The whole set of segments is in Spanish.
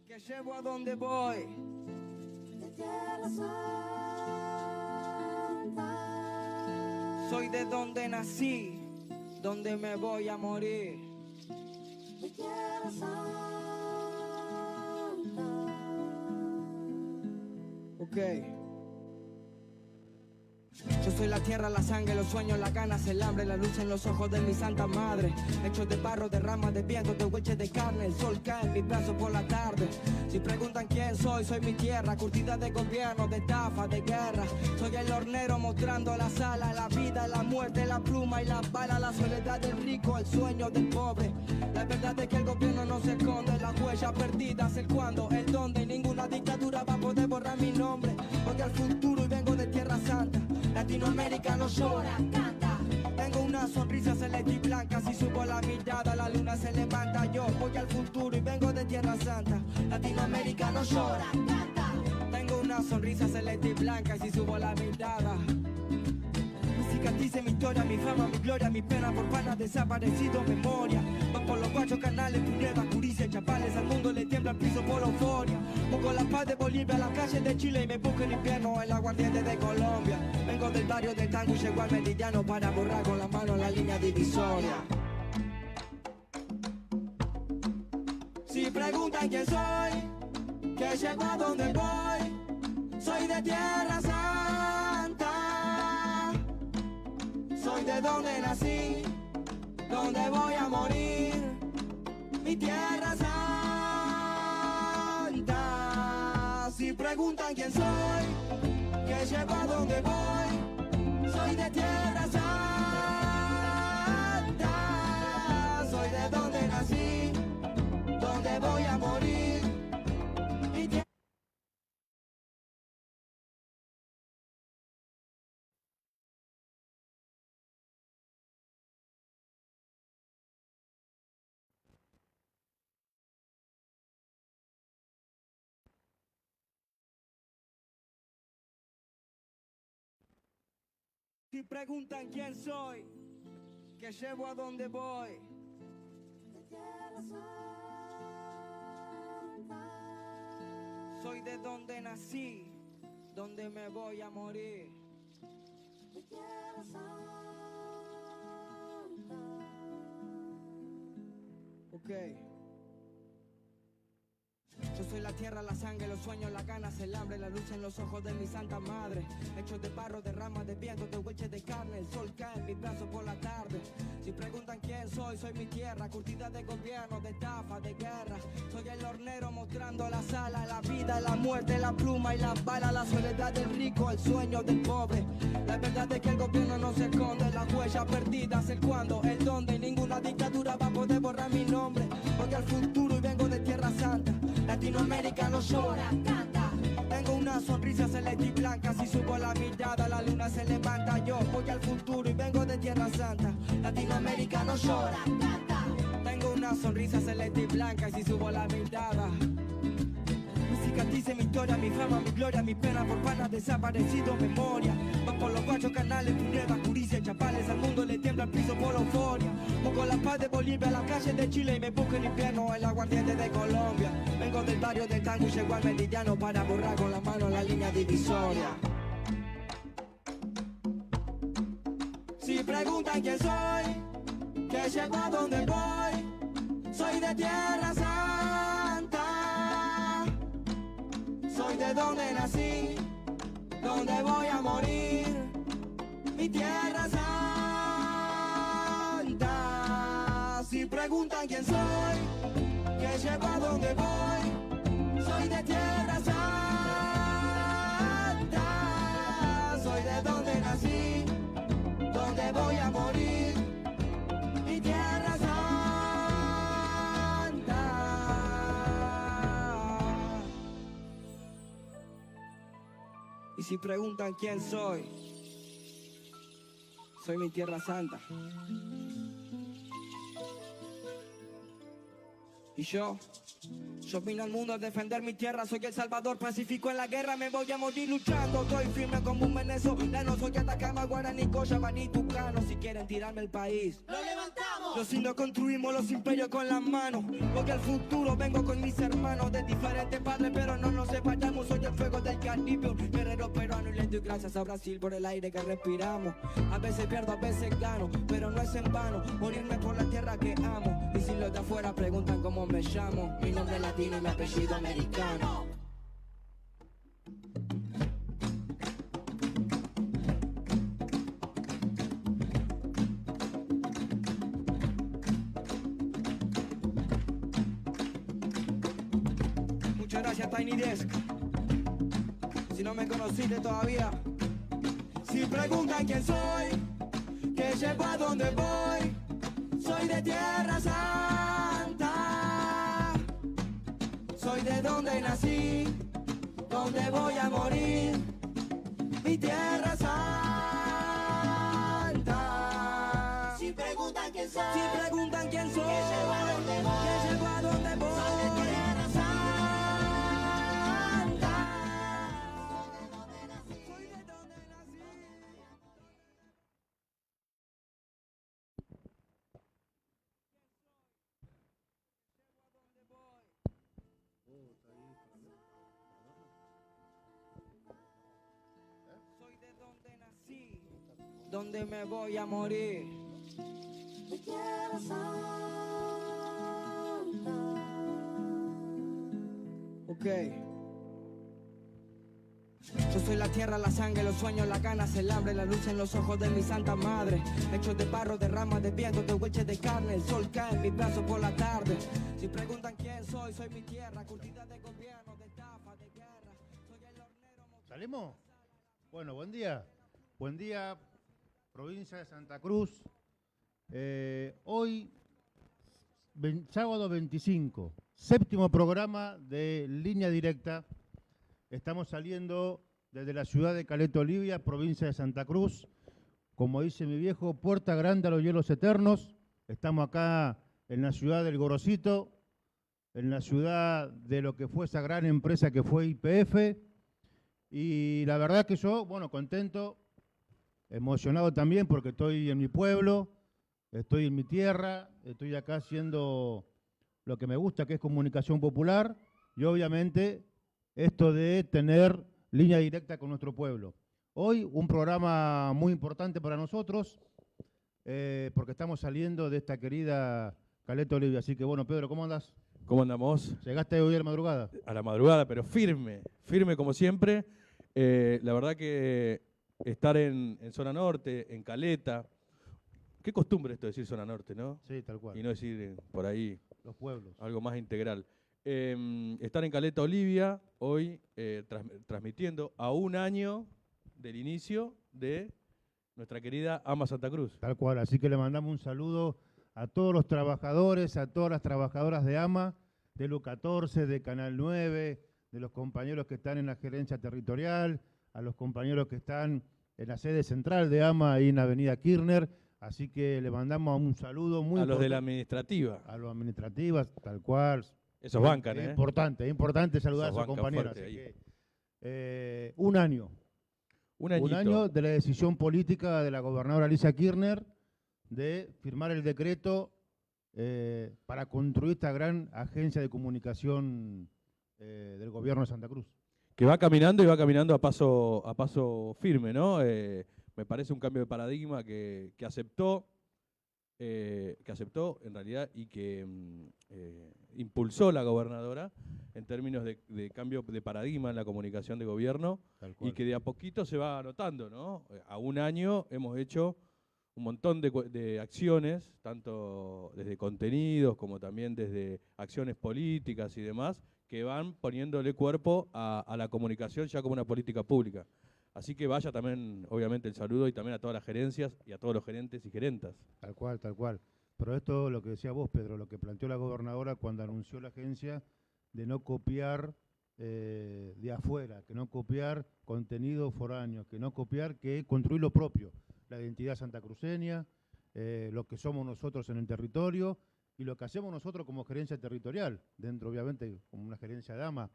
que llevo a donde voy. De Tierra Santa. Soy de donde nací, donde me voy a morir. De Tierra Santa. Ok. Yo soy la tierra, la sangre, los sueños, las ganas, el hambre, la luz en los ojos de mi santa madre. Hechos de barro, de ramas, de viento, de hueches de carne. El sol cae en mis brazos por la tarde. Si preguntan quién soy mi tierra, curtida de gobierno, de estafa, de guerra. Soy el hornero mostrando la sala, la vida, la muerte, la pluma y la bala. La soledad del rico, el sueño del pobre. La verdad es que el gobierno no se esconde, las huellas perdidas, el cuándo, el dónde. Ninguna dictadura va a poder borrar mi nombre. Voy al futuro y vengo de Tierra Santa. Latinoamérica no llora, canta. Tengo una sonrisa celeste y blanca. Si subo la mirada, la luna se levanta. Yo voy al futuro y vengo de Tierra Santa. Latinoamérica no llora, canta. Tengo una sonrisa celeste y blanca. Y si subo la mirada, mi cicatriz, mi historia, mi fama, mi gloria, mi pena por panas desaparecido, memoria. Van por los guachos canales, Puneda, Curicia, Chapales. Al mundo le tiembla el piso por euforia. Pongo la paz de Bolivia a las calles de Chile y me busco el infierno el aguardiente de Colombia. Vengo del barrio del tango y llego al meridiano para borrar con la mano la línea divisoria. Si preguntan quién soy, que llego a donde voy, soy de Tierra Santa. Soy de donde nací, donde voy a morir, mi Tierra Santa. Si preguntan quién soy, que llego a donde voy, soy de Tierra Santa. Soy de donde nací, donde voy a morir, mi tierra. Si preguntan quién soy, que llevo a donde voy. De Tierra Santa. Soy de donde nací, donde me voy a morir. De Tierra Santa. Ok. Yo soy la tierra, la sangre, los sueños, las ganas, el hambre, la luz en los ojos de mi santa madre. Hechos de barro, de ramas, de viento, de hueches de carne. El sol cae en mis brazos por la tarde. Si preguntan quién soy mi tierra, curtida de gobierno, de estafa, de guerra. Soy el hornero mostrando la sala, la vida, la muerte, la pluma y la bala. La soledad del rico, el sueño del pobre. La verdad es que el gobierno no se esconde, las huellas perdidas, el cuándo, el dónde. Y ninguna dictadura va a poder borrar mi nombre. Voy al futuro y vengo de Tierra Santa. Latinoamérica no llora, canta. Tengo una sonrisa celeste y blanca. Si subo la mirada, la luna se levanta. Yo voy al futuro y vengo de Tierra Santa. Latinoamérica no llora, canta. Tengo una sonrisa celeste y blanca. Y si subo la mirada, mi cicatriz, mi historia, mi fama, mi gloria, mi pena por panas desaparecido, memoria. Van por los guachos canales, Puneda, Curicia, Chapales. Al mundo le tiembla el piso por euforia. Pongo la paz de Bolivia a las calles de Chile y me busco el infierno el aguardiente de Colombia. Vengo del barrio del tango y llego al meridiano para borrar con la mano la línea divisoria. Si preguntan quién soy, que llego a donde voy, soy de Tierra Santa. Soy de donde nací, donde voy a morir, mi Tierra Santa. Si preguntan quién soy, que llego a donde voy, soy de Tierra Santa. Soy de donde nací, donde voy a morir, mi Tierra Santa. Y si preguntan quién soy mi Tierra Santa. Y yo vine al mundo a defender mi tierra. Soy el salvador pacífico en la guerra. Me voy a morir luchando. Estoy firme como un venezolano. Soy Atacama, Guaraní, Cochabamba y Tucano. Si quieren tirarme el país, Lo levantamos. Los indios construimos los imperios con las manos, porque al futuro vengo con mis hermanos de diferentes padres, pero no nos separamos. Soy el fuego del Caribe, un guerrero peruano, y le doy gracias a Brasil por el aire que respiramos. A veces pierdo, a veces gano, pero no es en vano morirme por la tierra que amo. Y si los de afuera preguntan cómo me llamo, mi nombre es latino y mi apellido americano. Muchas gracias, Tiny Desk. Si no me conociste todavía, si preguntan quién soy, que llevo a donde voy, soy de Tierra Santa, soy de donde nací, donde voy a morir, mi Tierra Santa. Si preguntan quién soy, Si preguntan quién soy, que llevo a donde voy, que llevo a donde voy, soy de Tierra Santa. soy de donde nací. Soy de donde nací, donde me voy a morir. De Tierra Santa. Ok. Yo soy la tierra, la sangre, los sueños, las ganas, el hambre, la luz en los ojos de mi santa madre. Hechos de barro, de ramas, de viento, de hueches de carne. El sol cae en mis brazos por la tarde. Si preguntan quién soy, soy mi tierra, curtida de gobierno, de estafa, de guerra. Soy el hornero. ¿Salimos? Bueno, buen día. Buen día, provincia de Santa Cruz. Hoy, sábado 25, séptimo programa de Línea Directa. Estamos saliendo desde la ciudad de Caleta Olivia, provincia de Santa Cruz. Como dice mi viejo, puerta grande a los hielos eternos. Estamos acá en la ciudad del Gorosito, en la ciudad de lo que fue esa gran empresa que fue YPF. Y la verdad que yo, bueno, contento, emocionado también porque estoy en mi pueblo, estoy en mi tierra, estoy acá haciendo lo que me gusta, que es comunicación popular, y obviamente esto de tener línea directa con nuestro pueblo. Hoy un programa muy importante para nosotros, porque estamos saliendo de esta querida Caleta Olivia. Así que bueno, Pedro, ¿cómo andás? ¿Cómo andamos? ¿Llegaste hoy a la madrugada? A la madrugada, pero firme, firme como siempre. La verdad que estar en zona norte, en Caleta, qué costumbre esto de decir zona norte, ¿no? Sí, tal cual. Y no decir por ahí Los pueblos. algo más integral. Estar en Caleta Olivia, hoy transmitiendo a un año del inicio de nuestra querida AMA Santa Cruz. Tal cual, así que le mandamos un saludo a todos los trabajadores, a todas las trabajadoras de AMA, de Lu 14, de Canal 9, de los compañeros que están en la gerencia territorial, a los compañeros que están en la sede central de AMA, ahí en la avenida Kirchner. Así que le mandamos un saludo muy A los de la importante administrativa. a los administrativas, tal cual. Esos bancan, Es ¿eh? importante saludar a Esos sus bancan compañeros. fuerte Así ahí. que, un año. Un añito. Un año de la decisión política de la gobernadora Alicia Kirchner de firmar el decreto para construir esta gran agencia de comunicación del gobierno de Santa Cruz. Que va caminando y va caminando a paso firme, ¿no? Me parece un cambio de paradigma que aceptó en realidad y que impulsó la gobernadora en términos de cambio de paradigma en la comunicación de gobierno Tal cual. y que de a poquito se va notando, ¿no? A un año hemos hecho un montón de acciones, tanto desde contenidos como también desde acciones políticas y demás, que van poniéndole cuerpo a la comunicación ya como una política pública. Así que vaya también, obviamente, el saludo y también a todas las gerencias y a todos los gerentes y gerentas. Tal cual, tal cual. Pero esto, lo que decía vos, Pedro, lo que planteó la gobernadora cuando anunció la agencia, de no copiar de afuera, que no copiar contenido foráneo, que no copiar, que construir lo propio, la identidad santacruceña, lo que somos nosotros en el territorio y lo que hacemos nosotros como gerencia territorial, dentro obviamente como una gerencia de AMA,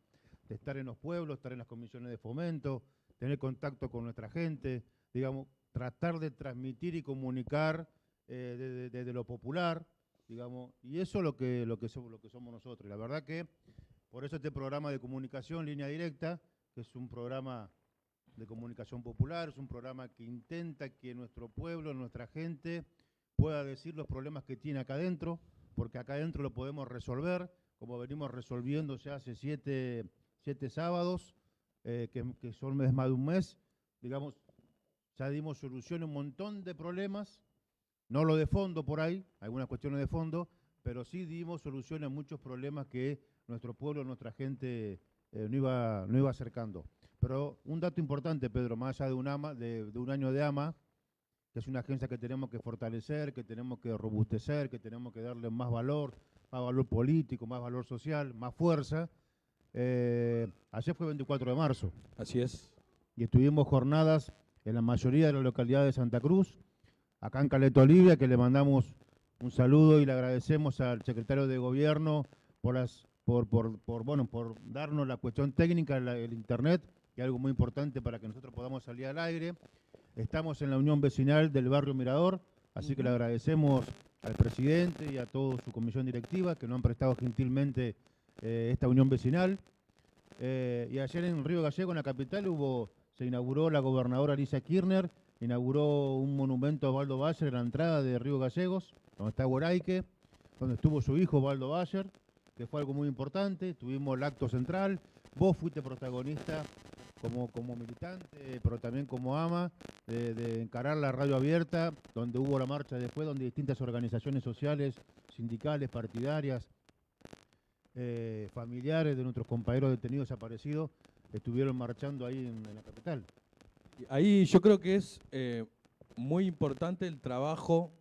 de estar en los pueblos, estar en las comisiones de fomento, tener contacto con nuestra gente, digamos, tratar de transmitir y comunicar desde lo popular, digamos, y eso es lo que somos nosotros. Y la verdad que por eso este programa de comunicación, Línea Directa, que es un programa de comunicación popular, es un programa que intenta que nuestro pueblo, nuestra gente, pueda decir los problemas que tiene acá adentro, porque acá adentro lo podemos resolver, como venimos resolviendo ya hace siete sábados, que son más de un mes, digamos, ya dimos solución a un montón de problemas, no lo de fondo por ahí, algunas cuestiones de fondo, pero sí dimos solución a muchos problemas que nuestro pueblo, nuestra gente no iba acercando. Pero un dato importante, Pedro, más allá de un año de AMA, que es una agencia que tenemos que fortalecer, que tenemos que robustecer, que tenemos que darle más valor político, más valor social, más fuerza. Ayer fue 24 de marzo. Así es. Y estuvimos jornadas en la mayoría de las localidades de Santa Cruz, acá en Caleta Olivia, que le mandamos un saludo y le agradecemos al secretario de Gobierno por darnos la cuestión técnica, el internet, que es algo muy importante para que nosotros podamos salir al aire. Estamos en la unión vecinal del barrio Mirador, así que le agradecemos al presidente y a toda su comisión directiva que nos han prestado gentilmente esta unión vecinal. Y ayer en Río Gallego, en la capital, se inauguró la gobernadora Alicia Kirchner, inauguró un monumento a Osvaldo Bayer en la entrada de Río Gallegos, donde está Guaraique, donde estuvo su hijo Osvaldo Bayer, que fue algo muy importante. Tuvimos el acto central, vos fuiste protagonista como militante, pero también como ama, de encarar la radio abierta, donde hubo la marcha después, donde distintas organizaciones sociales, sindicales, partidarias, familiares de nuestros compañeros detenidos desaparecidos, estuvieron marchando ahí en la capital. Ahí yo creo que es muy importante el trabajo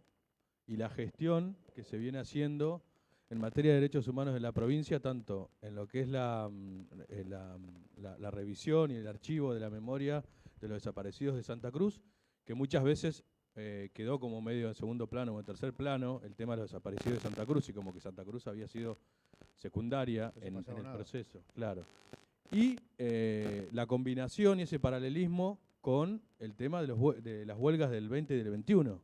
y la gestión que se viene haciendo en materia de derechos humanos en la provincia, tanto en lo que es la revisión y el archivo de la memoria de los desaparecidos de Santa Cruz, que muchas veces quedó como medio en segundo plano o en tercer plano el tema de los desaparecidos de Santa Cruz, y como que Santa Cruz había sido secundaria en el proceso, claro. Y la combinación y ese paralelismo con el tema de las huelgas del 20 y del 21.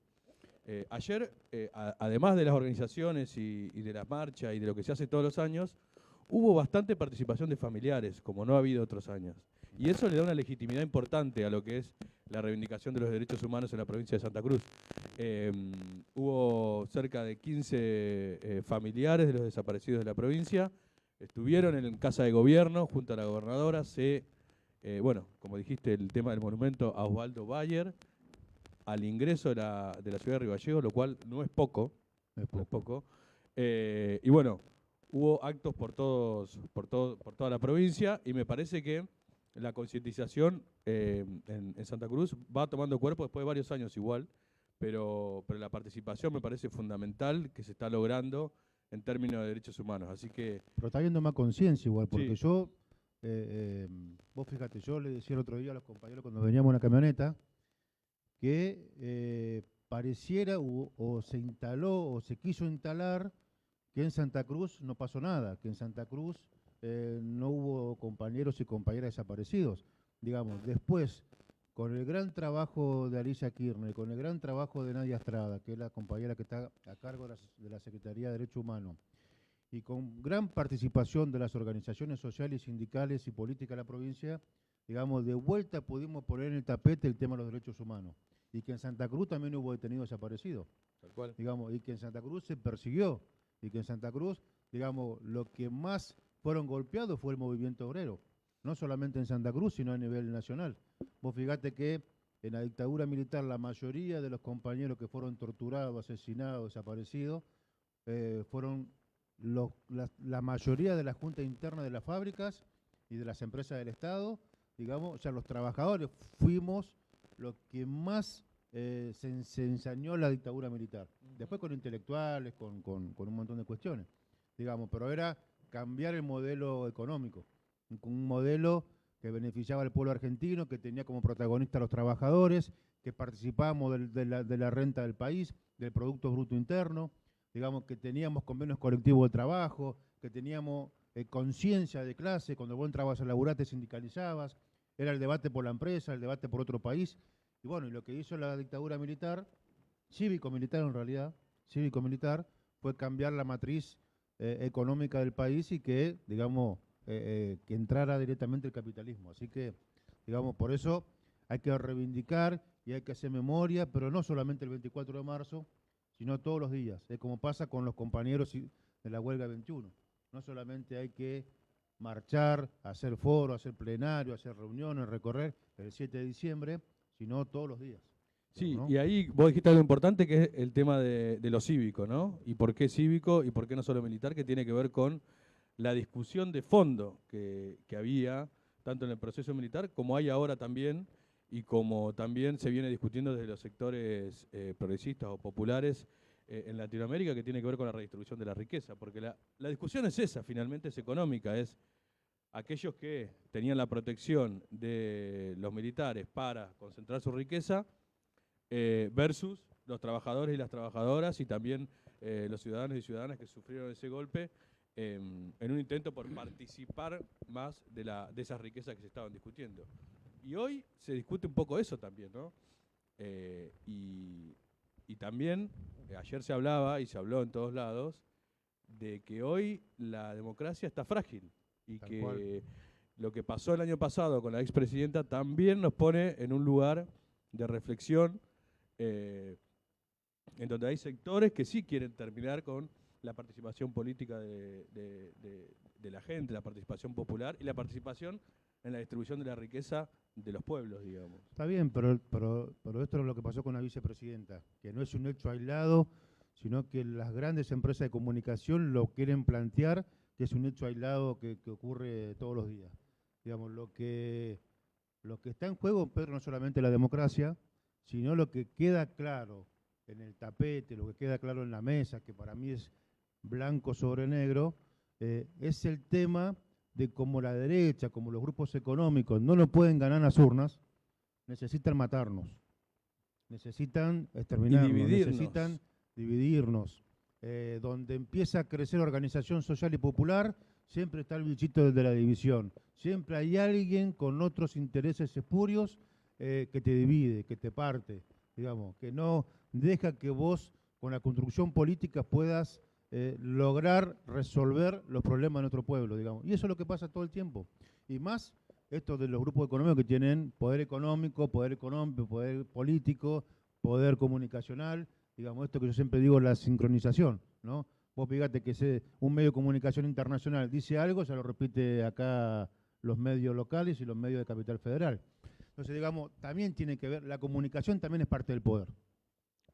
Ayer, además de las organizaciones y de las marchas y de lo que se hace todos los años, hubo bastante participación de familiares, como no ha habido otros años. Y eso le da una legitimidad importante a lo que es la reivindicación de los derechos humanos en la provincia de Santa Cruz. Hubo cerca de 15 familiares de los desaparecidos de la provincia, estuvieron en Casa de Gobierno junto a la gobernadora, como dijiste, el tema del monumento a Osvaldo Bayer, al ingreso de la ciudad de Río Gallegos, lo cual no es poco. No es poco. Y bueno, hubo actos por toda la provincia, y me parece que la concientización en Santa Cruz va tomando cuerpo después de varios años igual, pero la participación me parece fundamental que se está logrando en términos de derechos humanos. Así que... Pero está habiendo más conciencia igual, porque sí. Vos fíjate, yo le decía el otro día a los compañeros cuando veníamos en la camioneta, que pareciera o se instaló o se quiso instalar que en Santa Cruz no pasó nada, que en Santa Cruz no hubo compañeros y compañeras desaparecidos. Digamos, después, con el gran trabajo de Alicia Kirchner, con el gran trabajo de Nadia Estrada, que es la compañera que está a cargo de la Secretaría de Derechos Humanos, y con gran participación de las organizaciones sociales, sindicales y políticas de la provincia, digamos, de vuelta pudimos poner en el tapete el tema de los derechos humanos. Y que en Santa Cruz también hubo detenidos desaparecidos. Tal cual. Digamos, y que en Santa Cruz se persiguió. Y que en Santa Cruz, digamos, lo que más fueron golpeados fue el movimiento obrero. No solamente en Santa Cruz, sino a nivel nacional. Vos fíjate que en la dictadura militar la mayoría de los compañeros que fueron torturados, asesinados, desaparecidos, fueron la mayoría de la junta interna de las fábricas y de las empresas del Estado. Digamos, o sea, los trabajadores fuimos lo que más se ensañó la dictadura militar. Después con intelectuales, con un montón de cuestiones, digamos, pero era cambiar el modelo económico, un modelo que beneficiaba al pueblo argentino, que tenía como protagonista a los trabajadores, que participábamos de la renta del país, del Producto Bruto Interno, digamos, que teníamos convenios colectivos de trabajo, que teníamos conciencia de clase, cuando vos entrabas a laburar te sindicalizabas, era el debate por la empresa, el debate por otro país. Y bueno, y lo que hizo la dictadura militar cívico-militar en realidad, cívico-militar, fue cambiar la matriz económica del país y que, digamos, que entrara directamente el capitalismo. Así que, digamos, por eso hay que reivindicar y hay que hacer memoria, pero no solamente el 24 de marzo, sino todos los días. Es como pasa con los compañeros de la huelga 21. No solamente hay que marchar, hacer foro, hacer plenario, hacer reuniones, recorrer el 7 de diciembre, sino todos los días. Sí, ¿no? y ahí vos dijiste algo importante que es el tema de lo cívico, ¿no? Y por qué cívico y por qué no solo militar, que tiene que ver con la discusión de fondo que había tanto en el proceso militar como hay ahora también y como también se viene discutiendo desde los sectores progresistas o populares en Latinoamérica, que tiene que ver con la redistribución de la riqueza, porque la discusión es esa, finalmente es económica, es aquellos que tenían la protección de los militares para concentrar su riqueza versus los trabajadores y las trabajadoras y también los ciudadanos y ciudadanas que sufrieron ese golpe en un intento por participar más de esas riquezas que se estaban discutiendo. Y hoy se discute un poco eso también, ¿no? Y también, ayer se hablaba y se habló en todos lados, de que hoy la democracia está frágil y Tal que cual. lo que pasó el año pasado con la expresidenta también nos pone en un lugar de reflexión en donde hay sectores que sí quieren terminar con la participación política de la gente, la participación popular y la participación en la distribución de la riqueza de los pueblos, digamos. Está bien, pero esto es lo que pasó con la vicepresidenta, que no es un hecho aislado, sino que las grandes empresas de comunicación lo quieren plantear, que es un hecho aislado que ocurre todos los días. Digamos, lo que está en juego, Pedro, no solamente la democracia, sino lo que queda claro en el tapete, lo que queda claro en la mesa, que para mí es blanco sobre negro, es el tema de cómo la derecha, como los grupos económicos no lo pueden ganar en las urnas, necesitan matarnos, necesitan exterminarnos, dividirnos. necesitan dividirnos. Donde empieza a crecer organización social y popular, siempre está el bichito de la división. Siempre hay alguien con otros intereses espurios que te divide, que te parte, digamos, que no deja que vos, con la construcción política, puedas lograr resolver los problemas de nuestro pueblo, digamos. Y eso es lo que pasa todo el tiempo. Y más esto de los grupos económicos que tienen poder económico, poder político, poder comunicacional, digamos, esto que yo siempre digo, la sincronización, ¿no? Vos fíjate que un medio de comunicación internacional dice algo, se lo repite acá los medios locales y los medios de Capital Federal. Entonces, digamos, también tiene que ver, la comunicación también es parte del poder.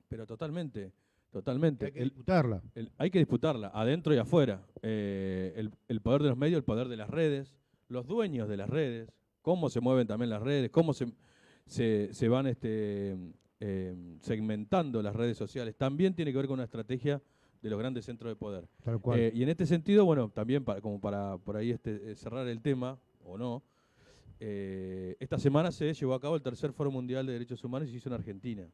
Pero totalmente, totalmente. Hay que disputarla. Hay que disputarla, adentro y afuera. El poder de los medios, el poder de las redes, los dueños de las redes, cómo se mueven también las redes, cómo se van segmentando las redes sociales, también tiene que ver con una estrategia de los grandes centros de poder. Tal cual. Y en este sentido, bueno, también como para por ahí cerrar el tema, o no, esta semana se llevó a cabo el tercer Foro Mundial de Derechos Humanos y se hizo en Argentina.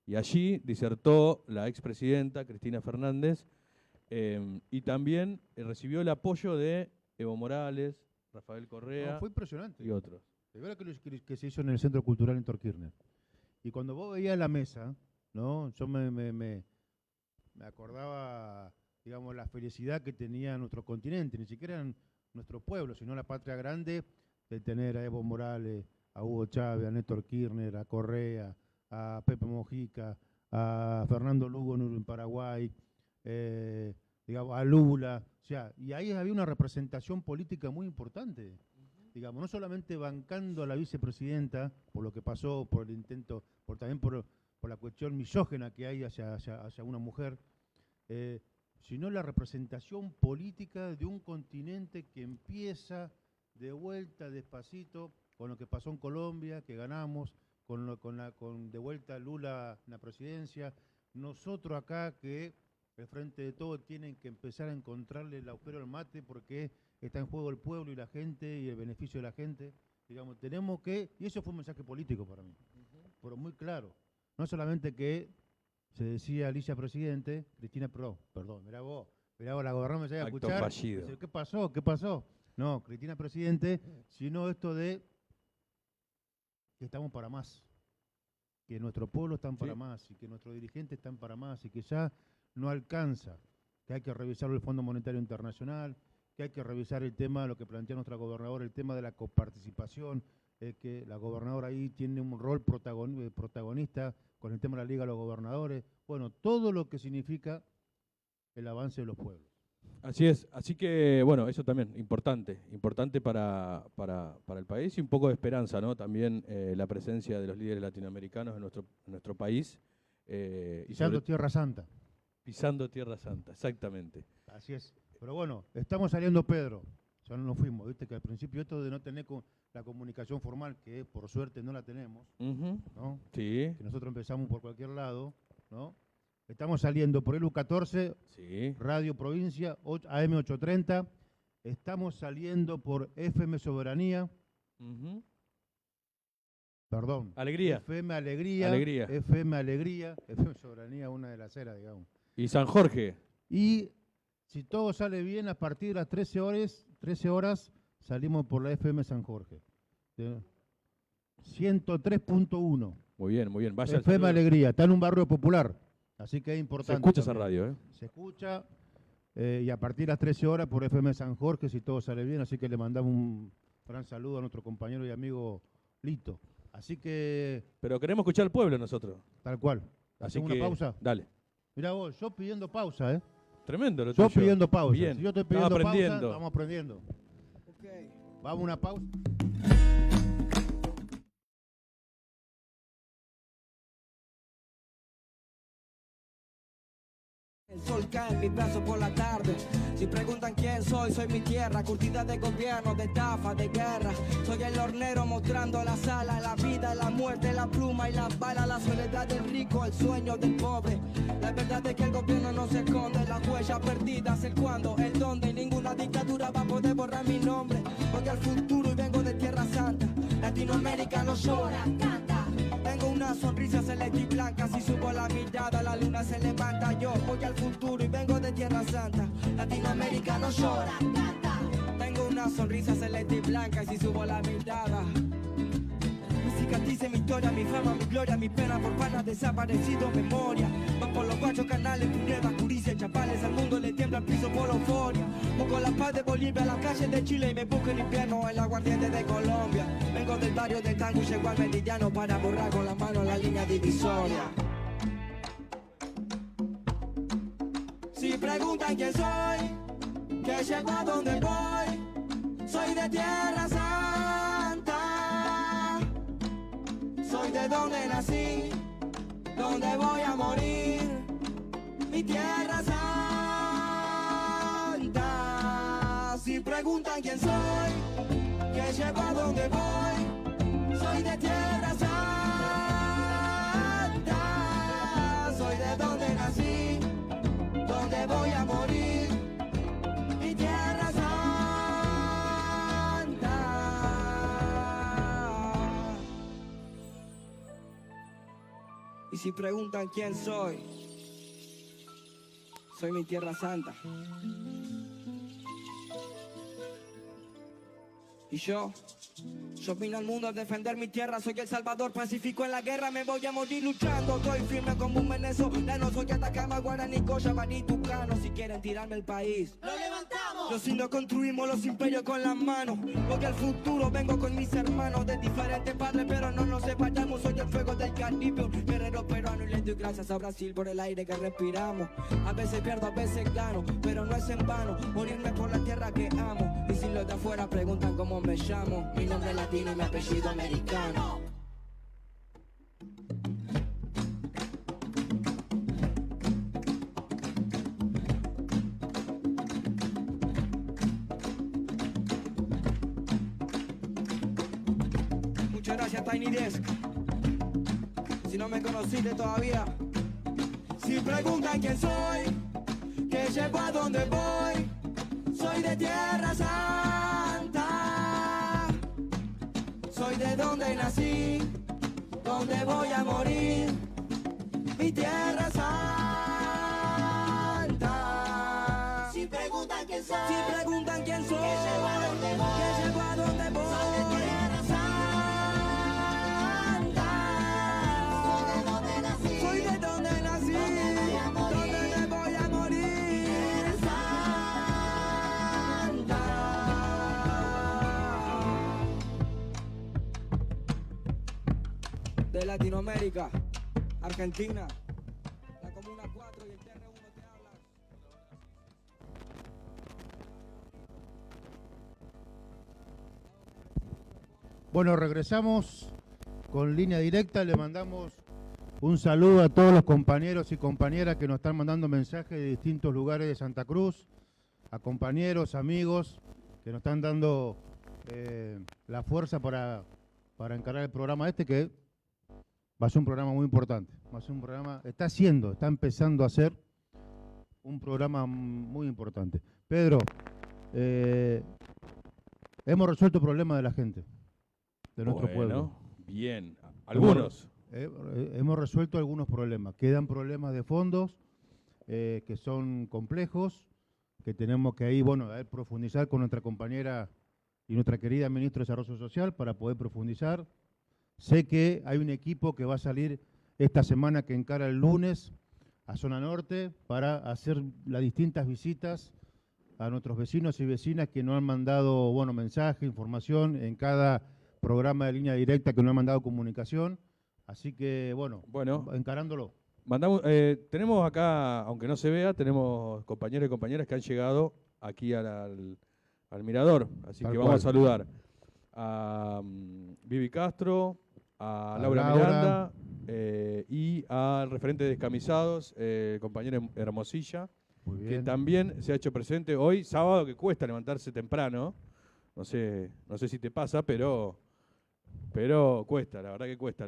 Y allí disertó la expresidenta Cristina Fernández y también recibió el apoyo de Evo Morales, Rafael Correa No, fue impresionante. y otros. De verdad que se hizo en el Centro Cultural Néstor Kirchner. Y cuando vos veías la mesa, ¿no? Yo me acordaba, digamos, la felicidad que tenía nuestro continente, ni siquiera en nuestro pueblo, sino la patria grande, de tener a Evo Morales, a Hugo Chávez, a Néstor Kirchner, a Correa, a Pepe Mojica, a Fernando Lugo en Paraguay, digamos, a Lula. O sea, y ahí había una representación política muy importante. Digamos, no solamente bancando a la vicepresidenta por lo que pasó, por el intento, también por la cuestión misógena que hay hacia una mujer, sino la representación política de un continente que empieza de vuelta despacito con lo que pasó en Colombia, que ganamos, con de vuelta Lula en la presidencia, nosotros acá que el Frente de Todos tienen que empezar a encontrarle el agujero al mate porque está en juego el pueblo y la gente y el beneficio de la gente. Digamos, tenemos que, y eso fue un mensaje político para mí, pero muy claro. No solamente que se decía Alicia Presidente, Cristina perdón, mirá vos, la gobernadora me llega a Acto escuchar. fallido. Dice, ¿qué pasó? No, Cristina Presidente, sino esto de que estamos para más. que nuestro pueblo está para Sí. más y que nuestros dirigentes están para más y que ya no alcanza, que hay que revisar el Fondo Monetario Internacional, que hay que revisar el tema, lo que plantea nuestra gobernadora, el tema de la coparticipación, que la gobernadora ahí tiene un rol protagonista con el tema de la Liga de los Gobernadores, bueno, todo lo que significa el avance de los pueblos. Así es, así que bueno, eso también, importante para el país y un poco de esperanza, ¿no? También la presencia de los líderes latinoamericanos en nuestro país. Y Pisando Tierra Santa. pisando Tierra Santa, exactamente. Así es. Pero bueno, estamos saliendo, Pedro. Ya no nos fuimos, viste que al principio esto de no tener la comunicación formal, que por suerte no la tenemos, Ujú, ¿no? sí, Que nosotros empezamos por cualquier lado, ¿no? Estamos saliendo por ELU 14, sí. Radio Provincia, AM 830. Estamos saliendo por FM Soberanía, Ujú. perdón. Alegría. FM Alegría. Alegría. FM Alegría. FM Soberanía, una de las eras, digamos. Y San Jorge. Y si todo sale bien, a partir de las 13 horas salimos por la FM San Jorge. 103.1. Muy bien, muy bien. Vaya el FM saludo. Alegría. Está en un barrio popular. Así que es importante. Se escucha esa también. radio, ¿eh? Se escucha. Y a partir de las 13 horas por FM San Jorge, si todo sale bien. Así que le mandamos un gran saludo a nuestro compañero y amigo Lito. Así que, Pero queremos escuchar al pueblo nosotros. tal cual. Así ¿Hacemos que, una pausa? Dale. Mirá vos, yo pidiendo pausa, ¿eh? Tremendo lo Yo tuyo. pidiendo pausa. Bien. Si yo estoy Estamos pidiendo pausa, aprendiendo. estamos aprendiendo. Ok. Vamos a una pausa. El sol cae en mis brazos por la tarde. Si preguntan quién soy, soy mi tierra, curtida de gobierno, de estafa, de guerra. Soy el hornero mostrando la sala, la vida, la muerte, la pluma y la bala, la soledad del rico, el sueño del pobre. La verdad es que el gobierno no se esconde, las huellas perdidas, el cuándo, el dónde, y ninguna dictadura va a poder borrar mi nombre. Voy al futuro y vengo de Tierra Santa. Latinoamérica no llora, canta. Tengo una sonrisa celeste y blanca, si subo la mirada la luna se levanta. Yo voy al futuro y vengo de Tierra Santa. Latinoamérica no llora, canta. Tengo una sonrisa celeste y blanca y si subo la mirada. Mi cicatriz, mi historia, mi fama, mi gloria, mi pena por panas desaparecido, memoria. Van por los guachos canales, Puneda, Curicia, Chapales, al mundo le tiembla el piso por euforia. Busco la paz de Bolivia, las calles de Chile y me busco el invierno, el aguardiente de Colombia. Vengo del barrio del tango y llego al meridiano para borrar con la mano la línea divisoria. Si preguntan quién soy, que llego a donde voy, soy de Tierra Santa. Soy de donde nací, donde voy a morir, mi Tierra Santa. Si preguntan quién soy, que llego a donde voy, soy de Tierra Santa. Soy de donde nací, donde voy a morir, mi Tierra Santa. Y si preguntan quién soy mi Tierra Santa. Y yo vine al mundo a defender mi tierra. Soy el salvador pacífico en la guerra. Me voy a morir luchando. Estoy firme como un venezolano. Soy Atacama, Guaraní, Cochabamba, Tucano. Si quieren tirarme el país, ¡Lo levantamos! los indios construimos los imperios con las manos. Porque al futuro vengo con mis hermanos de diferentes padres, pero no nos separamos. Soy el fuego del Caribe, un guerrero peruano. Y le doy gracias a Brasil por el aire que respiramos. A veces pierdo, a veces gano, pero no es en vano morirme por la tierra que amo. Y si los de afuera preguntan cómo me llamo, mi nombre es latino y mi apellido americano. Muchas gracias, Tiny Desk. Si no me conociste todavía, si preguntan quién soy, que llego a donde voy, soy de Tierra Santa. Soy de donde nací, donde voy a morir, mi Tierra Santa. Si preguntan quién soy, Si preguntan quién soy, que llego a donde voy, que llego a donde voy, soy de Tierra Santa. Soy Latinoamérica, Argentina, la Comuna 4 y el TR1 te hablan. Bueno, regresamos con línea directa. Le mandamos un saludo a todos los compañeros y compañeras que nos están mandando mensajes de distintos lugares de Santa Cruz, a compañeros, amigos, que nos están dando la fuerza para encarar el programa este, que va a ser un programa muy importante. Va a ser un programa, está empezando a ser un programa muy importante. Pedro, hemos resuelto el problema de la gente, de nuestro pueblo. Bien. Algunos. Hemos resuelto algunos problemas. Quedan problemas de fondos que son complejos, que tenemos que ahí, bueno, profundizar con nuestra compañera y nuestra querida ministra de Desarrollo Social para poder profundizar. Sé que hay un equipo que va a salir esta semana que encara el lunes a Zona Norte para hacer las distintas visitas a nuestros vecinos y vecinas que nos han mandado, bueno, mensaje, información en cada programa de línea directa que nos han mandado comunicación. Así que, bueno, encarándolo. Tenemos acá, aunque no se vea, tenemos compañeros y compañeras que han llegado aquí al mirador. Así que vamos a saludar a Vivi Castro, a Laura Miranda y al referente de Descamisados, el compañero Hermosilla, que también se ha hecho presente hoy, sábado, que cuesta levantarse temprano. No sé si te pasa, pero cuesta, la verdad que cuesta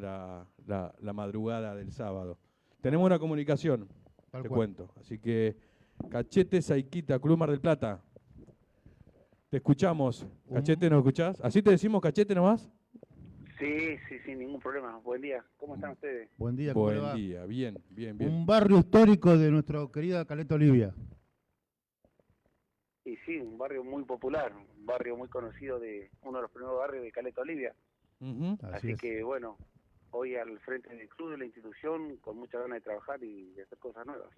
la madrugada del sábado. Tenemos una comunicación, te cuento. Así que, Cachete, Saiquita, Club Mar del Plata. Te escuchamos. Cachete, ¿nos escuchás? ¿Así te decimos Cachete nomás? Sí, ningún problema. Buen día. ¿Cómo están ustedes? Buen día, ¿cómo le va? Buen día, bien. Un barrio histórico de nuestra querida Caleta Olivia. Y sí, un barrio muy popular, un barrio muy conocido, de uno de los primeros barrios de Caleta Olivia. Así que, bueno, hoy al frente del club, de la institución, con mucha ganas de trabajar y de hacer cosas nuevas.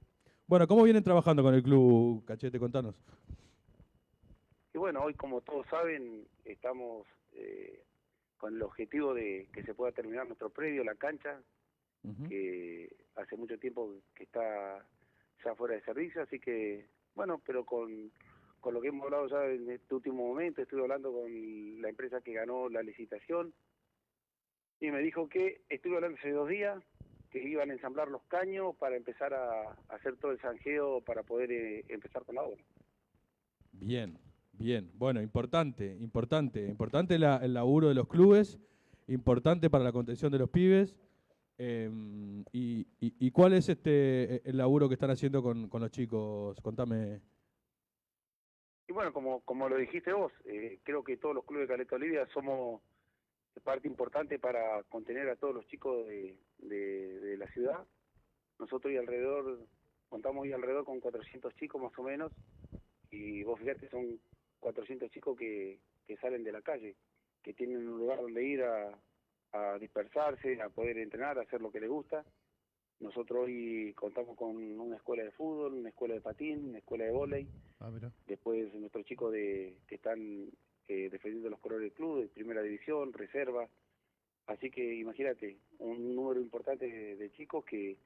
Bueno, ¿cómo vienen trabajando con el club, Cachete? Contanos. Y bueno, hoy, como todos saben, estamos con el objetivo de que se pueda terminar nuestro predio, la cancha, que hace mucho tiempo que está ya fuera de servicio, así que, bueno, pero con lo que hemos hablado ya en este último momento, estuve hablando con la empresa que ganó la licitación, y me dijo que, estuve hablando hace 2 días, que iban a ensamblar los caños para empezar a hacer todo el zanjeo para poder empezar con la obra. Bien. Bueno, importante el laburo de los clubes, importante para la contención de los pibes. ¿Y cuál es el laburo que están haciendo con los chicos? Contame. Y bueno, como lo dijiste vos, creo que todos los clubes de Caleta Olivia somos parte importante para contener a todos los chicos de la ciudad. Nosotros contamos hoy alrededor con 400 chicos más o menos, y vos fíjate, son 400 chicos que salen de la calle, que tienen un lugar donde ir a dispersarse, a poder entrenar, a hacer lo que les gusta. Nosotros hoy contamos con una escuela de fútbol, una escuela de patín, una escuela de vóley. Después nuestros chicos que están defendiendo los colores del club, de primera división, reserva. Así que imagínate, un número importante de chicos que,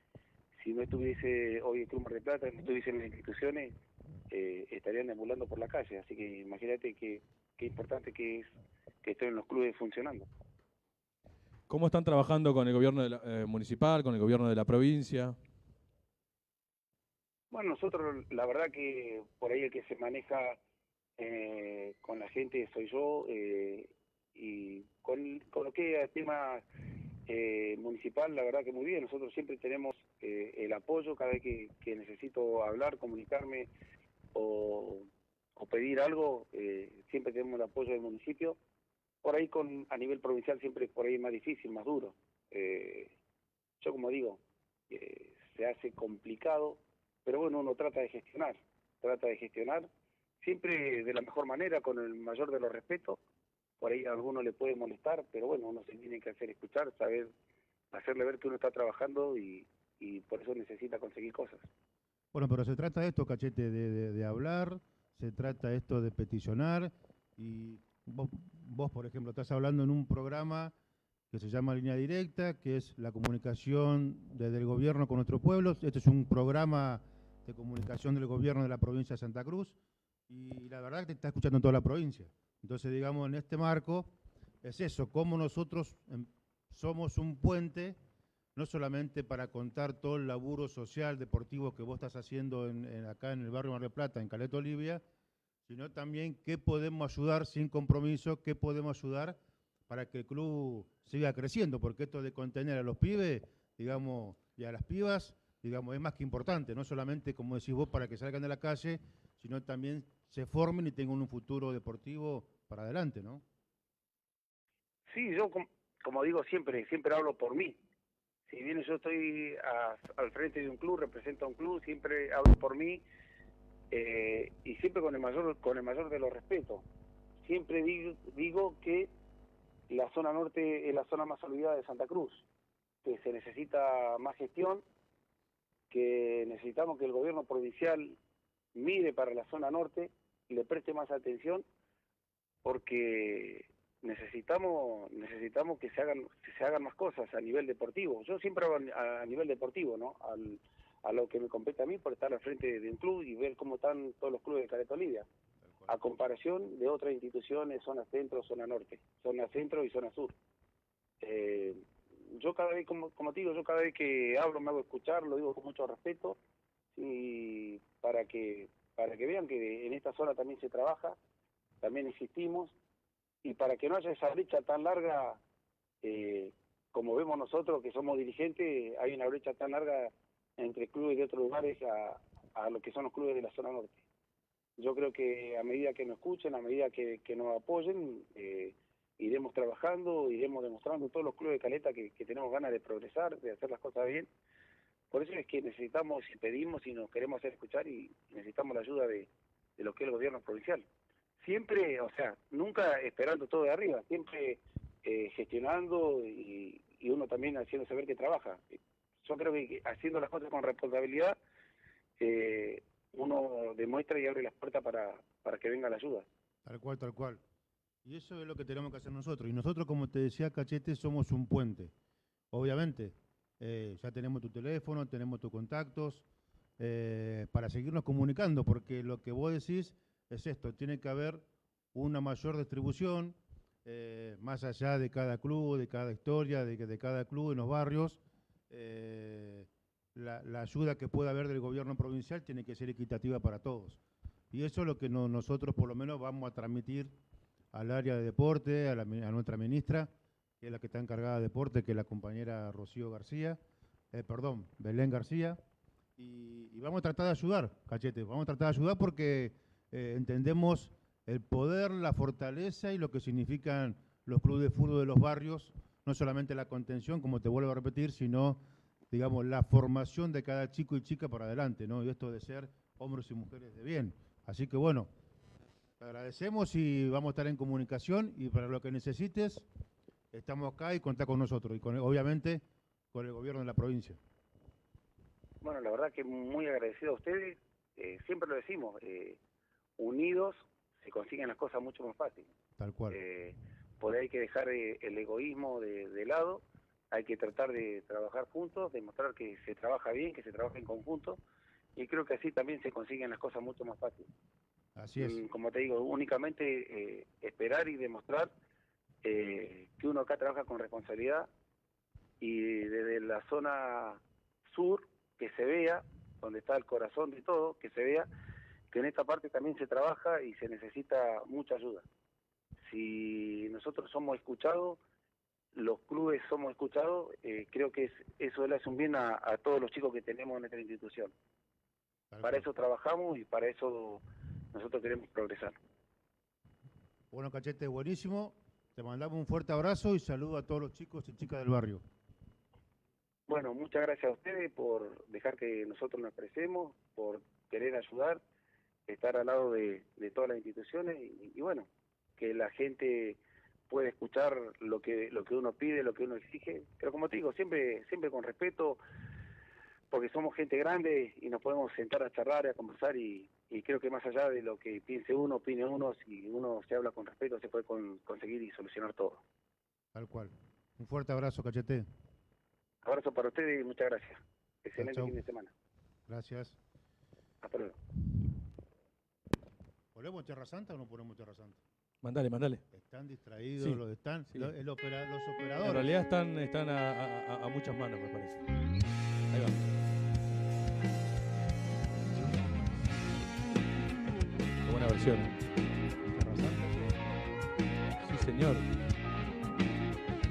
si no estuviese hoy el Club Mar del Plata, no estuviesen en las instituciones, estarían deambulando por la calle. Así que imagínate qué importante que es que estén los clubes funcionando. ¿Cómo están trabajando con el gobierno municipal, con el gobierno de la provincia? Bueno, nosotros, la verdad que por ahí el que se maneja con la gente soy yo, y con lo que es tema municipal, la verdad que muy bien. Nosotros siempre tenemos el apoyo cada vez que necesito hablar, comunicarme o pedir algo, siempre tenemos el apoyo del municipio. Por ahí a nivel provincial siempre por ahí es más difícil, más duro. Yo, como digo, se hace complicado, pero bueno, uno trata de gestionar siempre de la mejor manera, con el mayor de los respetos. Por ahí a alguno le puede molestar, pero bueno, uno se tiene que hacer escuchar, hacerle ver que uno está trabajando y por eso necesita conseguir cosas. Bueno, pero se trata de esto, Cachete, de hablar, se trata esto de peticionar, y vos, por ejemplo, estás hablando en un programa que que se llama Línea Directa, que es la comunicación desde el gobierno con nuestro pueblo. Este es un programa de comunicación del gobierno de la provincia de Santa Cruz y la verdad que te está escuchando en toda la provincia. Entonces, digamos, en este marco es eso, cómo nosotros somos un puente, no solamente para contar todo el laburo social, deportivo que vos estás haciendo acá en el barrio Mar del Plata, en Caleta Olivia, sino también qué podemos ayudar sin compromiso, qué podemos ayudar para que el club siga creciendo, porque esto de contener a los pibes, digamos, y a las pibas, digamos, es más que importante, no solamente, como decís vos, para que salgan de la calle, sino también se formen y tengan un futuro deportivo para adelante, ¿no? Sí, yo como digo siempre hablo por mí. Si bien yo estoy al frente de un club, represento a un club, siempre hablo por mí y siempre con el mayor de los respetos. Siempre digo que la zona norte es la zona más olvidada de Santa Cruz, que se necesita más gestión, que necesitamos que el gobierno provincial mire para la zona norte y le preste más atención, porque necesitamos que se hagan más cosas a nivel deportivo. Yo siempre hablo a nivel deportivo, ¿no? A lo que me compete a mí por estar al frente de un club y ver cómo están todos los clubes de Caleta Olivia, a comparación de otras instituciones, zona centro, zona norte, zona centro y zona sur. Yo cada vez, como te digo, yo cada vez que hablo me hago escuchar, lo digo con mucho respeto, y para que vean que en esta zona también se trabaja, también existimos, y para que no haya esa brecha tan larga, como vemos nosotros que somos dirigentes, hay una brecha tan larga entre clubes de otros lugares a lo que son los clubes de la zona norte. Yo creo que a medida que nos escuchen, a medida que nos apoyen, iremos trabajando, iremos demostrando todos los clubes de Caleta que tenemos ganas de progresar, de hacer las cosas bien. Por eso es que necesitamos y pedimos y nos queremos hacer escuchar y necesitamos la ayuda de lo que es el gobierno provincial. Siempre, o sea, nunca esperando todo de arriba, siempre gestionando y uno también haciendo saber que trabaja. Yo creo que haciendo las cosas con responsabilidad, uno demuestra y abre las puertas para que venga la ayuda. Tal cual, tal cual. Y eso es lo que tenemos que hacer nosotros. Y nosotros, como te decía Cachete, somos un puente. Obviamente, ya tenemos tu teléfono, tenemos tus contactos, para seguirnos comunicando, porque lo que vos decís es esto, tiene que haber una mayor distribución, más allá de cada club, de cada historia, de cada club en los barrios. La ayuda que pueda haber del gobierno provincial tiene que ser equitativa para todos. Y eso es lo que nosotros por lo menos vamos a transmitir al área de deporte, a nuestra ministra, que es la que está encargada de deporte, que es la compañera Belén García, y vamos a tratar de ayudar, Cachete, vamos a tratar de ayudar porque entendemos el poder, la fortaleza y lo que significan los clubes de fútbol de los barrios, no solamente la contención, como te vuelvo a repetir, sino, digamos, la formación de cada chico y chica para adelante, ¿no? Y esto de ser hombres y mujeres de bien. Así que bueno, te agradecemos y vamos a estar en comunicación y para lo que necesites, estamos acá y contá con nosotros y obviamente con el gobierno de la provincia. Bueno, la verdad que muy agradecido a ustedes, siempre lo decimos, unidos se consiguen las cosas mucho más fáciles. Tal cual. Por ahí hay que dejar el egoísmo de lado, hay que tratar de trabajar juntos, demostrar que se trabaja bien, que se trabaja en conjunto, y creo que así también se consiguen las cosas mucho más fáciles. Así es. Como te digo, únicamente esperar y demostrar que uno acá trabaja con responsabilidad y desde la zona sur, que se vea, donde está el corazón de todo, que se vea que en esta parte también se trabaja y se necesita mucha ayuda. Si nosotros somos escuchados, los clubes somos escuchados, creo que eso le hace un bien a todos los chicos que tenemos en nuestra institución. Para eso trabajamos y para eso nosotros queremos progresar. Bueno, Cachete, buenísimo. Te mandamos un fuerte abrazo y saludo a todos los chicos y chicas del barrio. Bueno, muchas gracias a ustedes por dejar que nosotros nos expresemos, por querer ayudar, estar al lado de todas las instituciones y bueno, que la gente pueda escuchar lo que uno pide, lo que uno exige, pero como te digo, siempre con respeto, porque somos gente grande y nos podemos sentar a charlar, a conversar y creo que más allá de lo que piense uno, opine uno, si uno se habla con respeto se puede conseguir y solucionar todo. Tal cual. Un fuerte abrazo, Cachete. Abrazo para ustedes y muchas gracias. Excelente Chau. fin de semana. Gracias. Hasta luego. ¿Ponemos Tierra Santa o no ponemos Tierra Santa? Mandale, mandale. Están distraídos, Sí, los sí. los En operadores. realidad están a muchas manos, me parece. Ahí va. Qué buena versión. ¿Tierra Santa? Sí, señor.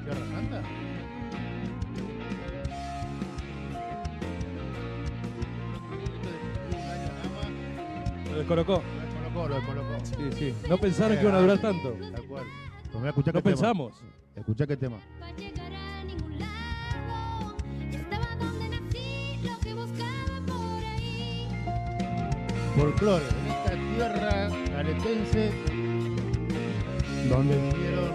¿Tierra Santa? Lo descolocó. Lo descolocó. Sí, sí. No pensaron que iban a durar tanto. Tal cual. Pues mira, escuchá No qué tema. pensamos. Escuchá qué tema. Pa' llegar a ningún lado, estaba donde nací, lo que buscaba por ahí. Folclore, en esta tierra caletense donde vinieron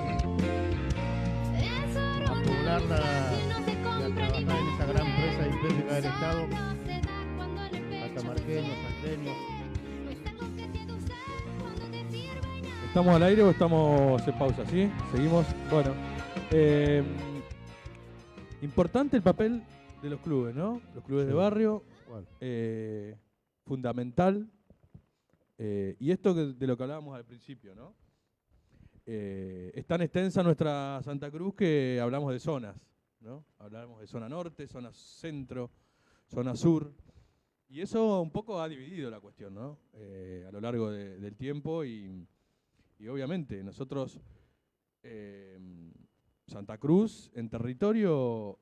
Eso a poblar que no se y a compra ni trabajar en esa gran empresa hidráulica del Estado, no se da cuando en el pecho catamarqueños, salteños. es algo que te usa cuando te sirve y nada. ¿Estamos al aire o estamos en pausa? ¿Sí? ¿Seguimos? Bueno. Importante el papel de los clubes, ¿no? Los clubes de Sí. barrio. ¿Cuál? Fundamental. Y esto de lo que hablábamos al principio, ¿no? Es tan extensa nuestra Santa Cruz que hablamos de zonas, ¿no? Hablamos de zona norte, zona centro, zona sur. Y eso un poco ha dividido la cuestión, ¿no? A lo largo del tiempo y obviamente nosotros, Santa Cruz, en territorio,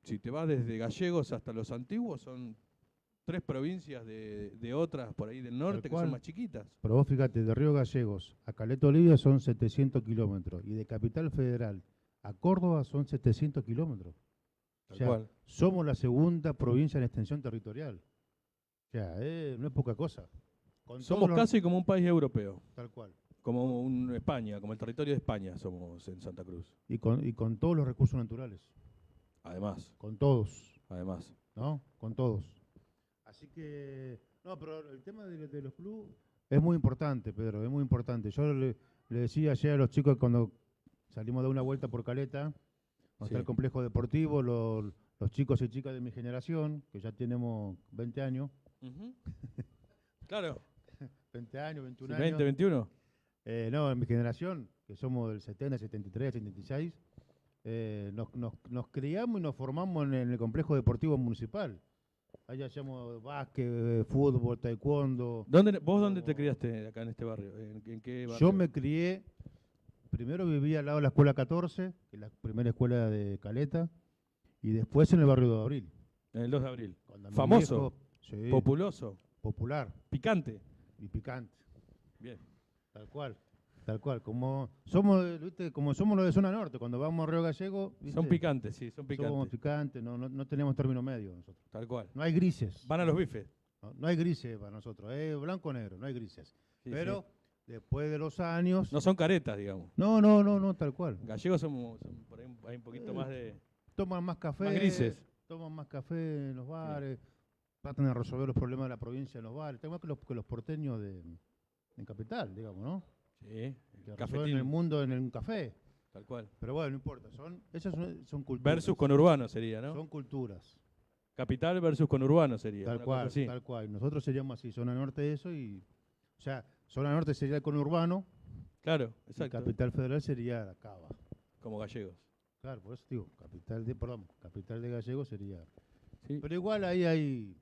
si te vas desde Gallegos hasta los Antiguos, son 3 provincias de otras por ahí del norte que cual. son más chiquitas. Pero vos fíjate, de Río Gallegos a Caleta Olivia son 700 kilómetros y de Capital Federal a Córdoba son 700 kilómetros. Tal O sea, cual. somos la segunda provincia en extensión territorial. O sea, no es poca cosa. Con Somos todos los- casi como un país europeo, Tal cual. como España, como el territorio de España somos en Santa Cruz. Y con todos los recursos naturales. Además, Con todos. además. ¿No? Con todos. Así que, no, pero el tema de los clubes es muy importante, Pedro, es muy importante. Yo le decía ayer a los chicos cuando salimos de una vuelta por Caleta, donde Sí. está el complejo deportivo, los chicos y chicas de mi generación, que ya tenemos 20 años, Ujú. Claro, 20 años, 21 20, años. 21. No, en mi generación, que somos del 70, 73, 76, nos criamos y nos formamos en el complejo deportivo municipal. Allá hacíamos básquet, fútbol, taekwondo. ¿Vos dónde te criaste acá en este barrio? ¿En qué barrio? Yo me crié, primero vivía al lado de la escuela 14, que es la primera escuela de Caleta, y después en el barrio de Abril. En el 2 de abril. Cuando mi Famoso, viejo- sí, populoso, popular picante. y picante, Bien. tal cual. Tal cual, como somos, ¿viste? Como somos los de zona norte, cuando vamos a Río Gallego, ¿viste? Son picantes, sí, son Somos picantes. picantes, no tenemos término medio nosotros. Tal cual. No hay grises. Van a los bifes. No hay grises para nosotros, es blanco o negro, no hay grises. Sí, Pero sí. después de los años... No son caretas, digamos. No, tal cual. Gallegos son por ahí hay un poquito más de... Toman más café. Más grises. Toman más café en los bares. Tratan de resolver los problemas de la provincia en los bares. Tengo más que los porteños en capital, digamos, ¿no? Sí, Que el resuelven cafetín, el mundo en un café. tal cual. Pero bueno, no importa. Esas son culturas. Versus conurbano sería, ¿no? Son culturas. Capital versus conurbano sería. Tal una cosa cual, así. tal cual. Nosotros seríamos así, zona norte eso y... O sea, zona norte sería el conurbano Claro, y exacto. capital federal sería la Cava. Como gallegos. Claro, por eso digo, capital de Gallego sería... Sí. Pero igual ahí hay...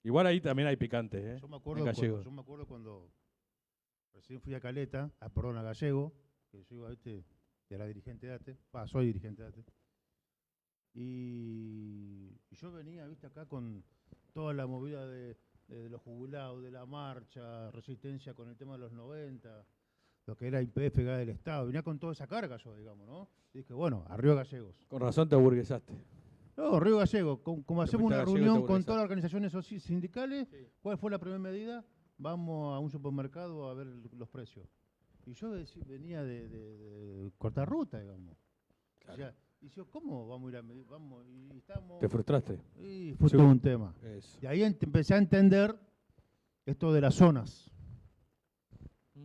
Igual ahí también hay picantes, ¿eh? Yo me En acuerdo gallegos. cuando recién fui a Caleta, a Gallego, que yo iba, ¿viste? Era dirigente de ATE, soy dirigente de ATE. Y yo venía, ¿viste? Acá con toda la movida de los jubilados, de la marcha, resistencia con el tema de los 90, lo que era IPF del Estado. Venía con toda esa carga yo, digamos, ¿no? Y dije, bueno, a Río Gallegos. Con razón te aburguesaste. No, Río Gallego, como hacemos fuiste a una Gallego y te reunión con aburguesaste. todas las organizaciones sindicales, ¿cuál fue la primera medida? Vamos a un supermercado a ver los precios. Y yo venía de cortar ruta, digamos. O sea, y yo, ¿cómo vamos a ir a medir? Vamos, y estamos... Te frustraste. Y fue Sí. todo un tema. Eso. Y ahí empecé a entender esto de las zonas.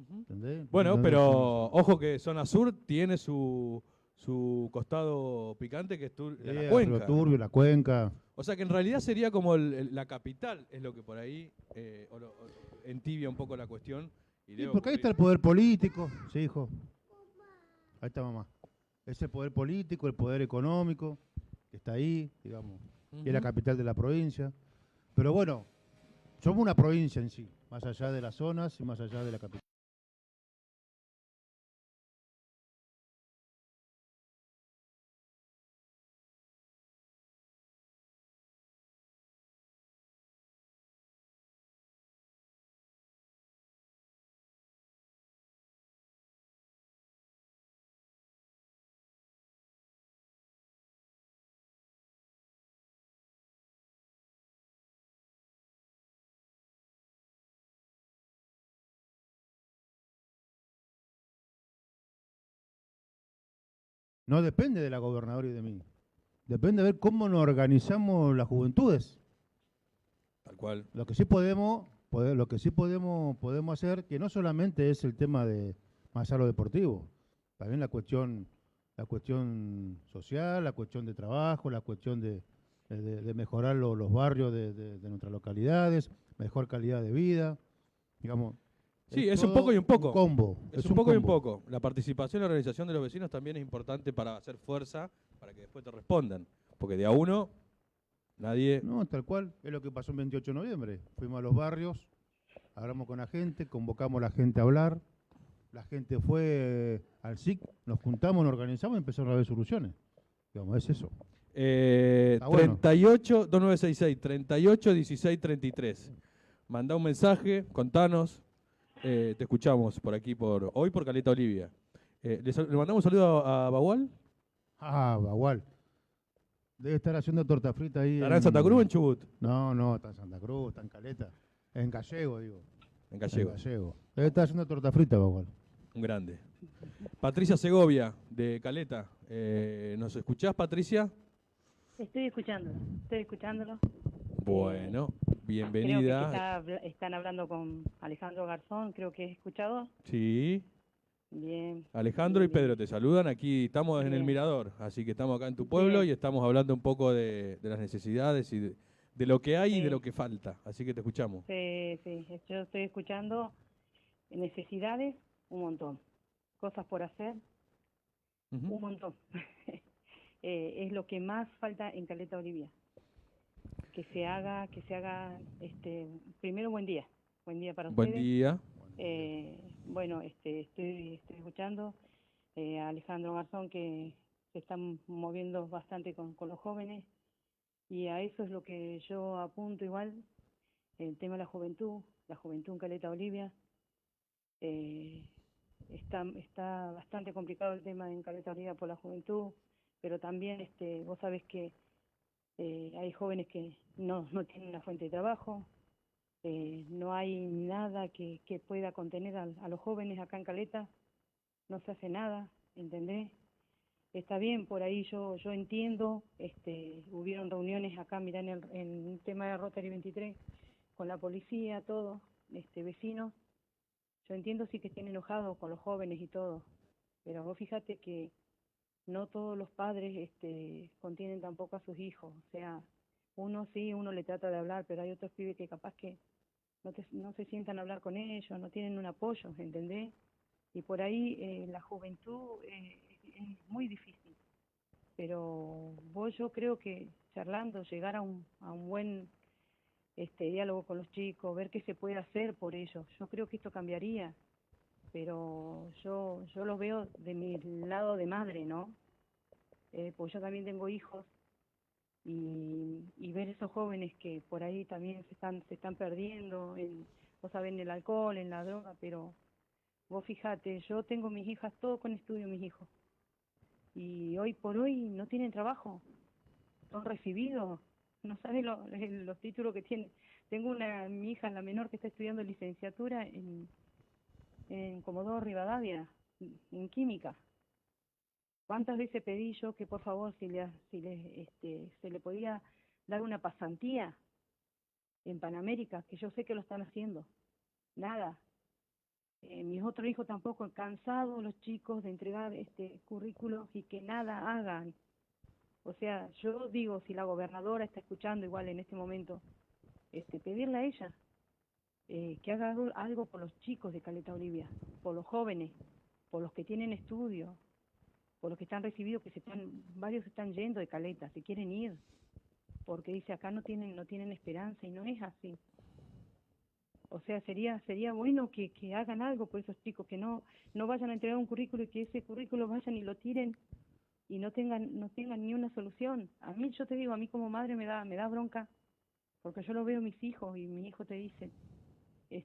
Ujú. ¿entendés? Bueno, Entonces, pero ojo que zona sur tiene su costado picante, que es la Río cuenca. Turbio, la cuenca. O sea que en realidad sería como la capital, es lo que por ahí entibia un poco la cuestión. Y Sí, debe porque ahí está ocurrir. el poder político, sí, hijo. Ahí está mamá. Es el poder político, el poder económico, que está ahí, digamos, que es la Ujú. capital de la provincia. Pero bueno, somos una provincia en sí, más allá de las zonas y más allá de la capital. No depende de la gobernadora y de mí. Depende de ver cómo nos organizamos las juventudes. Tal cual. Lo que sí podemos hacer, que no solamente es el tema de más a lo deportivo, también la cuestión social, la cuestión de trabajo, la cuestión de mejorar los barrios de nuestras localidades, mejor calidad de vida, digamos, Sí, es es un poco y todo un poco. combo, Es es un un poco y un combo. poco. La participación y la organización de los vecinos también es importante para hacer fuerza, para que después te respondan. Porque de a uno, nadie... No, tal cual, es lo que pasó el 28 de noviembre. Fuimos a los barrios, hablamos con la gente, convocamos a la gente a hablar, la gente fue al SIC, nos juntamos, nos organizamos y empezaron a haber soluciones. Digamos, es eso. Está bueno. 38 2966 38 16 33. Mandá un mensaje, contanos. Te escuchamos por aquí, hoy por Caleta Olivia. ¿Le mandamos un saludo a Bagual? Ah, Bagual. Debe estar haciendo torta frita ahí ¿Estará en Santa Cruz o en en... Chubut? No, está en Santa Cruz, está en Caleta. En Gallego, digo. En En Gallegos. Gallego. Debe estar haciendo torta frita, Bagual. Un grande. Patricia Segovia, de Caleta. ¿Nos escuchás, Patricia? Estoy escuchándolo. Bueno, Creo que bienvenida. están hablando con Alejandro Garzón, creo que he escuchado. Sí, Bien. Alejandro y bien, Pedro te saludan. Aquí estamos en el Bien. Mirador, así que estamos acá en tu pueblo Bien. y estamos hablando un poco de las necesidades y de lo que hay y de lo Sí, que falta. Así que te escuchamos. sí. Yo estoy escuchando necesidades, un montón. Cosas por hacer, Ujú. un montón. Es lo que más falta en Caleta Olivia. Que se haga, primero buen día para Buen ustedes. día. Bueno, estoy escuchando a Alejandro Garzón que se están moviendo bastante con los jóvenes y a eso es lo que yo apunto igual, el tema de la juventud en Caleta Olivia. eh, está bastante complicado el tema en Caleta Olivia por la juventud, pero también vos sabés que hay jóvenes que no tienen una fuente de trabajo. No hay nada que pueda contener a los jóvenes acá en Caleta, no se hace nada, ¿entendés? Está bien, por ahí yo entiendo, hubieron reuniones acá, mirá, en el tema de Rotary 23, con la policía, todo, vecinos. Yo entiendo sí que estén enojados con los jóvenes y todo, pero vos fíjate que no todos los padres contienen tampoco a sus hijos, o sea, uno le trata de hablar, pero hay otros pibes que capaz que no se sientan a hablar con ellos, no tienen un apoyo, ¿entendés? Y por ahí la juventud es muy difícil, pero yo creo que charlando, llegar a un buen diálogo con los chicos, ver qué se puede hacer por ellos, yo creo que esto cambiaría, pero yo lo veo de mi lado de madre, ¿no? Pues yo también tengo hijos y ver esos jóvenes que por ahí también se están perdiendo, vos sabés, en el alcohol, en la droga, pero vos fíjate, yo tengo mis hijas, todo con estudio mis hijos, y hoy por hoy no tienen trabajo, son recibidos, no sabes los títulos que tienen. Tengo mi hija, la menor, que está estudiando licenciatura en Comodoro Rivadavia, en química. ¿Cuántas veces pedí yo que por favor se le podía dar una pasantía en Panamérica, que yo sé que lo están haciendo? Nada. Mis otros hijos tampoco, cansados los chicos de entregar currículos y que nada hagan. O sea, yo digo, si la gobernadora está escuchando igual en este momento, pedirle a ella que haga algo por los chicos de Caleta Olivia, por los jóvenes, por los que tienen estudio, por los que están recibidos, varios se están yendo de Caleta, se quieren ir, porque dice acá no tienen esperanza y no es así. O sea, sería bueno que hagan algo por esos chicos, que no vayan a entregar un currículo y que ese currículo vayan y lo tiren y no tengan ni una solución. A mí, yo te digo, a mí como madre me da bronca, porque yo lo veo a mis hijos y mi hijo te dice,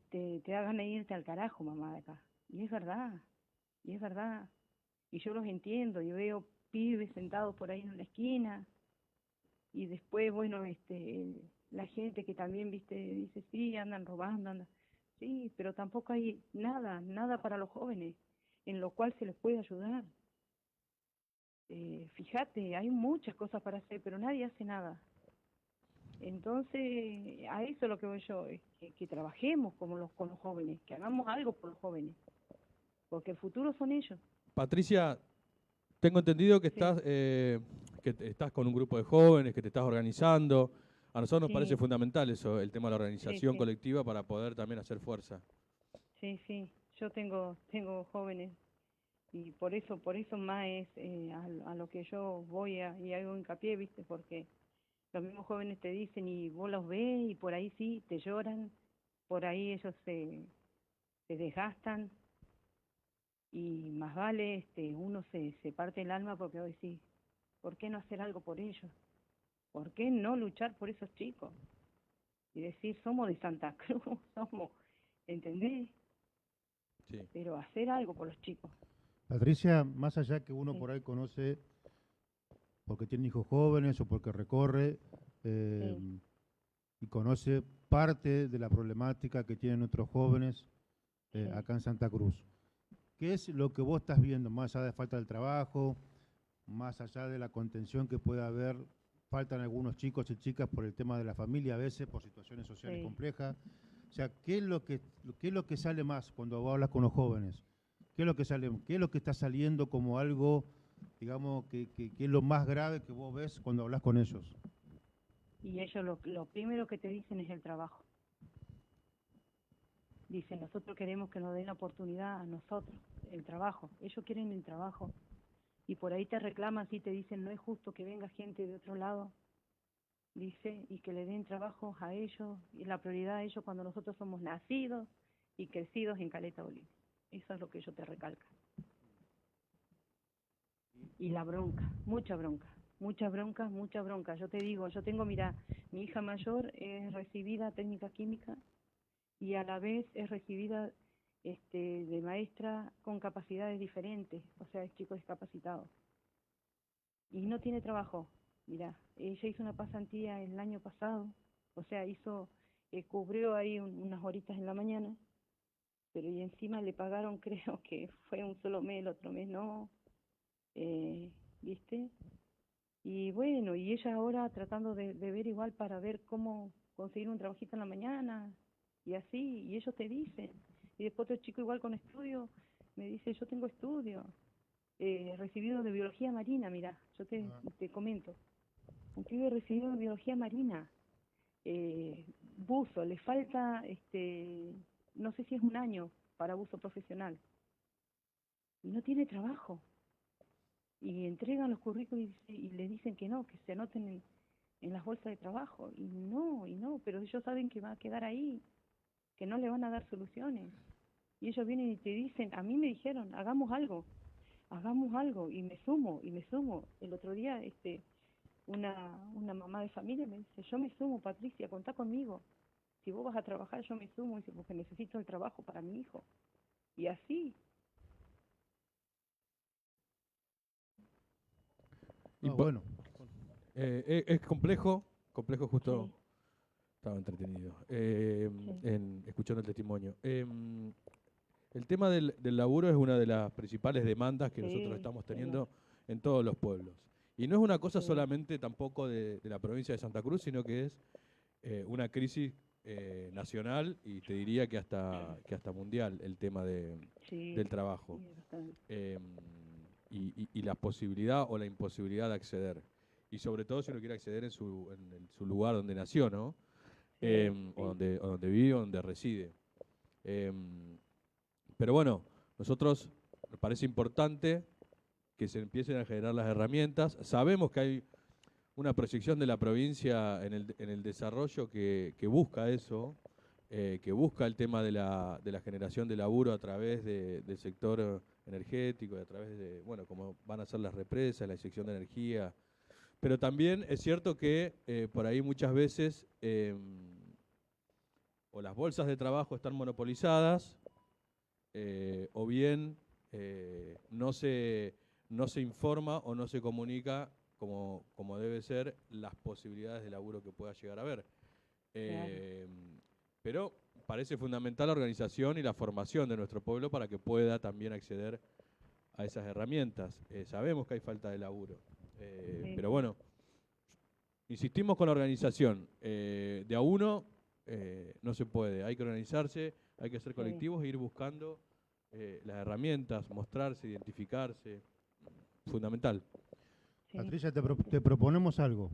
te da ganas de irte al carajo, mamá, de acá. Y es verdad, y es verdad. Y yo los entiendo, yo veo pibes sentados por ahí en una esquina, y después, bueno, la gente que también, viste, dice, sí, andan robando, andan. Sí, pero tampoco hay nada para los jóvenes, en lo cual se les puede ayudar. Fíjate, hay muchas cosas para hacer, pero nadie hace nada. Entonces, a eso es lo que voy yo, es que trabajemos con los jóvenes, que hagamos algo por los jóvenes, porque el futuro son ellos. Patricia, tengo entendido que Sí. estás con un grupo de jóvenes, que te estás organizando. A nosotros nos Sí. parece fundamental eso, el tema de la organización Sí. colectiva para poder también hacer fuerza. Sí, yo tengo jóvenes y por eso más es a lo que yo voy y hago hincapié, viste, porque los mismos jóvenes te dicen y vos los ves y por ahí sí, te lloran, por ahí ellos se desgastan y más vale uno se parte el alma porque vos decís, ¿por qué no hacer algo por ellos? ¿Por qué no luchar por esos chicos? Y decir, somos de Santa Cruz, somos, ¿entendés? Sí. Pero hacer algo por los chicos. Patricia, más allá que uno Sí. por ahí conoce porque tiene hijos jóvenes o porque recorre y conoce parte de la problemática que tienen nuestros jóvenes Sí. acá en Santa Cruz. ¿Qué es lo que vos estás viendo, más allá de falta del trabajo, más allá de la contención que pueda haber? Faltan algunos chicos y chicas por el tema de la familia, a veces por situaciones sociales Sí. complejas. O sea, ¿qué es lo que sale más cuando vos hablas con los jóvenes? ¿Qué es lo que está saliendo como algo, digamos, que es lo más grave que vos ves cuando hablas con ellos? Y ellos lo primero que te dicen es el trabajo. Dicen, nosotros queremos que nos den la oportunidad a nosotros, el trabajo. Ellos quieren el trabajo. Y por ahí te reclaman, sí, te dicen, no es justo que venga gente de otro lado, dice, y que le den trabajo a ellos, y la prioridad a ellos cuando nosotros somos nacidos y crecidos en Caleta Olivia. Eso es lo que ellos te recalcan. Y la bronca, mucha bronca, mucha bronca, mucha bronca. Yo te digo, yo tengo, mira, mi hija mayor es recibida técnica química y a la vez es recibida de maestra con capacidades diferentes, o sea, es chico discapacitado. Y no tiene trabajo. Mira, ella hizo una pasantía el año pasado, o sea, cubrió ahí unas horitas en la mañana, pero y encima le pagaron, creo que fue un solo mes, el otro mes no, ¿viste? Y bueno, y ella ahora tratando de ver igual para ver cómo conseguir un trabajito en la mañana, y así, y ellos te dicen. Y después otro chico igual con estudio, me dice, yo tengo estudio, recibido de biología marina, mira, yo te comento. Un pibe recibido de biología marina, buzo, le falta, no sé si es un año para buzo profesional, y no tiene trabajo. Y entregan los currículos y le dicen que no, que se anoten en las bolsas de trabajo, y no, pero ellos saben que va a quedar ahí, que no le van a dar soluciones. Y ellos vienen y te dicen, a mí me dijeron, hagamos algo, y me sumo. El otro día, una mamá de familia me dice, yo me sumo, Patricia, contá conmigo. Si vos vas a trabajar, yo me sumo, dice, porque necesito el trabajo para mi hijo. Y así. Y Bueno, es complejo justo Sí. estaba entretenido Sí. escuchando el testimonio. El tema del laburo es una de las principales demandas que nosotros Sí, estamos sí, teniendo en todos los pueblos. Y no es una cosa Sí. solamente tampoco de la provincia de Santa Cruz, sino que es una crisis nacional y te diría que hasta mundial el tema Sí, del trabajo. sí, bastante. Y la posibilidad o la imposibilidad de acceder. Y sobre todo si uno quiere acceder en su lugar donde nació, ¿no? Sí, O sí. donde vive o donde reside. Pero bueno, nosotros nos parece importante que se empiecen a generar las herramientas. Sabemos que hay una proyección de la provincia en el desarrollo que busca eso, que busca el tema de la generación de laburo a través del sector energético, y a través de, bueno, como van a ser las represas, la inyección de energía. Pero también es cierto que por ahí muchas veces o las bolsas de trabajo están monopolizadas, o bien no se informa o no se comunica como debe ser las posibilidades de laburo que pueda llegar a haber. Pero parece fundamental la organización y la formación de nuestro pueblo para que pueda también acceder a esas herramientas. Sabemos que hay falta de laburo, Sí, pero sí. bueno, insistimos con la organización. De a uno no se puede, hay que organizarse, hay que ser Sí. colectivos e ir buscando las herramientas, mostrarse, identificarse. Fundamental. Sí, Patricia, te proponemos algo.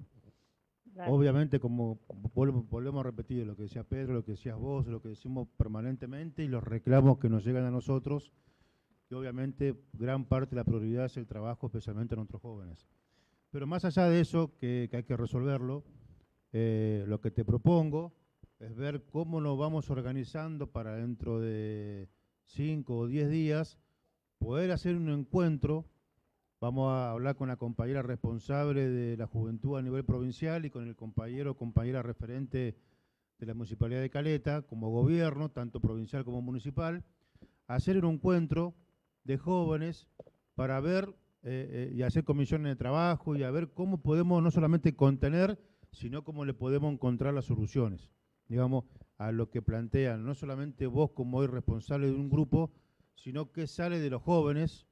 dale. Obviamente, como volvemos a repetir lo que decía Pedro, lo que decías vos, lo que decimos permanentemente y los reclamos que nos llegan a nosotros, que obviamente gran parte de la prioridad es el trabajo, especialmente en nuestros jóvenes. Pero más allá de eso, que hay que resolverlo, lo que te propongo es ver cómo nos vamos organizando para dentro de 5 o 10 días poder hacer un encuentro. Vamos a hablar con la compañera responsable de la juventud a nivel provincial y con el compañero o compañera referente de la Municipalidad de Caleta, como gobierno, tanto provincial como municipal, hacer un encuentro de jóvenes para ver y hacer comisiones de trabajo y a ver cómo podemos no solamente contener, sino cómo le podemos encontrar las soluciones, digamos, a lo que plantean, no solamente vos como hoy responsable de un grupo, sino qué sale de los jóvenes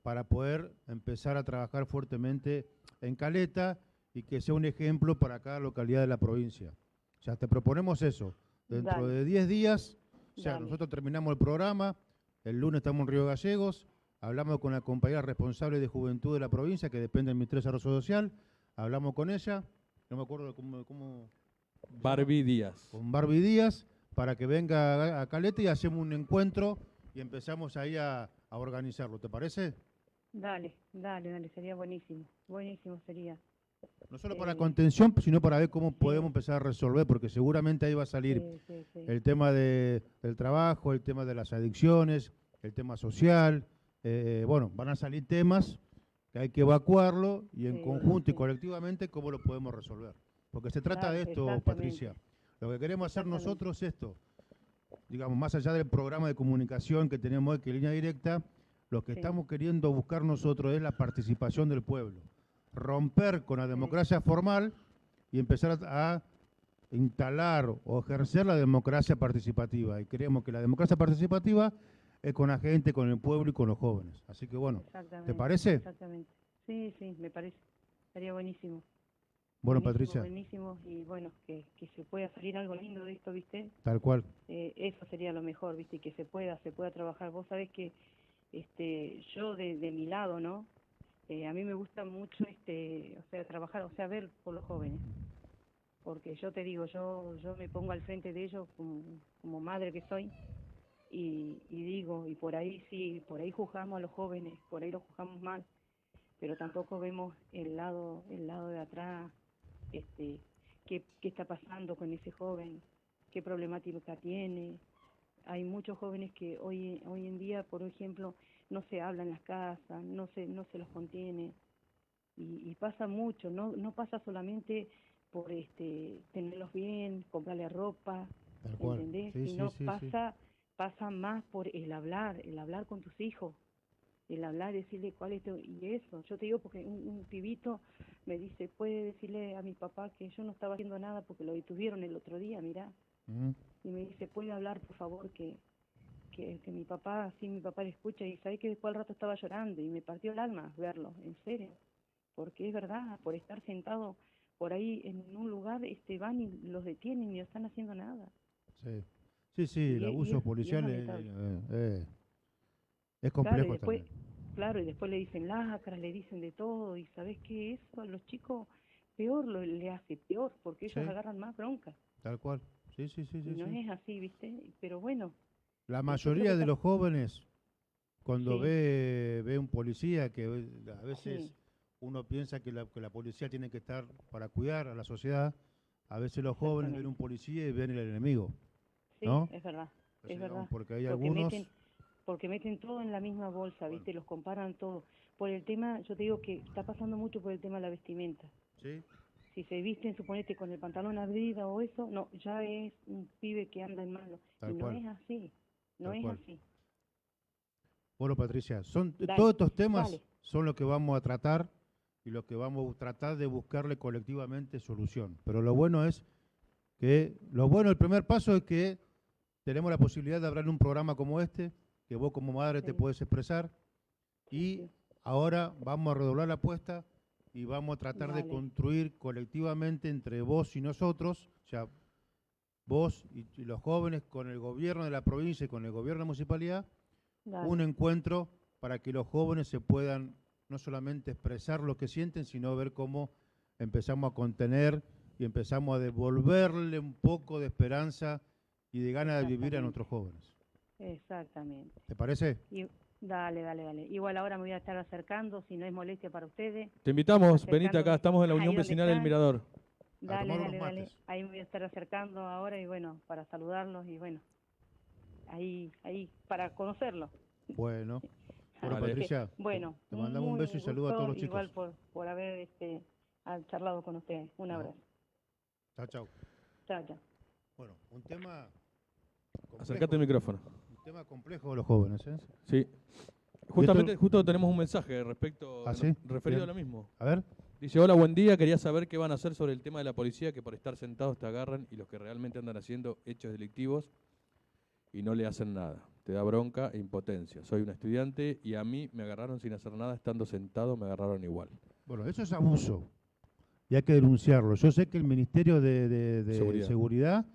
para poder empezar a trabajar fuertemente en Caleta y que sea un ejemplo para cada localidad de la provincia. O sea, te proponemos eso. Dentro Dale. de 10 días, o sea, Dale. nosotros terminamos el programa, el lunes estamos en Río Gallegos, hablamos con la compañera responsable de juventud de la provincia, que depende del Ministerio de Desarrollo Social, hablamos con ella, no me acuerdo cómo Barbie Díaz. con Barbie Díaz, para que venga a Caleta y hacemos un encuentro y empezamos ahí a organizarlo. ¿Te parece? Dale, dale, dale, sería buenísimo. Buenísimo sería. No solo para Eh, contención, sino para ver cómo sí. podemos empezar a resolver, porque seguramente ahí va a salir Sí, sí, sí. el tema del trabajo, el tema de las adicciones, el tema social. Bueno, van a salir temas que hay que evacuarlo y en Sí, conjunto y sí. colectivamente cómo lo podemos resolver. Porque se trata Claro, de esto, exactamente. Patricia. Lo que queremos hacer Exactamente. nosotros es esto. Digamos, más allá del programa de comunicación que tenemos aquí, Línea Directa, lo que Sí. estamos queriendo buscar nosotros es la participación del pueblo. Romper con la democracia formal y empezar a instalar o ejercer la democracia participativa. Y creemos que la democracia participativa es con la gente, con el pueblo y con los jóvenes. Así que bueno, Exactamente. ¿te parece? Exactamente. Sí, sí, me parece. Sería buenísimo. Bueno, Buenísimo, Patricia, buenísimo. Y bueno, que se pueda salir algo lindo de esto, ¿viste? tal cual. Eso sería lo mejor, ¿viste? Que se pueda trabajar. Vos sabés que yo de mi lado, ¿no? A mí me gusta mucho, o sea, trabajar, o sea, ver por los jóvenes. Porque yo te digo, yo me pongo al frente de ellos como madre que soy y digo, y por ahí sí, por ahí juzgamos a los jóvenes, por ahí los juzgamos mal, pero tampoco vemos el lado de atrás, qué está pasando con ese joven, qué problemática tiene. Hay muchos jóvenes que hoy en día, por ejemplo, no se habla en las casas, no se los contiene, y pasa mucho, no pasa solamente por tenerlos bien, comprarle ropa, Tal cual. ¿entendés? Sí, Sino sí, sí, sí. pasa más por el hablar con tus hijos, el hablar, decirle cuál es y eso. Yo te digo porque un pibito me dice, puede decirle a mi papá que yo no estaba haciendo nada porque lo detuvieron el otro día, mirá, Ujú. y me dice, puede hablar por favor que mi papá, sí, mi papá le escucha, y sabe que después al rato estaba llorando y me partió el alma verlo, en serio, porque es verdad, por estar sentado por ahí en un lugar van y los detienen y no están haciendo nada. Sí, sí, sí, Y el es- y abuso es- y policial es lamentable. es Claro, y complejo después, también. claro, y después le dicen lacras, le dicen de todo, y ¿sabés qué? Eso a los chicos peor le hace, peor, porque ellos Sí, agarran más bronca. tal cual. Sí, sí, sí, Y sí, no sí. es así, ¿viste? Pero bueno, La yo creo mayoría que de los jóvenes, cuando sí, ve un policía, que a veces sí, uno piensa que la policía tiene que estar para cuidar a la sociedad, a veces los jóvenes ven un exactamente. policía y ven el enemigo, Sí, ¿no? es verdad, Entonces, es digamos, verdad. porque hay Porque meten, algunos, porque meten todo en la misma bolsa, bueno, ¿viste? Los comparan todo. Por el tema, yo te digo que está pasando mucho por el tema de la vestimenta. ¿sí? Si se visten, suponete, con el pantalón abrido o eso, no, ya es un pibe que anda en malo. Y Tal no cual, es así, no tal es cual. así. Bueno, Patricia, todos Dale, estos temas dale, son los que vamos a tratar y los que vamos a tratar de buscarle colectivamente solución. Pero lo bueno es el primer paso es que tenemos la posibilidad de hablar en un programa como este, que vos como madre te sí, puedes expresar, sí, y sí, ahora vamos a redoblar la apuesta y vamos a tratar de dale, construir colectivamente entre vos y nosotros, o sea, vos y los jóvenes con el gobierno de la provincia y con el gobierno de la municipalidad, un dale, encuentro para que los jóvenes se puedan no solamente expresar lo que sienten, sino ver cómo empezamos a contener y empezamos a devolverle un poco de esperanza y de ganas de vivir a exactamente, nuestros jóvenes. exactamente. ¿Te parece? Y, dale, dale, dale. Igual ahora me voy a estar acercando, si no es molestia para ustedes, Te invitamos, venite acá, acercándome estamos en la ahí Unión donde Vecinal del están. Mirador. A Dale, tomar unos dale, dale. mates. Ahí me voy a estar acercando ahora y bueno, para saludarlos y bueno, ahí, para conocerlos. Bueno, bueno, Así Dale. que, Patricia, bueno, te mandamos un muy beso y saludo a todos los igual chicos. por haber charlado con ustedes. Un No, abrazo. chao, chao. Chao, chao. Bueno, un tema Acércate complejo, al micrófono. un tema complejo de los jóvenes, ¿eh? Sí. Justamente, justo tenemos un mensaje respecto, ¿Ah, sí? referido a Bien. lo mismo. A ver, Dice, hola, buen día, quería saber qué van a hacer sobre el tema de la policía, que por estar sentados te agarran y los que realmente andan haciendo hechos delictivos y no le hacen nada. Te da bronca e impotencia. Soy un estudiante y a mí me agarraron sin hacer nada, estando sentado me agarraron igual. bueno, eso es abuso y hay que denunciarlo. Yo sé que el Ministerio de Seguridad. Seguridad,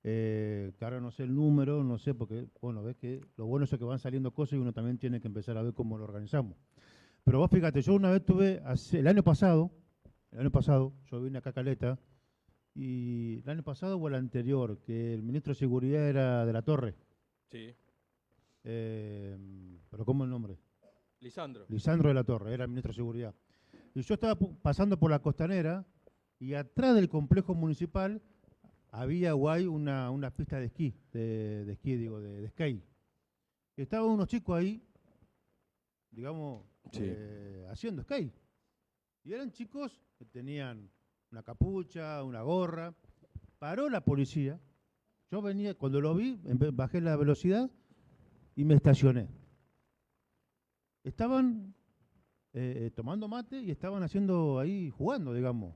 que ahora no sé el número, no sé, porque, bueno, ves que lo bueno es que van saliendo cosas y uno también tiene que empezar a ver cómo lo organizamos. Pero vos fíjate, yo una vez tuve, el año pasado, yo vine acá a Caleta, y el año pasado o el anterior, que el ministro de Seguridad era de la Torre, Sí. pero ¿cómo es el nombre? Lisandro. Lisandro de la Torre, era el ministro de Seguridad. Y yo estaba pasando por la costanera y atrás del complejo municipal había guay una pista de esquí, de esquí, digo, de skate. Y estaban unos chicos ahí, digamos, Sí. haciendo skate. Y eran chicos que tenían una capucha, una gorra. Paró la policía. Yo venía, cuando lo vi, bajé la velocidad y me estacioné. Estaban tomando mate y estaban haciendo ahí, jugando, digamos,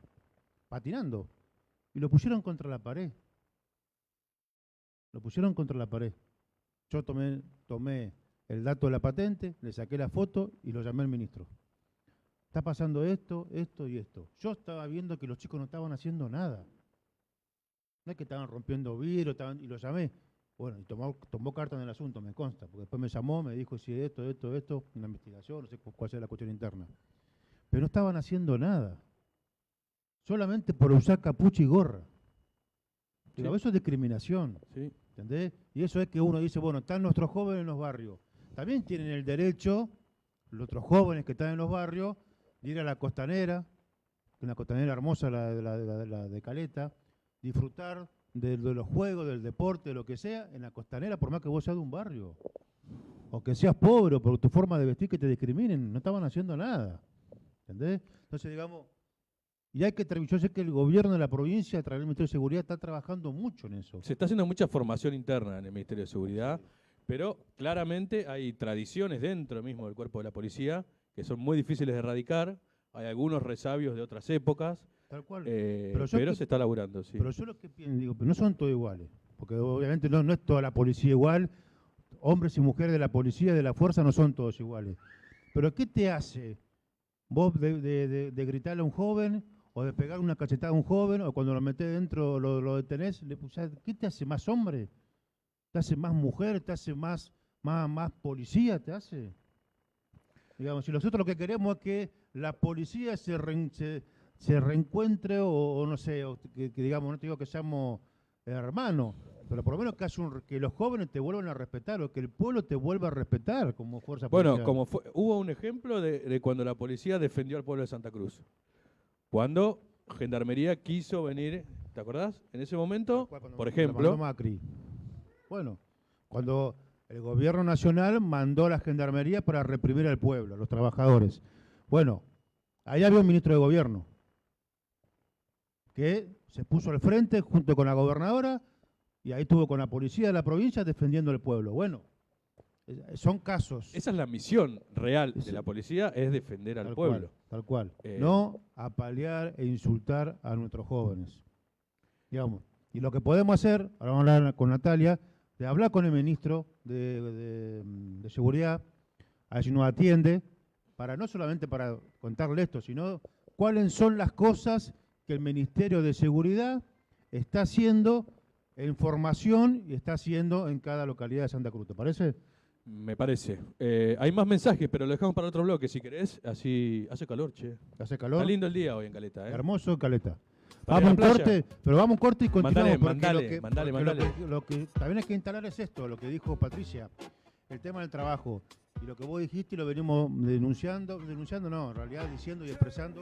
patinando. Y lo pusieron contra la pared. Lo pusieron contra la pared. Yo tomé el dato de la patente, le saqué la foto y lo llamé al ministro. Está pasando esto, esto y esto. Yo estaba viendo que los chicos no estaban haciendo nada. No es que estaban rompiendo vidrio, y lo llamé. Bueno, y tomó carta en el asunto, me consta, porque después me llamó, me dijo si esto, una investigación, no sé cuál sea la cuestión interna. Pero no estaban haciendo nada. Solamente por usar capucha y gorra. Digo, Sí. eso es discriminación. Sí. ¿Entendés? Y eso es que uno dice, bueno, están nuestros jóvenes en los barrios. También tienen el derecho, los otros jóvenes que están en los barrios, de ir a la costanera, una costanera hermosa, la de Caleta, disfrutar de los juegos, del deporte, de lo que sea, en la costanera, por más que vos seas de un barrio. O que seas pobre, o por tu forma de vestir que te discriminen, no estaban haciendo nada. ¿Entendés? Entonces, digamos, y hay que, yo sé que el gobierno de la provincia, a través del Ministerio de Seguridad, está trabajando mucho en eso. Se está haciendo mucha formación interna en el Ministerio de Seguridad, pero claramente hay tradiciones dentro mismo del cuerpo de la policía que son muy difíciles de erradicar. Hay algunos resabios de otras épocas, Tal cual. pero yo que- se está laburando, sí. Pero yo lo que pienso, digo, pero no son todos iguales, porque obviamente no es toda la policía igual, hombres y mujeres de la policía, de la fuerza, no son todos iguales. Pero ¿qué te hace vos de gritarle a un joven o de pegar una cachetada a un joven, o cuando lo metés dentro, lo detenés, ¿qué te hace más hombre? ¿Te hace más mujer? ¿Te hace más policía? ¿Te hace? Digamos, si nosotros lo que queremos es que la policía se reencuentre, o no sé, o que digamos, no te digo que seamos hermanos, pero por lo menos que los jóvenes te vuelvan a respetar, o que el pueblo te vuelva a respetar como fuerza policial. Bueno, hubo un ejemplo de cuando la policía defendió al pueblo de Santa Cruz. Cuando Gendarmería quiso venir, ¿te acordás? En ese momento, por ejemplo. Macri. Bueno, cuando el gobierno nacional mandó a la Gendarmería para reprimir al pueblo, a los trabajadores. Bueno, ahí había un ministro de gobierno que se puso al frente junto con la gobernadora y ahí estuvo con la policía de la provincia defendiendo al pueblo. Bueno, son casos. Esa es la misión real de la policía, es defender al pueblo. Tal cual. No apalear e insultar a nuestros jóvenes. Digamos. Y lo que podemos hacer, ahora vamos a hablar con Natalia, de hablar con el ministro de Seguridad, a ver si nos atiende, no solamente para contarle esto, sino cuáles son las cosas que el Ministerio de Seguridad está haciendo en formación y está haciendo en cada localidad de Santa Cruz. ¿Te parece? Me parece. Hay más mensajes, pero lo dejamos para otro bloque, si querés. Así hace calor, che. ¿Hace calor? Está lindo el día hoy en Caleta, ¿eh? Hermoso en Caleta. Para Vamos ir a un la playa. corte, pero vamos un corte y continuamos. Mandale. Lo que también hay que instalar es esto, lo que dijo Patricia, el tema del trabajo. Y lo que vos dijiste y lo venimos denunciando no, en realidad diciendo y expresando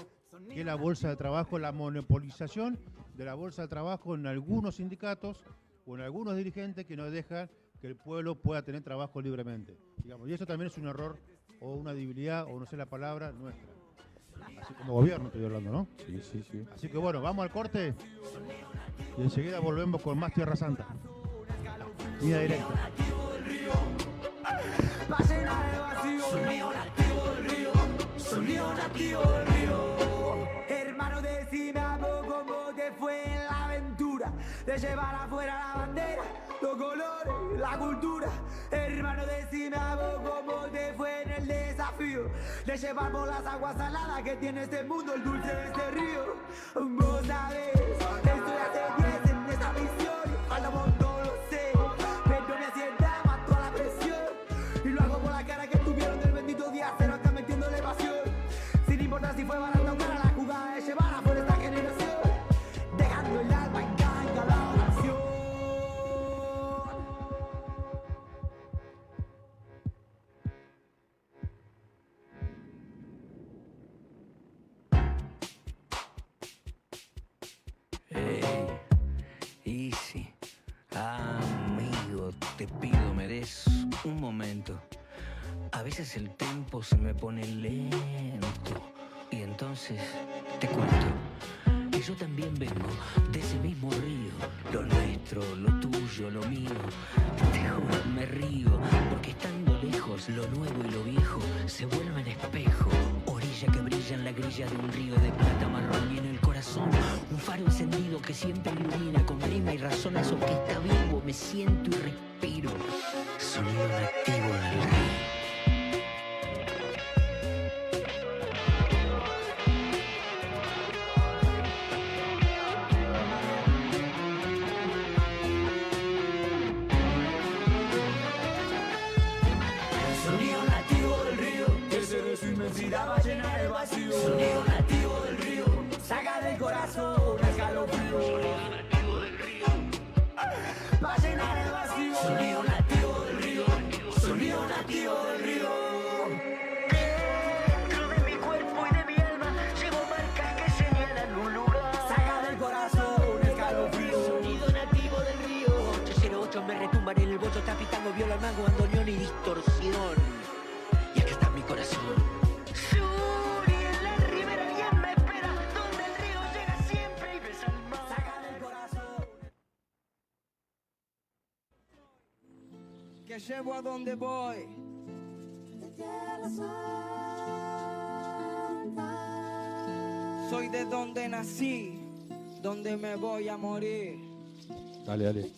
que la bolsa de trabajo, la monopolización de la bolsa de trabajo en algunos sindicatos o en algunos dirigentes que no dejan que el pueblo pueda tener trabajo libremente. Digamos, y eso también es un error o una debilidad, o no sé la palabra, nuestra. Así como gobierno estoy hablando, ¿no? Sí. Así que bueno, vamos al corte y enseguida volvemos con más Tierra Santa. Línea directa. Sonido nativo del río. Hermano, decime a vos cómo te fue en la aventura de llevar afuera la bandera, los colores, la cultura. Hermano, decime a vos cómo te fue en el desafío de llevar por las aguas saladas que tiene este mundo, el dulce de este río. Vos sabés, estoy hace 10 en esta misión, a lo montón lo sé, pero me sienta más toda la presión. Y lo hago por la cara que tuvieron del bendito día cero, acá metiéndole pasión. Sin importar si fue barata o cara, la jugada de llevar a por esta generación, dejando el alma en cada oración. Easy, amigo, te pido, me des un momento. A veces el tempo se me pone lento y entonces te cuento que yo también vengo de ese mismo río. Lo nuestro, lo tuyo, lo mío. Te juro, me río porque estando lejos lo nuevo y lo viejo se vuelven espejo. Orilla que brilla en la grilla de un río de plata marrón y en el corazón un faro encendido que siempre ilumina con rima y razón eso que está vivo. Me siento y respiro. Sonido nativo del río. Sonido nativo del río, que se de su inmensidad va a llenar el vacío. Sonido nativo del río, saca del corazón un escalofrío. Sonido nativo del río, va a llenar el vacío. Sonido nativo del río, sonido nativo del río. Dentro de mi cuerpo y de mi alma llevo marcas que señalan un lugar. Saca del corazón un escalofrío. Sonido nativo del río. 808 me retumban en el bocho, está pitando viola, mango, bandoneón y distorsión. Y acá está mi corazón. Suri en la ribera, alguien me espera, donde el río llega siempre y besa al mar. Saca del corazón. Que llevo a donde voy. Soy de donde nací, donde me voy a morir. Dale.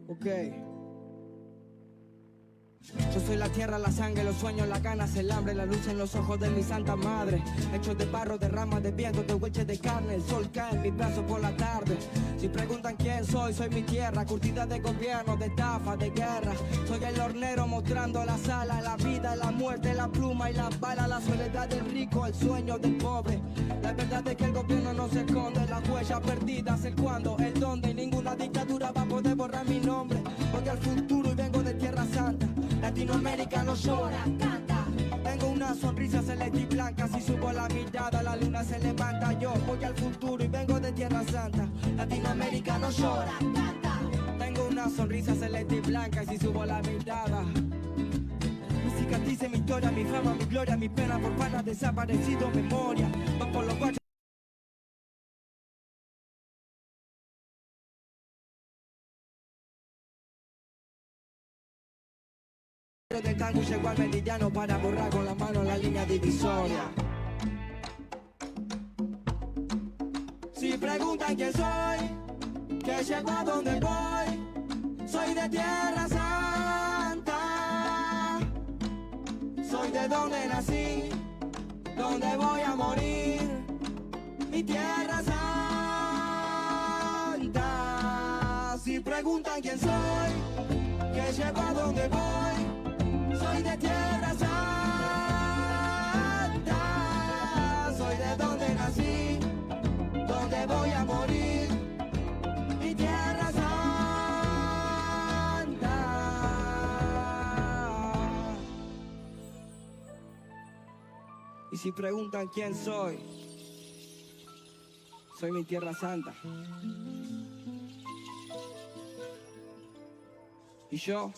Ok. Yo soy la tierra, la sangre, los sueños, las ganas, el hambre, la luz en los ojos de mi santa madre. Hechos de barro, de ramas de viento, de hueches de carne. El sol cae en mis brazos por la tarde. Si preguntan quién soy mi tierra, curtida de gobierno, de estafa, de guerra. Soy el hornero mostrando la sala, la vida, la muerte, la pluma y la bala. La soledad del rico, el sueño del pobre. La verdad es que el gobierno no se esconde, las huellas perdidas, el cuándo, el dónde. Y ninguna dictadura va a poder borrar mi nombre. Voy al futuro y vengo de Tierra Santa. Latinoamérica no llora, canta. Tengo una sonrisa celeste y blanca. Si subo la mirada, la luna se levanta. Yo voy al futuro y vengo de Tierra Santa. Latinoamérica no llora, canta. Tengo una sonrisa celeste y blanca. Y si subo la mirada, mi cicatriz, mi historia, mi fama, mi gloria, mi pena por panas desaparecido, memoria. Van por los guachos. Del tango llegó al meridiano para borrar con la mano la línea divisoria. Si preguntan quién soy, que llego a donde voy, soy de Tierra Santa. Soy de donde nací, donde voy a morir, mi Tierra Santa. Si preguntan quién soy, que llego a donde voy, soy de Tierra Santa, soy de donde nací, donde voy a morir, mi Tierra Santa. Y si preguntan quién soy mi Tierra Santa. Y yo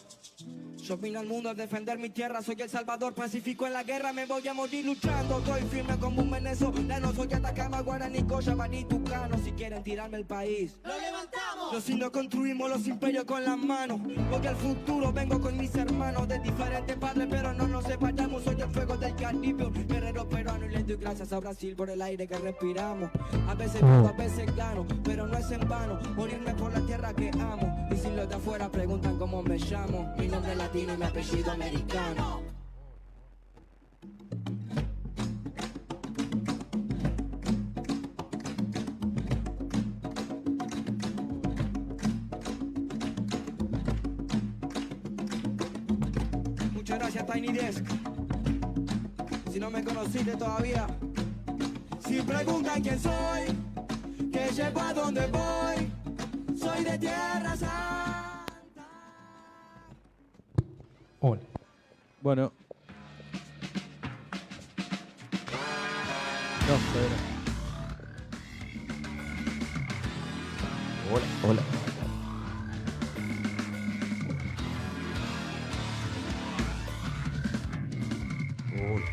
vine al mundo a defender mi tierra. Soy el salvador pacífico en la guerra. Me voy a morir luchando. Estoy firme como un venezolano. Soy Atacama, Guaraní, Cochabamba, Tucano. Si quieren tirarme el país, lo levantamos. Los indios construimos los imperios con las manos. Porque al futuro vengo con mis hermanos de diferentes padres, pero no nos separamos. Soy el fuego del Caribe, un guerrero peruano. Y le doy gracias a Brasil por el aire que respiramos. A veces pierdo, a veces gano, pero no es en vano morirme por la tierra que amo. Y si los de afuera preguntan cómo me llamo, mi nombre es latino y mi apellido americano. Muchas gracias, Tiny Desk. Si no me conociste todavía, si preguntan quién soy, que llego a donde voy, soy de Tierra Santa. Hola. Bueno. No, espera. Hola, hola. Hola.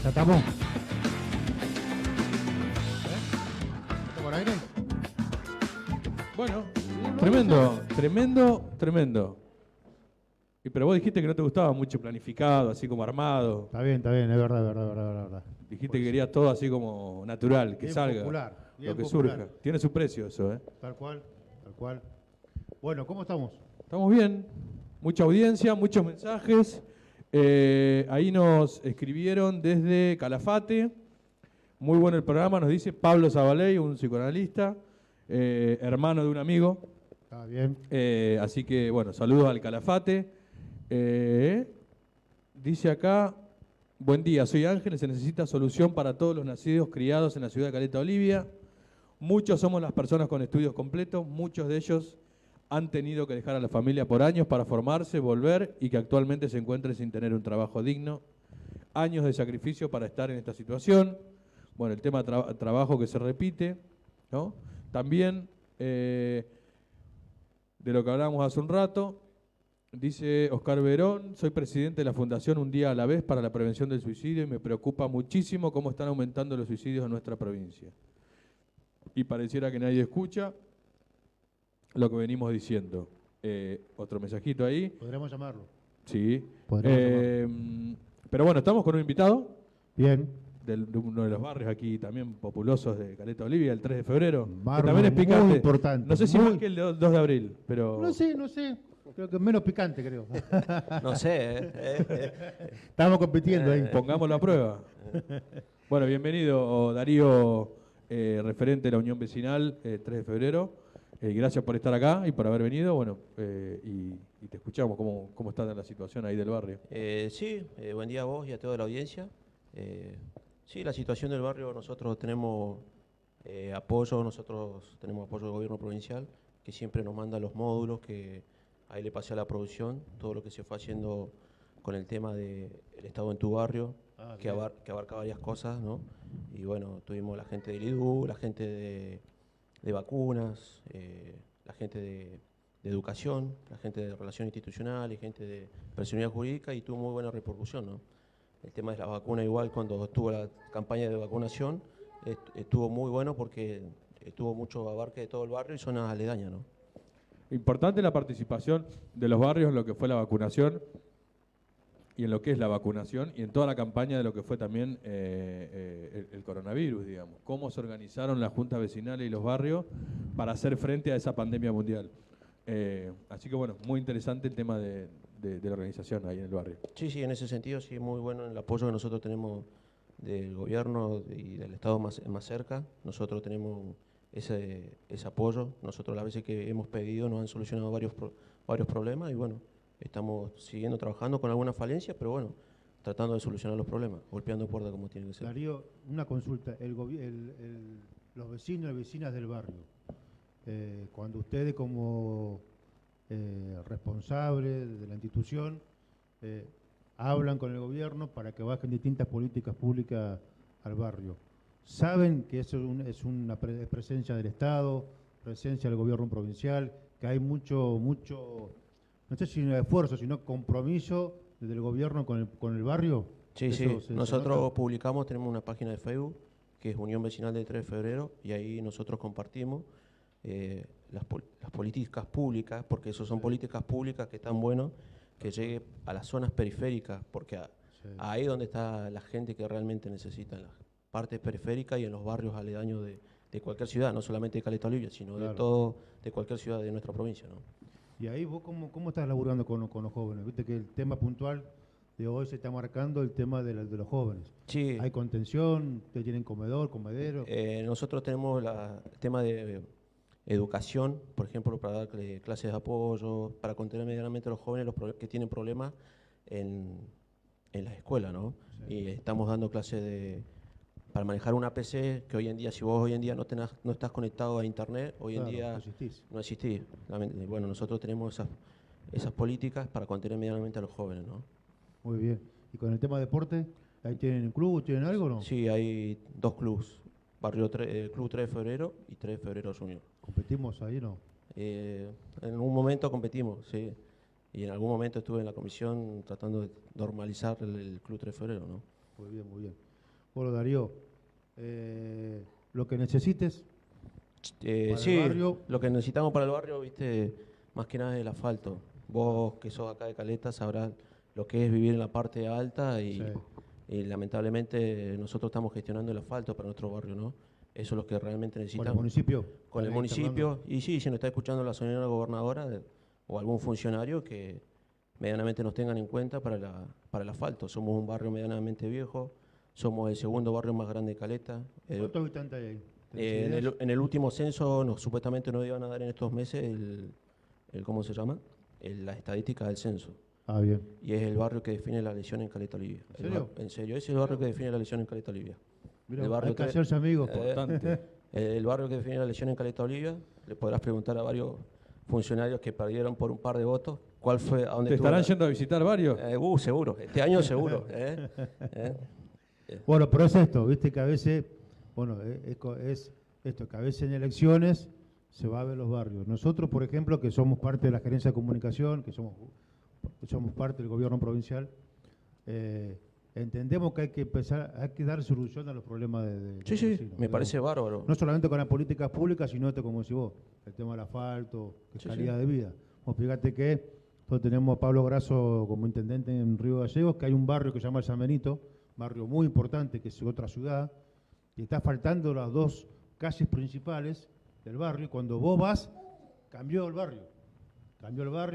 ¿Se acabó? ¿Está por aire? Bueno, tremendo. Y pero vos dijiste que no te gustaba mucho planificado, así como armado. Está bien, es verdad. Dijiste que querías todo así como natural, que Bien salga. popular, bien lo que popular. surja. Tiene su precio eso, ¿eh? Tal cual. Bueno, ¿cómo estamos? Estamos bien. Mucha audiencia, muchos mensajes. Ahí nos escribieron desde Calafate. Muy bueno el programa, nos dice Pablo Zabaley, un psicoanalista, hermano de un amigo. Está bien. Así que, bueno, saludos al Calafate. Dice acá, buen día, soy Ángel, se necesita solución para todos los nacidos, criados en la ciudad de Caleta Olivia. Muchos somos las personas con estudios completos, muchos de ellos han tenido que dejar a la familia por años para formarse, volver y que actualmente se encuentren sin tener un trabajo digno. Años de sacrificio para estar en esta situación. Bueno, el tema trabajo que se repite, ¿no? También, de lo que hablábamos hace un rato, dice Oscar Verón, soy presidente de la Fundación Un Día a la Vez para la Prevención del Suicidio y me preocupa muchísimo cómo están aumentando los suicidios en nuestra provincia. Y pareciera que nadie escucha lo que venimos diciendo. Otro mensajito ahí. Podríamos llamarlo. Sí. Podríamos Pero bueno, estamos con un invitado Bien. de uno de los barrios aquí también populosos de Caleta Olivia, el 3 de febrero. Que Barrio también es picante. muy importante. No sé si muy- más que el 2 de abril, pero No sé. Creo que menos picante, creo. No sé, Estamos compitiendo ahí. pongámoslo a prueba. Bueno, bienvenido Darío, referente de la Unión Vecinal, 3 de febrero. Gracias por estar acá y por haber venido. Bueno, y te escuchamos cómo está la situación ahí del barrio. Sí, buen día a vos y a toda la audiencia. Sí, la situación del barrio, nosotros tenemos apoyo, nosotros tenemos apoyo del gobierno provincial, que siempre nos manda los módulos, que ahí le pasé a la producción, todo lo que se fue haciendo con el tema del Estado en tu barrio, que abarca varias cosas, ¿no? Y bueno, tuvimos la gente del IDU, la gente de vacunas, la gente de educación, la gente de relación institucional y gente de personalidad jurídica, y tuvo muy buena repercusión, ¿no? El tema de la vacuna igual, cuando estuvo la campaña de vacunación, estuvo muy bueno porque tuvo mucho abarque de todo el barrio y zonas aledañas, ¿no? Importante la participación de los barrios en lo que fue la vacunación y en lo que es la vacunación y en toda la campaña de lo que fue también el coronavirus, digamos. Cómo se organizaron las juntas vecinales y los barrios para hacer frente a esa pandemia mundial. Así que bueno, muy interesante el tema de la organización ahí en el barrio. Sí, en ese sentido sí, muy bueno el apoyo que nosotros tenemos del gobierno y del Estado más cerca. Nosotros tenemos ese apoyo. Nosotros las veces que hemos pedido nos han solucionado varios problemas y bueno, estamos siguiendo trabajando con algunas falencias, pero bueno, tratando de solucionar los problemas, golpeando puertas como tiene que ser. Darío, una consulta. Los vecinos y vecinas del barrio, cuando ustedes como responsables de la institución hablan con el gobierno para que bajen distintas políticas públicas al barrio, ¿saben que eso es una presencia del Estado, presencia del gobierno provincial, que hay mucho, no sé si esfuerzo, sino compromiso desde el gobierno con el barrio? Sí, ¿Eso se nosotros nota? publicamos, tenemos una página de Facebook que es Unión Vecinal del 3 de febrero y ahí nosotros compartimos las políticas públicas, porque eso son políticas públicas que están buenas, que llegue a las zonas periféricas, porque ahí es donde está la gente que realmente necesita, en las partes periféricas y en los barrios aledaños de cualquier ciudad, no solamente de Caleta Olivia, sino de cualquier ciudad de nuestra provincia, ¿no? Y ahí vos, ¿cómo estás laburando con los jóvenes? Viste que el tema puntual de hoy se está marcando el tema de los jóvenes. Sí. ¿Hay contención? ¿Ustedes tienen comedero? Nosotros tenemos el tema de educación, por ejemplo, para dar clases de apoyo, para contener medianamente a los jóvenes que tienen problemas en las escuelas, ¿no? Sí. Y estamos dando clases para manejar una PC, que hoy en día, si vos hoy en día no estás conectado a internet, hoy en Claro, día no existís. no existís. Bueno, nosotros tenemos esas políticas para contener medianamente a los jóvenes, ¿no? Muy bien. ¿Y con el tema deporte? ¿Ahí tienen un club? ¿Tienen algo o no? Sí, hay dos clubes, Club 3 de Febrero y 3 de Febrero Junior. ¿Competimos ahí o no? En un momento competimos, sí. Y en algún momento estuve en la comisión tratando de normalizar el Club 3 de Febrero, ¿no? Muy bien, muy bien. Bueno, Darío, lo que necesites para Sí, el barrio. lo que necesitamos para el barrio, viste, más que nada es el asfalto. Vos que sos acá de Caleta sabrás lo que es vivir en la parte alta y lamentablemente nosotros estamos gestionando el asfalto para nuestro barrio, ¿no? Eso es lo que realmente ¿Con necesitamos. el municipio? Con el Ahí municipio, charlando. y sí, si nos está escuchando la señora gobernadora o algún funcionario que medianamente nos tengan en cuenta para el asfalto. Somos un barrio medianamente viejo, somos el segundo barrio más grande de Caleta. ¿Cuántos habitantes hay ahí? ¿Tenés ideas? En el último censo supuestamente nos iban a dar en estos meses ¿cómo se llama? La estadística del censo. Ah, bien. Y es el barrio que define la lesión en Caleta Olivia. ¿En serio? En serio, es el barrio que define la lesión en Caleta Olivia. Mirá, El barrio hay que tres- hacerse amigos. Importante. El barrio que define la elección en Caleta Olivia, le podrás preguntar a varios funcionarios que perdieron por un par de votos, ¿cuál fue, a dónde ¿Te estuvo estarán la- yendo a visitar varios? Seguro, este año seguro. Bueno, pero es esto, viste que a veces, bueno, es esto, que a veces en elecciones se va a ver los barrios. Nosotros, por ejemplo, que somos parte de la gerencia de comunicación, que somos parte del gobierno provincial, entendemos que hay que dar solución a los problemas de Sí, los vecinos, me digamos. parece bárbaro. No solamente con las políticas públicas, sino con, como decís vos, el tema del asfalto, Sí, calidad sí. de vida. Pues fíjate que nosotros tenemos a Pablo Grasso como intendente en Río Gallegos, que hay un barrio que se llama el San Benito, barrio muy importante, que es otra ciudad, y está faltando las dos calles principales del barrio. Y cuando vos vas, cambió el barrio,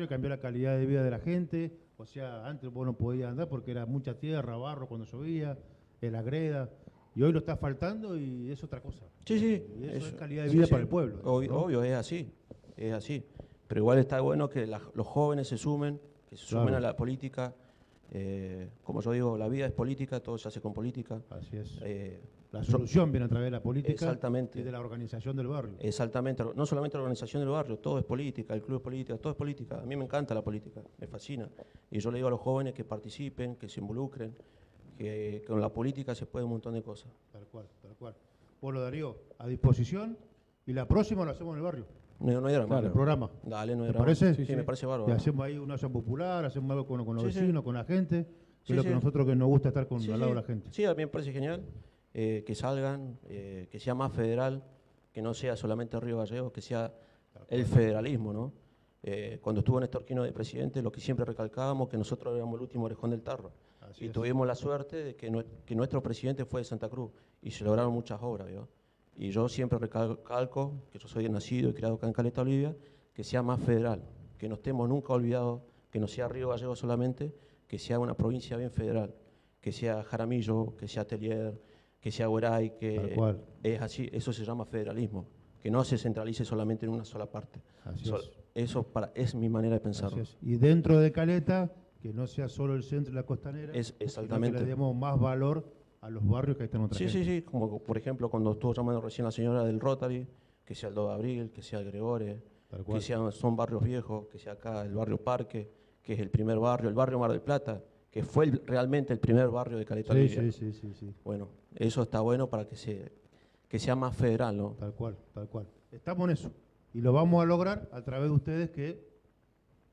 cambió la calidad de vida de la gente. O sea, antes vos no podías andar porque era mucha tierra, barro cuando llovía, la greda, y hoy lo está faltando y es otra cosa. Sí, sí. Y eso es calidad de sí, vida sí. para el pueblo. Obvio, ¿no? obvio, es así. Pero igual está bueno que los jóvenes se sumen, Claro. a la política. Como yo digo, la vida es política, todo se hace con política. Así es. Eh, La solución viene a través de la política Exactamente. y de la organización del barrio. Exactamente, no solamente la organización del barrio, todo es política, el club es política, todo es política. A mí me encanta la política, me fascina. Y yo le digo a los jóvenes que participen, que se involucren, que con la política se puede un montón de cosas. Tal cual, tal cual. Bueno, Darío, a disposición, y la próxima lo hacemos en el barrio, No hay drama. el programa. Dale, no hay ¿Te drama. parece? Sí, me parece Y bárbaro. hacemos ahí una acción popular, hacemos algo con los Sí, sí. vecinos, con la gente, que Sí, es lo sí. que nosotros que nos gusta estar Sí, al lado de la gente. Sí, a mí me parece genial que salgan, que sea más federal, que no sea solamente Río Gallegos, que sea el federalismo, ¿no? Cuando estuvo Néstor Quino de presidente, lo que siempre recalcábamos, que nosotros éramos el último orejón del tarro. Así Y es. tuvimos la suerte de que nuestro presidente fue de Santa Cruz y se lograron muchas obras, ¿vio? Y yo siempre recalco, que yo soy nacido y criado acá en Caleta Olivia, que sea más federal, que no estemos nunca olvidados, que no sea Río Gallegos solamente, que sea una provincia bien federal, que sea Jaramillo, que sea Telier, que sea Hueray, Tal que cual. es así, eso se llama federalismo, que no se centralice solamente en una sola parte. Así es. Eso es mi manera de pensarlo. Así es. Y dentro de Caleta, que no sea solo el centro y la costanera, Es sino que exactamente. le demos más valor a los barrios que están otra Sí, gente. sí, sí, como por ejemplo cuando estuvo llamando recién la señora del Rotary, que sea el 2 de abril, que sea el Gregore, Tal cual. que son barrios viejos, que sea acá el barrio Parque, que es el primer barrio, el barrio Mar del Plata, que fue realmente el primer barrio de Caleta Sí, Olivia. sí. Bueno, eso está bueno para que sea más federal, ¿no? Tal cual, tal cual. Estamos en eso. Y lo vamos a lograr a través de ustedes que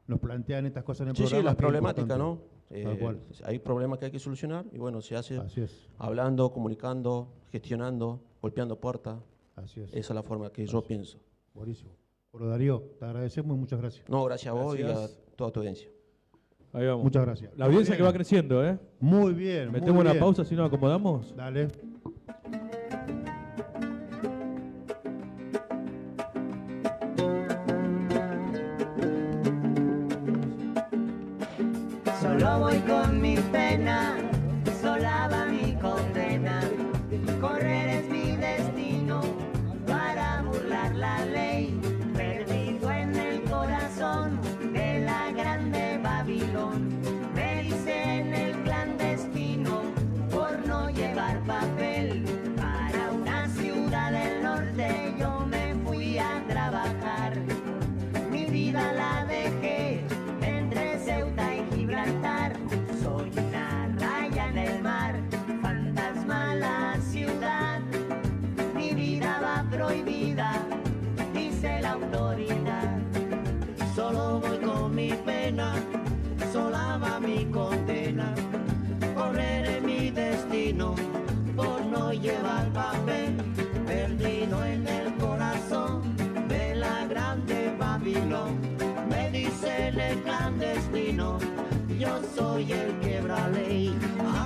nos plantean estas cosas en el Sí, programa. sí, las que es problemáticas, importante. ¿no? Tal cual. Hay problemas que hay que solucionar y bueno, se hace Así es, hablando, comunicando, gestionando, golpeando puertas. así es. Esa es la forma que yo pienso. Buenísimo. Bueno, Darío, te agradecemos y muchas gracias. No, gracias a vos y a Gracias. toda tu audiencia. Ahí vamos. Muchas gracias. La audiencia Muy que va bien. creciendo, ¿eh? Muy bien. muy Metemos una bien. pausa si nos acomodamos. Dale. Solo voy con mi pena, sola va mi condena. Correr es mi destino para burlar la ley. Perdido en el corazón de la grande Babilón. Me dicen el clandestino por no llevar papel. Para una ciudad del norte yo me fui a trabajar. Mi vida la dejé entre Ceuta y Gibraltar. Soy una raya en el mar, fantasma la ciudad. Mi vida va prohibida, dice la autoridad. Solo voy con mi pena, sola va mi condena. Correré mi destino por no llevar papel. Perdido en el corazón de la grande Babilón. Me dicen el clandestino, yo soy el quebra ley.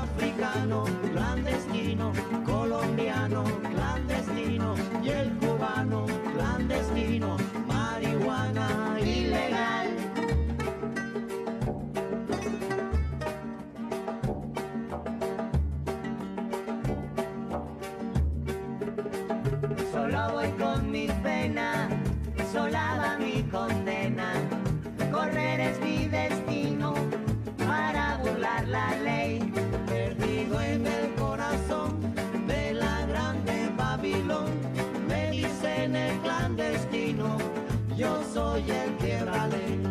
Africano, clandestino, colombiano, clandestino, y el cubano, clandestino, marihuana ilegal. Solo voy con mi pena, sola va mi condena. Correr es mi destino para burlar la ley. Perdido en el corazón de la grande Babilón. Me dicen el clandestino, yo soy el quebra ley.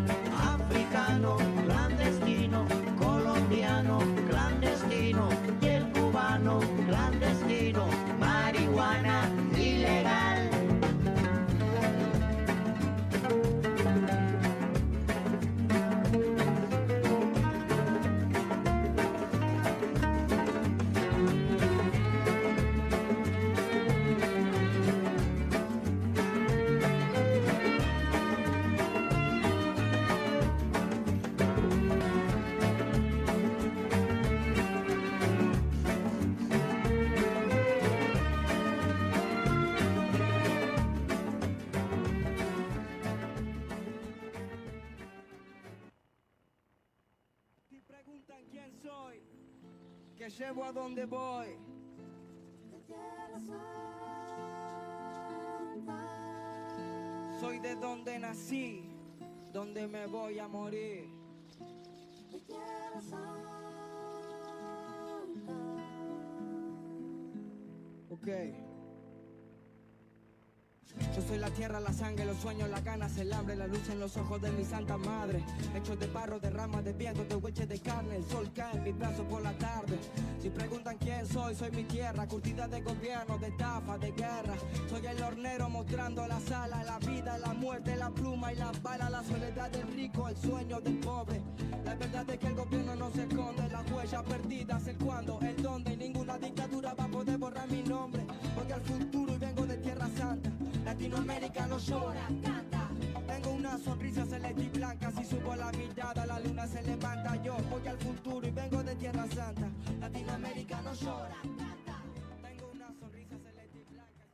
Africano, clandestino, colombiano, clandestino, y el cubano, clandestino, marihuana ilegal. que llevo a donde voy. Soy de donde nací, donde me voy a morir. Ok. Yo soy la tierra, la sangre, los sueños, las ganas, el hambre, la luz en los ojos de mi santa madre. Hechos de barro, de ramas, de viento, de hueches de carne. El sol cae en mis brazos por la tarde. Si preguntan quién soy mi tierra, curtida de gobierno, de estafa, de guerra. Soy el hornero mostrando la sala, la vida, la muerte, la pluma y la bala. La soledad del rico, el sueño del pobre. La verdad es que el gobierno no se esconde, las huellas perdidas, el cuándo, el dónde. Y ninguna dictadura va a poder borrar mi nombre. Voy al futuro y vengo de Tierra Santa. Latinoamérica no llora, canta. Tengo una sonrisa celeste y blanca. Si subo la mirada, la luna se levanta. Yo voy al futuro y vengo de Tierra Santa. Latinoamérica no llora, canta. Tengo una sonrisa celeste y blanca.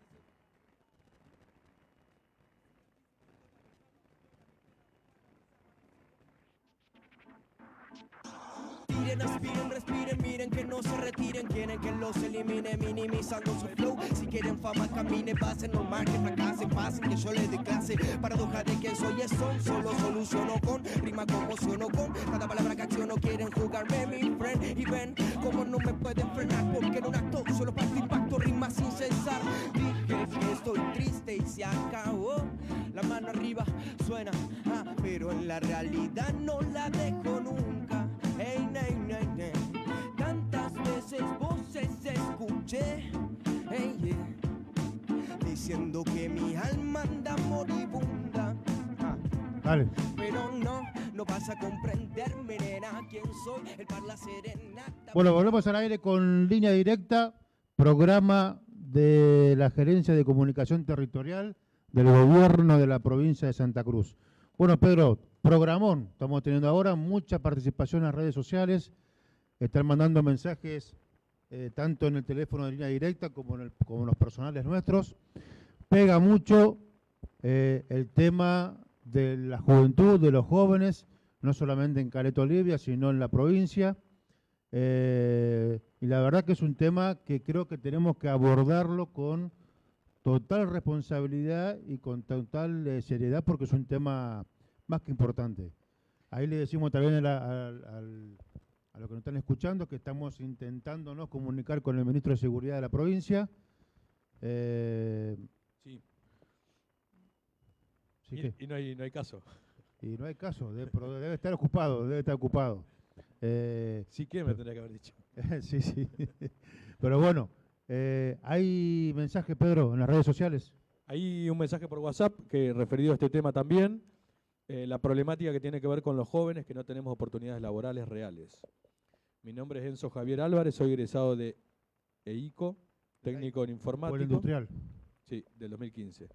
Miren, aspiren, respiren, miren que no se retiren. Quieren que los elimine minimizando su flow. Si quieren fama, camine, pasen, normal que fracasen, pasen, que yo les dé clase. Paradoja de quién soy, es son, solo soluciono con rima, conmociono con cada palabra que acciono. Quieren jugarme mi friend y ven cómo no me pueden frenar. Porque en un acto solo parto impacto, rima sin cesar. Dije que estoy triste y se acabó. La mano arriba suena, pero en la realidad no la dejo nunca. Hey, nay, nay, nay. Tantas veces voces escuché, hey, yeah, diciendo que mi alma anda moribunda. Dale. Pero no vas a comprenderme, nena, quién soy, el Parla Serenata. Bueno, volvemos al aire con Línea Directa, programa de la Gerencia de Comunicación Territorial del Gobierno de la provincia de Santa Cruz. Bueno, Pedro, programón estamos teniendo ahora, mucha participación en las redes sociales, están mandando mensajes tanto en el teléfono de Línea Directa como en los personales nuestros. Pega mucho el tema de la juventud, de los jóvenes, no solamente en Caleta Olivia, sino en la provincia. Y la verdad que es un tema que creo que tenemos que abordarlo con total responsabilidad y con total seriedad, porque es un tema más que importante. Ahí le decimos también a los que nos están escuchando que estamos intentándonos comunicar con el ministro de Seguridad de la provincia. Sí. Sí, Y no hay caso. y no hay caso, pero debe estar ocupado, Sí que me tendría que haber dicho. sí, sí. Pero bueno, ¿hay mensaje, Pedro, en las redes sociales? Hay un mensaje por WhatsApp que referido a este tema también. La problemática que tiene que ver con los jóvenes que no tenemos oportunidades laborales reales. Mi nombre es Enzo Javier Álvarez, soy egresado de EICO, técnico en informático. Polo industrial. Sí, del 2015.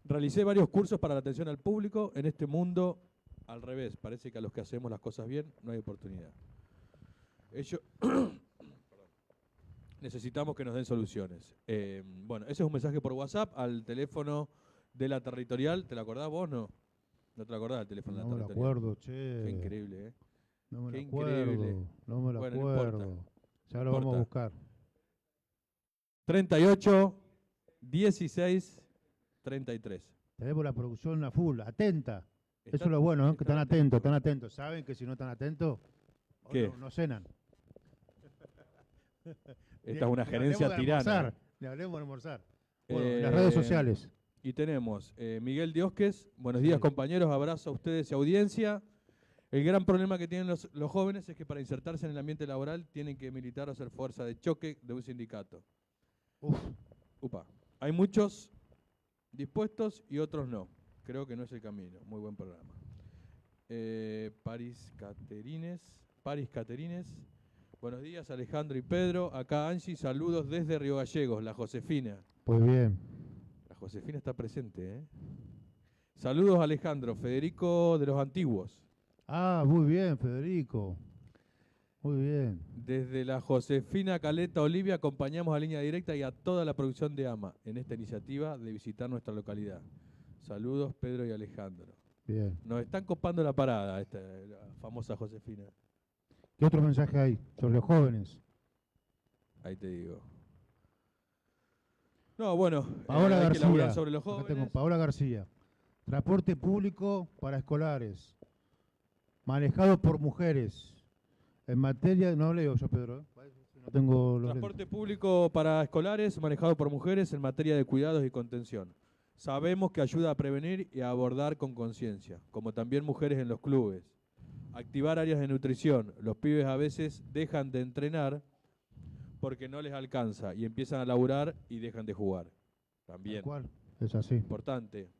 Realicé varios cursos para la atención al público. En este mundo, al revés, parece que a los que hacemos las cosas bien no hay oportunidad. Necesitamos que nos den soluciones. Bueno, ese es un mensaje por WhatsApp al teléfono de la territorial. ¿Te la acordás vos, no? ¿No te la acordás del teléfono de la No me lo territorial? acuerdo, che. Qué increíble, ¿eh? No me Qué lo acuerdo. increíble. No me lo Bueno, no acuerdo. importa. Ya No lo vamos a importa. buscar. 38 16 33. Tenemos la producción a full, atenta. Eso Están- es lo bueno, ¿eh? Que están están atentos. ¿Saben que si no están atentos, hoy ¿Qué? no cenan? Esta es una gerencia tirana. Le hablemos de almorzar. Bueno, en las Eh, redes sociales. Y tenemos Miguel Diosques. Buenos días, compañeros. Abrazo a ustedes y audiencia. El gran problema que tienen los jóvenes es que para insertarse en el ambiente laboral tienen que militar o ser fuerza de choque de un sindicato. Uf, Upa. Hay muchos dispuestos y otros no. Creo que no es el camino. Muy buen programa. Paris Caterines. Buenos días, Alejandro y Pedro. Acá Angie, saludos desde Río Gallegos, la Josefina. pues bien. La Josefina está presente, ¿eh? Saludos, Alejandro. Federico de los Antiguos. Ah, muy bien, Federico. Muy bien. Desde la Josefina Caleta Olivia acompañamos a Línea Directa y a toda la producción de AMA en esta iniciativa de visitar nuestra localidad. Saludos, Pedro y Alejandro. Bien. Nos están copando la parada, la famosa Josefina. ¿Qué otro mensaje hay sobre los jóvenes? Ahí te digo. No, bueno, Paola hay que laburar García. sobre los Acá jóvenes. tengo Paola García. Transporte público para escolares, manejado por mujeres. En materia, no leo yo, Pedro. No tengo los Transporte lentes. público para escolares manejado por mujeres en materia de cuidados y contención. Sabemos que ayuda a prevenir y a abordar con conciencia, como también mujeres en los clubes. Activar áreas de nutrición. Los pibes a veces dejan de entrenar porque no les alcanza y empiezan a laburar y dejan de jugar. También. Tal cual, es así. Importante.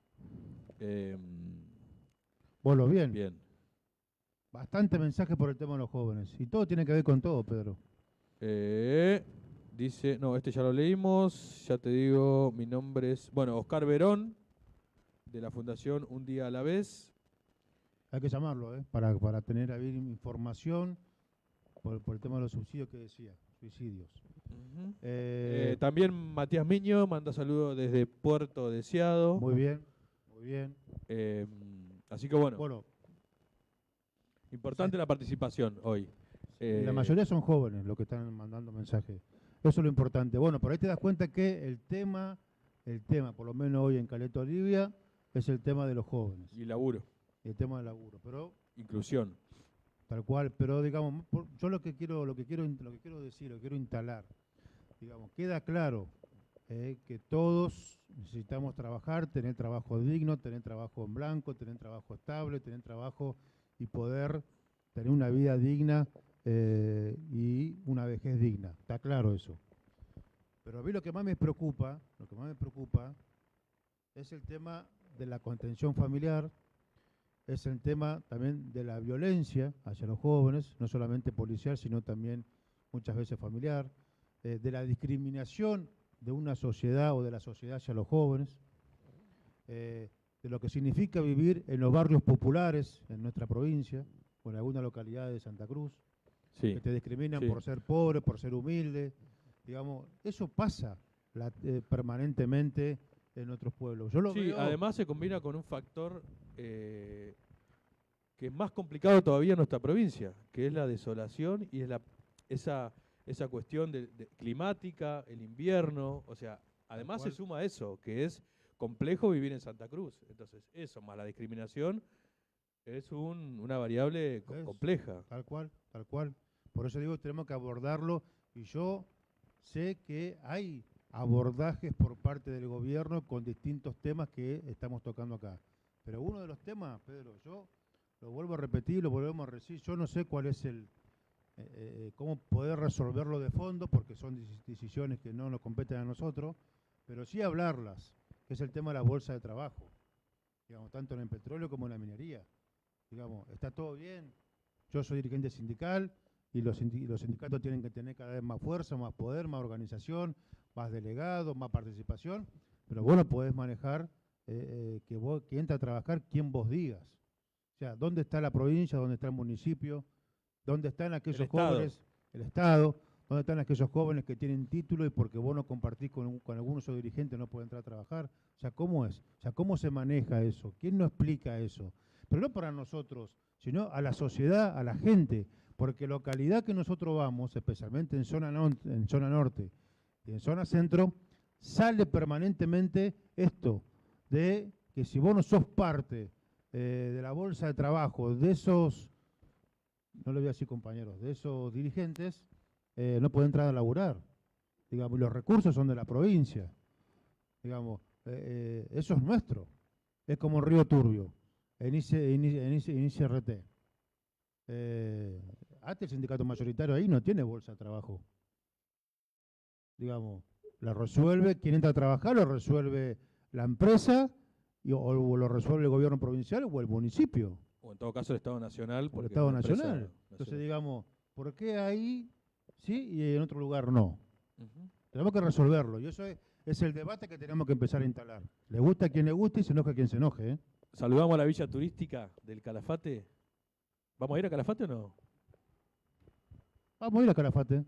Bueno, bien. Bien. Bastante mensaje por el tema de los jóvenes. Y todo tiene que ver con todo, Pedro. Dice, no, este ya lo leímos, ya te digo, mi nombre es, bueno, Oscar Verón, de la Fundación Un Día a la Vez. Hay que llamarlo, para tener ahí información por el tema de los subsidios que decía, suicidios. También Matías Miño manda saludos desde Puerto Deseado. Muy bien, muy bien. Así que bueno, Bueno, importante la participación hoy. la mayoría son jóvenes los que están mandando mensajes. Eso es lo importante. Bueno, por ahí te das cuenta que el tema, por lo menos hoy en Caleta Olivia, es el tema de los jóvenes. Y laburo. Y el tema del laburo. Pero inclusión. Tal cual, pero digamos, yo lo que quiero decir, lo que quiero instalar, digamos, queda claro que todos necesitamos trabajar, tener trabajo digno, tener trabajo en blanco, tener trabajo estable, tener trabajo y poder tener una vida digna y una vejez digna. Está claro eso. Pero a mí lo que más me preocupa es el tema de la contención familiar, es el tema también de la violencia hacia los jóvenes, no solamente policial, sino también muchas veces familiar, de la discriminación de una sociedad o de la sociedad hacia los jóvenes, de lo que significa vivir en los barrios populares en nuestra provincia o en algunas localidades de Santa Cruz, que te discriminan por ser pobre, por ser humilde, digamos, eso pasa permanentemente en otros pueblos. Yo lo veo. Además se combina con un factor que es más complicado todavía en nuestra provincia, que es la desolación y es esa cuestión de climática, el invierno, o sea, además se suma eso, que es complejo vivir en Santa Cruz. Entonces, eso más la discriminación es una variable compleja. Tal cual, tal cual. Por eso digo, tenemos que abordarlo y yo sé que hay abordajes por parte del gobierno con distintos temas que estamos tocando acá. Pero uno de los temas, Pedro, yo lo vuelvo a repetir, lo volvemos a decir, yo no sé cuál es cómo poder resolverlo de fondo, porque son decisiones que no nos competen a nosotros, pero sí hablarlas, que es el tema de la bolsa de trabajo, digamos, tanto en el petróleo como en la minería. Digamos, está todo bien, yo soy dirigente sindical y los sindicatos tienen que tener cada vez más fuerza, más poder, más organización, más delegados, más participación, pero vos no podés manejar que entra a trabajar quien vos digas. O sea, ¿dónde está la provincia? ¿Dónde está el municipio? ¿Dónde están aquellos jóvenes? El Estado. ¿Dónde están aquellos jóvenes que tienen título y porque vos no compartís con alguno de esos dirigentes no pueden entrar a trabajar? O sea, ¿cómo es? O sea, ¿cómo se maneja eso? ¿Quién nos explica eso? Pero no para nosotros, sino a la sociedad, a la gente. Porque localidad que nosotros vamos, especialmente en zona norte y en zona centro, sale permanentemente esto de que si vos no sos parte de la bolsa de trabajo de esos, no le voy a decir compañeros, de esos dirigentes, no puede entrar a laburar. Digamos, los recursos son de la provincia. Digamos, eso es nuestro. Es como Río Turbio, en ICRT. El sindicato mayoritario ahí no tiene bolsa de trabajo. Digamos, la resuelve, quien entra a trabajar lo resuelve la empresa o lo resuelve el gobierno provincial o el municipio. O en todo caso el Estado Nacional. El Estado Nacional. Entonces, digamos, ¿por qué ahí sí y en otro lugar no? Tenemos que resolverlo y eso es el debate que tenemos que empezar a instalar. Le gusta a quien le guste y se enoja a quien se enoje. Saludamos a la villa turística del Calafate. ¿Vamos a ir a Calafate o no? Vamos a ir a Calafate.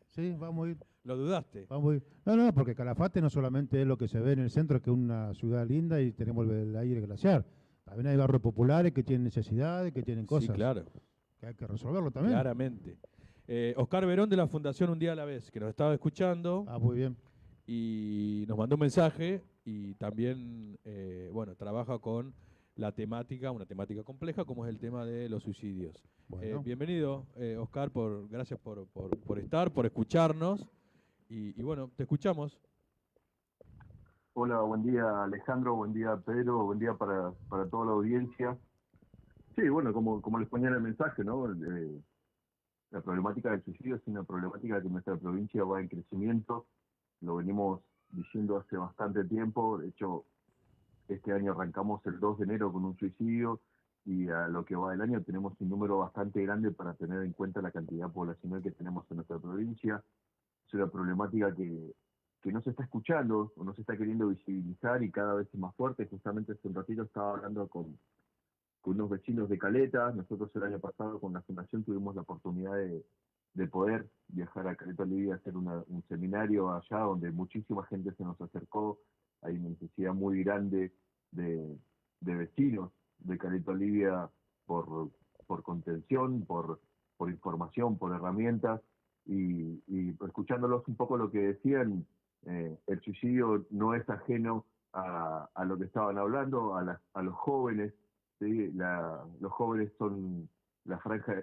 Sí, vamos a ir. ¿Lo dudaste? Vamos a ir. No, porque Calafate no solamente es lo que se ve en el centro, que es una ciudad linda y tenemos el aire glaciar. También hay barrios populares que tienen necesidades, que tienen cosas. Sí, claro. Que hay que resolverlo también. Claramente. Oscar Verón de la Fundación Un Día a la Vez, que nos estaba escuchando. Ah, muy bien. Y nos mandó un mensaje y también, bueno, trabaja con la temática, una temática compleja como es el tema de los suicidios. Bueno. Bienvenido, Oscar, gracias por estar, por escucharnos y bueno, te escuchamos. Hola, buen día Alejandro, buen día Pedro, buen día para toda la audiencia. Sí, bueno, como les ponía en el mensaje, ¿no? La problemática del suicidio es una problemática que en nuestra provincia va en crecimiento, lo venimos diciendo hace bastante tiempo, de hecho este año arrancamos el 2 de enero con un suicidio y a lo que va del año tenemos un número bastante grande para tener en cuenta la cantidad poblacional que tenemos en nuestra provincia. Es una problemática que no se está escuchando o no se está queriendo visibilizar y cada vez es más fuerte. Justamente hace un ratito estaba hablando con unos vecinos de Caleta. Nosotros el año pasado con la fundación tuvimos la oportunidad de poder viajar a Caleta Olivia a hacer un seminario allá donde muchísima gente se nos acercó. Hay una necesidad muy grande de vecinos de Caleta Olivia por contención, por información, por herramientas y escuchándolos un poco lo que decían, el suicidio no es ajeno a lo que estaban hablando, a los jóvenes. ¿Sí? Los jóvenes son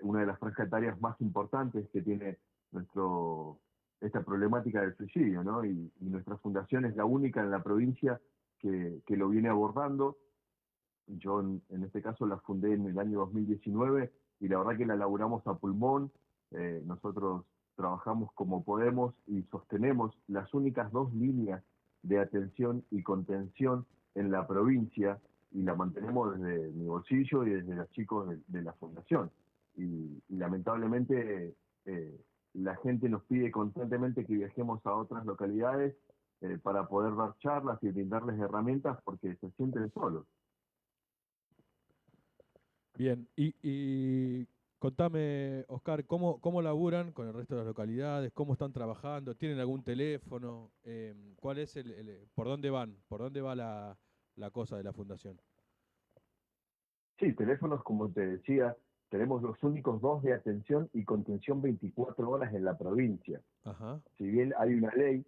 una de las franjas etarias más importantes que tiene esta problemática del suicidio, ¿no? Y nuestra fundación es la única en la provincia que lo viene abordando. Yo en este caso la fundé en el año 2019 y la verdad que la elaboramos a pulmón. Nosotros trabajamos como podemos y sostenemos las únicas 2 líneas de atención y contención en la provincia y la mantenemos desde mi bolsillo y desde los chicos de la fundación. Y lamentablemente la gente nos pide constantemente que viajemos a otras localidades para poder dar charlas y brindarles herramientas porque se sienten solos. Bien, y contame, Oscar, ¿cómo laburan con el resto de las localidades? ¿Cómo están trabajando? ¿Tienen algún teléfono? ¿Cuál es por dónde van? ¿Por dónde va la cosa de la fundación? Sí, teléfonos, como te decía, tenemos los únicos 2 de atención y contención 24 horas en la provincia. Ajá. Si bien hay una ley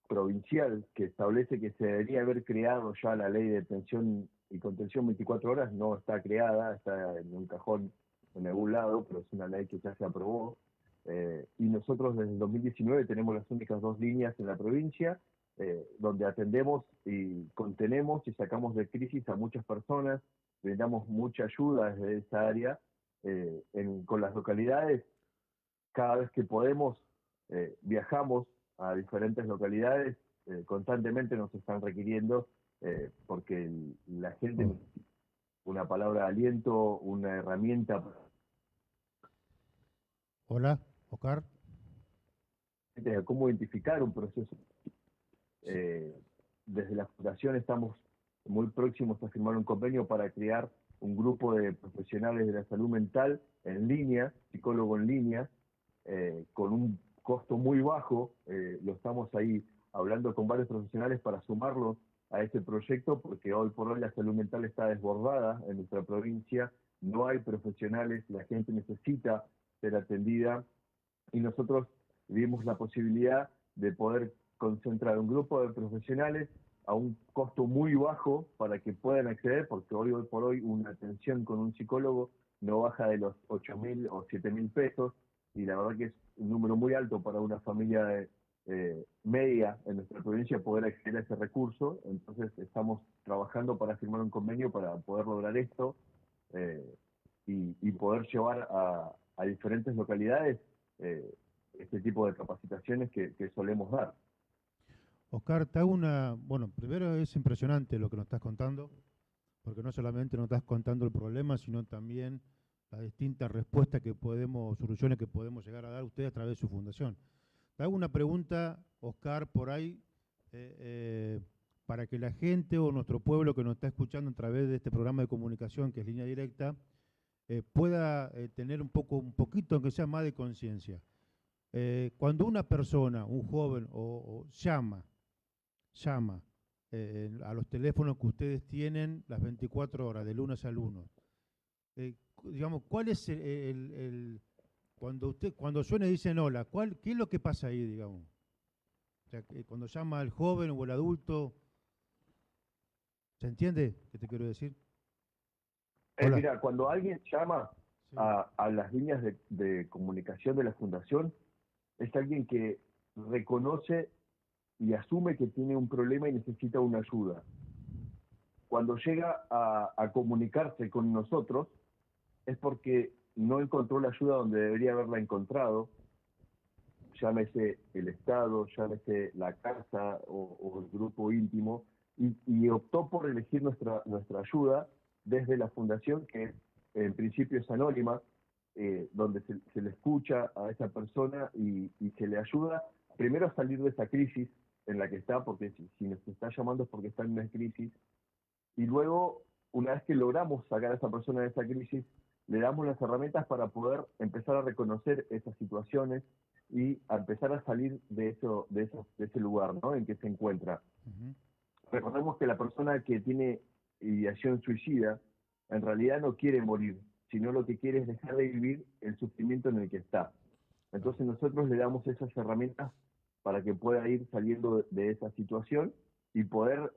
provincial que establece que se debería haber creado ya la ley de atención y contención 24 horas, no está creada, está en un cajón en algún lado, pero es una ley que ya se aprobó. Y nosotros desde el 2019 tenemos las únicas 2 líneas en la provincia, donde atendemos y contenemos y sacamos de crisis a muchas personas, brindamos mucha ayuda desde esa área. Con las localidades, cada vez que podemos, viajamos a diferentes localidades, constantemente nos están requiriendo, porque la gente necesita una palabra de aliento, una herramienta. Hola, Oscar. Cómo identificar un proceso. Desde la fundación estamos muy próximos a firmar un convenio para crear un grupo de profesionales de la salud mental en línea, psicólogo en línea, con un costo muy bajo. Lo estamos ahí hablando con varios profesionales para sumarlo a este proyecto, porque hoy por hoy la salud mental está desbordada en nuestra provincia, no hay profesionales, la gente necesita ser atendida y nosotros vimos la posibilidad de poder concentrar un grupo de profesionales a un costo muy bajo para que puedan acceder, porque hoy por hoy una atención con un psicólogo no baja de los 8.000 o 7.000 pesos, y la verdad que es un número muy alto para una familia media en nuestra provincia poder acceder a ese recurso. Entonces estamos trabajando para firmar un convenio para poder lograr esto y poder llevar a diferentes localidades este tipo de capacitaciones que solemos dar. Oscar, bueno, primero es impresionante lo que nos estás contando, porque no solamente nos estás contando el problema, sino también las distintas respuestas soluciones que podemos llegar a dar ustedes a través de su fundación. Te hago una pregunta, Oscar, por ahí, para que la gente o nuestro pueblo que nos está escuchando a través de este programa de comunicación, que es Línea Directa, pueda tener un poquito, aunque sea más de conciencia. Cuando una persona, un joven, llama a los teléfonos que ustedes tienen las 24 horas, de lunes a lunes, digamos, ¿cuál es cuando suena y dicen hola, ¿qué es lo que pasa ahí, digamos? O sea, que cuando llama el joven o el adulto, ¿se entiende qué te quiero decir? Hola. Mira, cuando alguien llama Sí. a las líneas de comunicación de la Fundación, es alguien que reconoce y asume que tiene un problema y necesita una ayuda. Cuando llega a comunicarse con nosotros, es porque no encontró la ayuda donde debería haberla encontrado, llámese el Estado, llámese la casa o el grupo íntimo, y optó por elegir nuestra ayuda desde la Fundación, que en principio es anónima, donde se le escucha a esa persona y se le ayuda primero a salir de esa crisis en la que está, porque si nos está llamando es porque está en una crisis, y luego, una vez que logramos sacar a esa persona de esa crisis, le damos las herramientas para poder empezar a reconocer esas situaciones y a empezar a salir de ese lugar, ¿no?, en que se encuentra. Ujú. Recordemos que la persona que tiene ideación suicida en realidad no quiere morir, sino lo que quiere es dejar de vivir el sufrimiento en el que está. Entonces nosotros le damos esas herramientas para que pueda ir saliendo de esa situación y poder,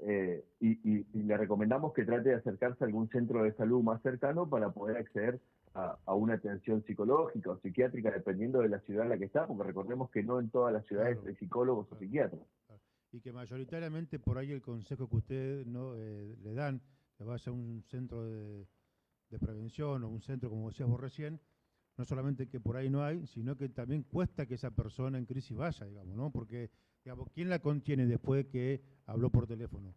y le recomendamos que trate de acercarse a algún centro de salud más cercano para poder acceder a una atención psicológica o psiquiátrica, dependiendo de la ciudad en la que está, porque recordemos que no en todas las ciudades Claro, hay psicólogos claro, o psiquiatras. claro. Y que mayoritariamente por ahí el consejo que ustedes no le dan, que vaya a un centro de prevención o un centro, como decías vos recién, no solamente que por ahí no hay, sino que también cuesta que esa persona en crisis vaya, digamos, ¿no? Porque, digamos, ¿quién la contiene después de que habló por teléfono?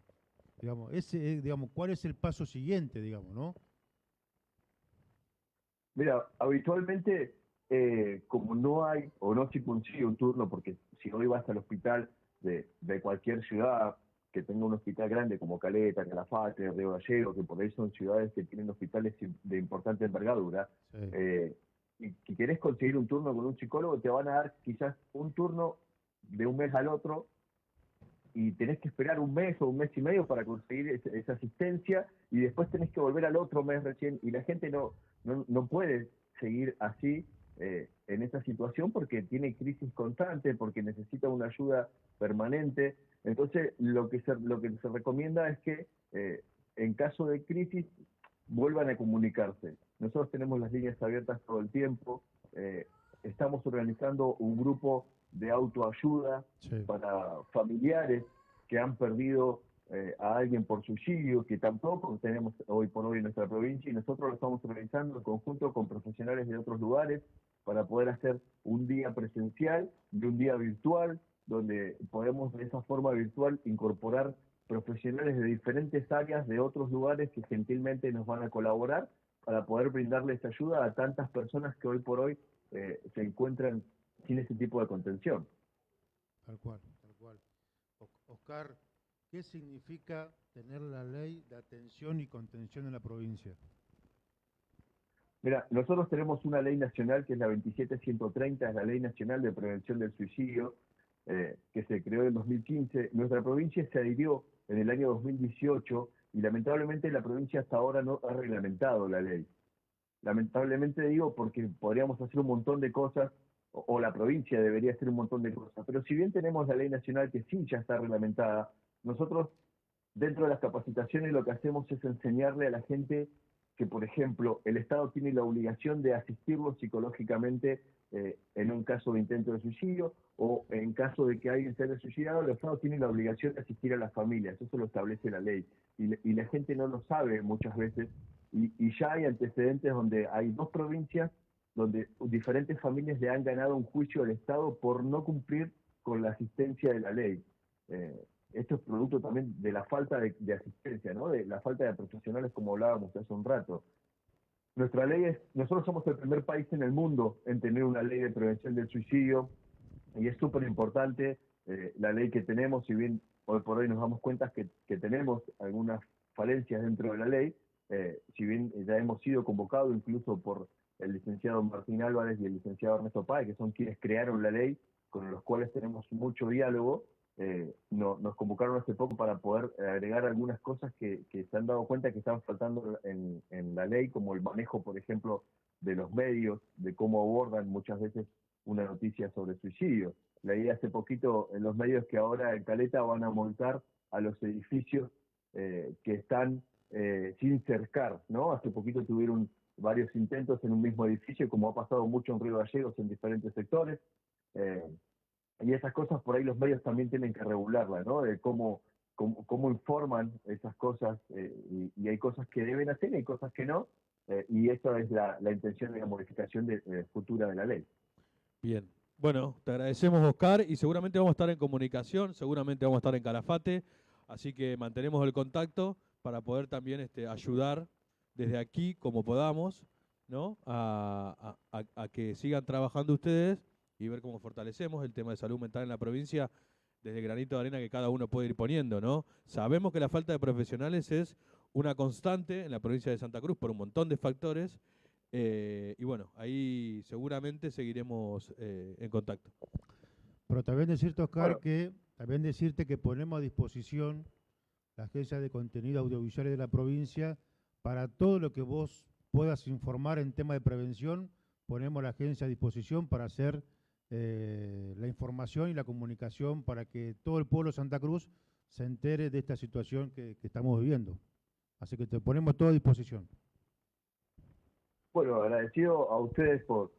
Digamos, digamos, ¿cuál es el paso siguiente, digamos, no? Mira, habitualmente, como no hay o no se consigue un turno, porque si hoy vas al hospital de cualquier ciudad que tenga un hospital grande como Caleta, Calafate, Río Gallegos, que por ahí son ciudades que tienen hospitales de importante envergadura, Sí. y si querés conseguir un turno con un psicólogo, te van a dar quizás un turno de un mes al otro, y tenés que esperar un mes o un mes y medio para conseguir esa asistencia, y después tenés que volver al otro mes recién, y la gente no puede seguir así en esa situación porque tiene crisis constante, porque necesita una ayuda permanente. Entonces, lo que se recomienda es que en caso de crisis vuelvan a comunicarse. Nosotros tenemos las líneas abiertas todo el tiempo, estamos organizando un grupo de autoayuda Sí. para familiares que han perdido a alguien por suicidio, que tampoco tenemos hoy por hoy en nuestra provincia, y nosotros lo estamos organizando en conjunto con profesionales de otros lugares para poder hacer un día presencial y un día virtual, donde podemos de esa forma virtual incorporar profesionales de diferentes áreas de otros lugares que gentilmente nos van a colaborar para poder brindarles ayuda a tantas personas que hoy por hoy se encuentran sin ese tipo de contención. Tal cual, tal cual. Oscar, ¿qué significa tener la ley de atención y contención en la provincia? Mira, nosotros tenemos una ley nacional que es la 27130, es la Ley Nacional de Prevención del Suicidio, que se creó en 2015. Nuestra provincia se adhirió en el año 2018 y lamentablemente la provincia hasta ahora no ha reglamentado la ley. Lamentablemente digo porque podríamos hacer un montón de cosas, o la provincia debería hacer un montón de cosas, pero si bien tenemos la ley nacional que sí ya está reglamentada, nosotros dentro de las capacitaciones lo que hacemos es enseñarle a la gente que, por ejemplo, el Estado tiene la obligación de asistirlo psicológicamente en un caso de intento de suicidio, o en caso de que alguien se haya suicidado, el Estado tiene la obligación de asistir a las familias, eso lo establece la ley, y la gente no lo sabe muchas veces, y ya hay antecedentes donde hay dos provincias donde diferentes familias le han ganado un juicio al Estado por no cumplir con la asistencia de la ley. Esto es producto también de la falta de asistencia, ¿no? De la falta de profesionales, como hablábamos hace un rato. Nuestra ley nosotros somos el primer país en el mundo en tener una ley de prevención del suicidio, y es súper importante la ley que tenemos, si bien hoy por hoy nos damos cuenta que tenemos algunas falencias dentro de la ley, si bien ya hemos sido convocados incluso por el licenciado Martín Álvarez y el licenciado Ernesto Páez, que son quienes crearon la ley, con los cuales tenemos mucho diálogo, nos convocaron hace poco para poder agregar algunas cosas que se han dado cuenta que están faltando en la ley, como el manejo, por ejemplo, de los medios, de cómo abordan muchas veces una noticia sobre suicidio. Leí hace poquito en los medios que ahora en Caleta van a multar a los edificios que están sin cercar, ¿no? Hace poquito tuvieron varios intentos en un mismo edificio, como ha pasado mucho en Río Gallegos en diferentes sectores, y esas cosas por ahí los medios también tienen que regularlas, ¿no? De cómo informan esas cosas, y hay cosas que deben hacer y hay cosas que no, y esa es la intención de la modificación futura de la ley. Bien. Bueno, te agradecemos, Oscar, y seguramente vamos a estar en comunicación, seguramente vamos a estar en Calafate, así que mantenemos el contacto para poder también ayudar desde aquí, como podamos, ¿no? a que sigan trabajando ustedes y ver cómo fortalecemos el tema de salud mental en la provincia desde el granito de arena que cada uno puede ir poniendo, ¿no? Sabemos que la falta de profesionales es una constante en la provincia de Santa Cruz por un montón de factores, y bueno, ahí seguramente seguiremos en contacto. Pero también decirte, Oscar, también decirte que ponemos a disposición la Agencia de Contenido Audiovisuales de la provincia para todo lo que vos puedas informar en tema de prevención. Ponemos la agencia a disposición para hacer la información y la comunicación para que todo el pueblo de Santa Cruz se entere de esta situación que estamos viviendo. Así que te ponemos todo a disposición. Bueno, agradecido a ustedes por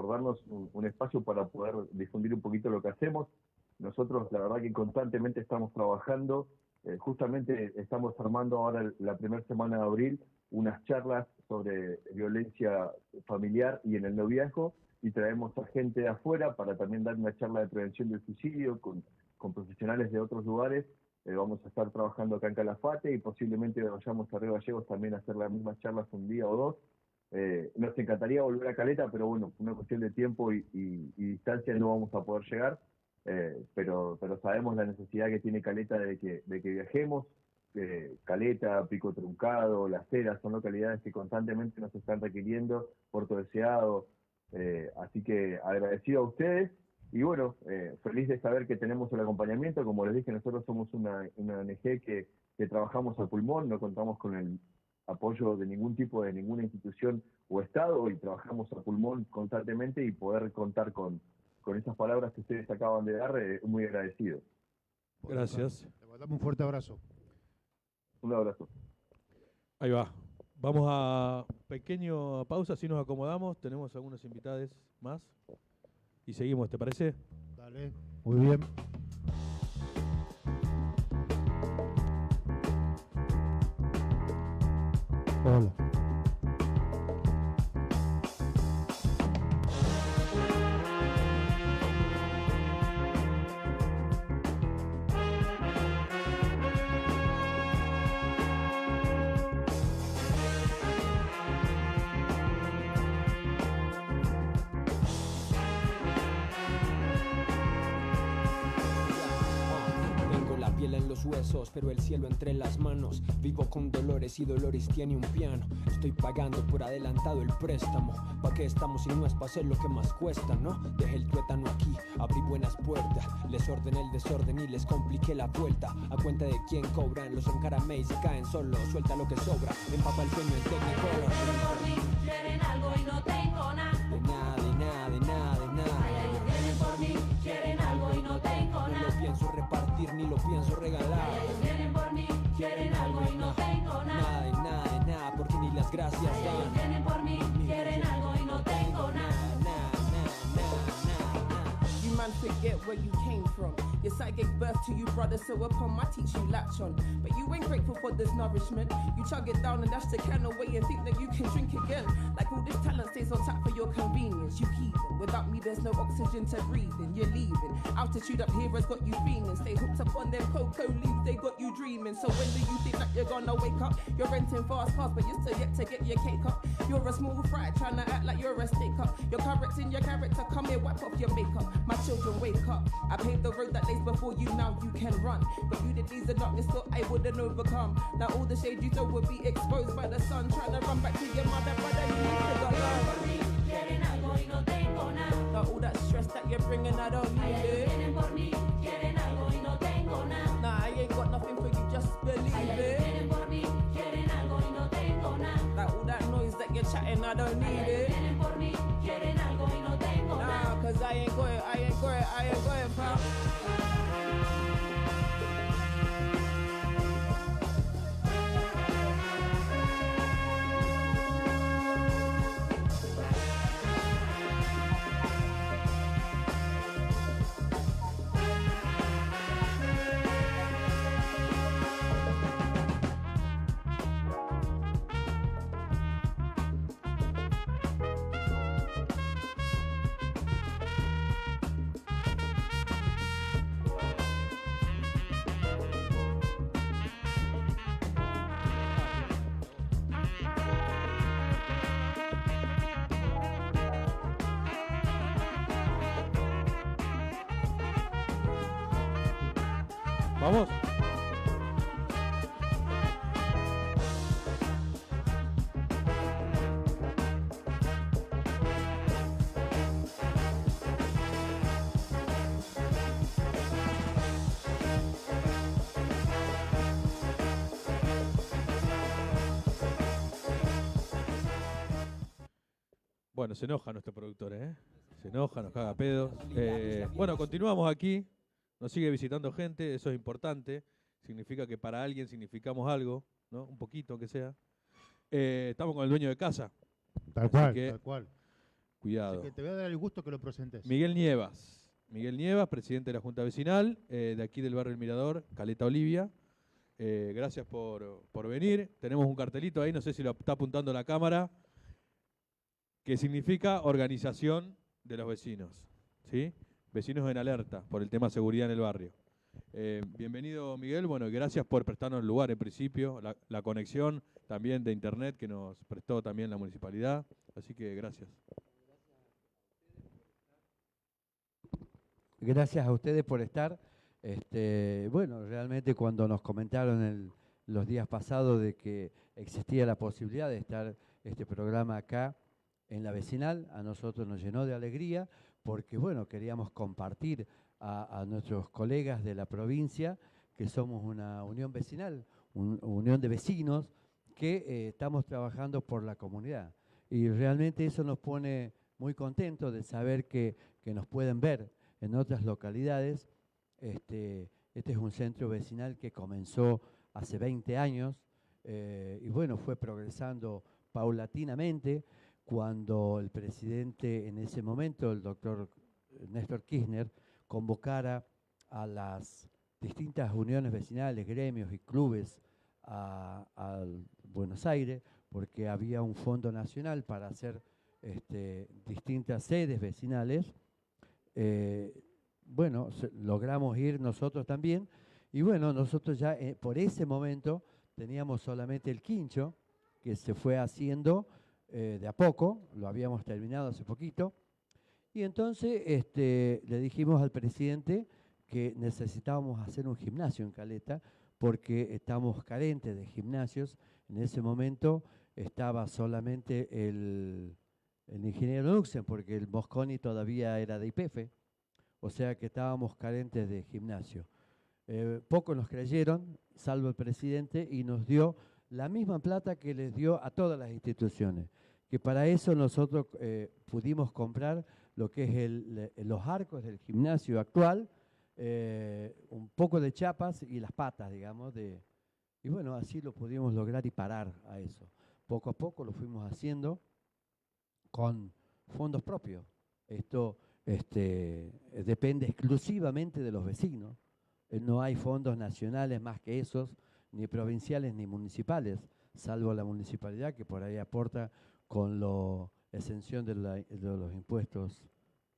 darnos un espacio para poder difundir un poquito lo que hacemos. Nosotros, la verdad que constantemente estamos trabajando. Justamente estamos armando ahora la primera semana de abril unas charlas sobre violencia familiar y en el noviazgo, y traemos a gente de afuera para también dar una charla de prevención del suicidio con profesionales de otros lugares. Vamos a estar trabajando acá en Calafate y posiblemente vayamos a Río Gallegos también a hacer las mismas charlas un día o dos. Nos encantaría volver a Caleta, pero bueno, por una cuestión de tiempo y distancia no vamos a poder llegar, pero sabemos la necesidad que tiene Caleta de que viajemos. Caleta, Pico Truncado, Las Heras son localidades que constantemente nos están requiriendo, Puerto Deseado, así que agradecido a ustedes y bueno, feliz de saber que tenemos el acompañamiento. Como les dije, nosotros somos una ONG que trabajamos a pulmón, no contamos con el apoyo de ningún tipo, de ninguna institución o Estado, y trabajamos a pulmón constantemente, y poder contar con esas palabras que ustedes acaban de dar, muy agradecido. Gracias. Te mandamos un fuerte abrazo. Un abrazo. Ahí va. Vamos a pequeño pausa, así nos acomodamos. Tenemos algunos invitados más. Y seguimos, ¿te parece? Dale, muy bien. Hola. Huesos, pero el cielo entre las manos. Vivo con dolores y Dolores tiene un piano. Estoy pagando por adelantado el préstamo. ¿Pa' qué estamos si no es pa' hacer lo que más cuesta, no? Dejé el tuétano aquí, abrí buenas puertas. Les ordené el desorden y les compliqué la vuelta. A cuenta de quién cobran, los encaramé y se caen solo. Suelta lo que sobra, empapa el sueño en Technicolor. Vienen por mí, quieren algo y no tengo nada. De nada, de nada, de nada, de nada. Ay, ay, vienen por mí, quieren algo y no tengo No nada. lo pienso repartir ni lo pienso regalar. Ellos vienen por mí, quieren algo y no tengo nada. Nada de nada, de nada, porque ni las gracias Ellos dan. vienen por mí, quieren algo y no tengo nada. You man forget where you came from. Yes, I gave birth to you, brother, so upon my teach you latch on. But you ain't grateful for this nourishment. You chug it down and dash the can away and think that you can drink again. Like all this talent stays on tap for your convenience. You heathen. Without me, there's no oxygen to breathe in. You're leaving. Altitude up here has got you feeling. Stay hooked up on them cocoa leaves, they got you dreaming. So when do you think that you're gonna wake up? You're renting fast cars, but you're still yet to get your cake up. You're a small fry trying to act like you're a steak up. You're correcting your character, come here, wipe off your makeup. My children, wake up. I paved the road that lays before you, now you can run. But you did these the darkness, thought I wouldn't overcome. Now all the shade you throw will be exposed by the sun. Trying to run back to your mother, brother, you need to go learn. Quieren algo y no tengo nada. Now all that stress that you're bringing, I don't need it. Vienen por mí, quieren algo y no tengo I don't need it. Vienen por mí, quieren algo y no tengo nada. Nah, cause I ain't going, pal. Vamos. Bueno, se enoja nuestro productor, ¿eh? Se enoja, nos caga pedos. Bueno, continuamos aquí. Nos sigue visitando gente, eso es importante. Significa que para alguien significamos algo, ¿no? Un poquito, aunque sea. Estamos con el dueño de casa. Tal Así cual, que, tal cual. Cuidado. Así que te voy a dar el gusto que lo presentes. Miguel Nievas. Miguel Nievas, presidente de la Junta Vecinal, de aquí del barrio El Mirador, Caleta Olivia. Gracias por venir. Tenemos un cartelito ahí, no sé si lo está apuntando la cámara, que significa organización de los vecinos, ¿sí? Vecinos en alerta por el tema seguridad en el barrio. Bienvenido, Miguel. Bueno, gracias por prestarnos el lugar en principio, la conexión también de internet que nos prestó también la municipalidad. Así que gracias. Gracias a ustedes por estar. Bueno, realmente cuando nos comentaron los días pasados de que existía la posibilidad de estar este programa acá en la vecinal, a nosotros nos llenó de alegría porque, bueno, queríamos compartir a nuestros colegas de la provincia que somos una unión vecinal, unión de vecinos que estamos trabajando por la comunidad. Y realmente eso nos pone muy contentos de saber que nos pueden ver en otras localidades. Este es un centro vecinal que comenzó hace 20 años y bueno, fue progresando paulatinamente. Cuando el presidente en ese momento, el doctor Néstor Kirchner, convocara a las distintas uniones vecinales, gremios y clubes a Buenos Aires, porque había un fondo nacional para hacer distintas sedes vecinales. Bueno, logramos ir nosotros también, y bueno, nosotros ya por ese momento teníamos solamente el quincho, que se fue haciendo de a poco, lo habíamos terminado hace poquito, y entonces le dijimos al presidente que necesitábamos hacer un gimnasio en Caleta, porque estamos carentes de gimnasios. En ese momento estaba solamente el ingeniero Luxen, porque el Mosconi todavía era de YPF, o sea que estábamos carentes de gimnasio. Pocos nos creyeron, salvo el presidente, y nos dio la misma plata que les dio a todas las instituciones, que para eso nosotros pudimos comprar lo que es los arcos del gimnasio actual, un poco de chapas y las patas, digamos, y bueno, así lo pudimos lograr y parar a eso. Poco a poco lo fuimos haciendo con fondos propios. Esto depende exclusivamente de los vecinos. No hay fondos nacionales más que esos, ni provinciales ni municipales, salvo la municipalidad que por ahí aporta con la exención de los impuestos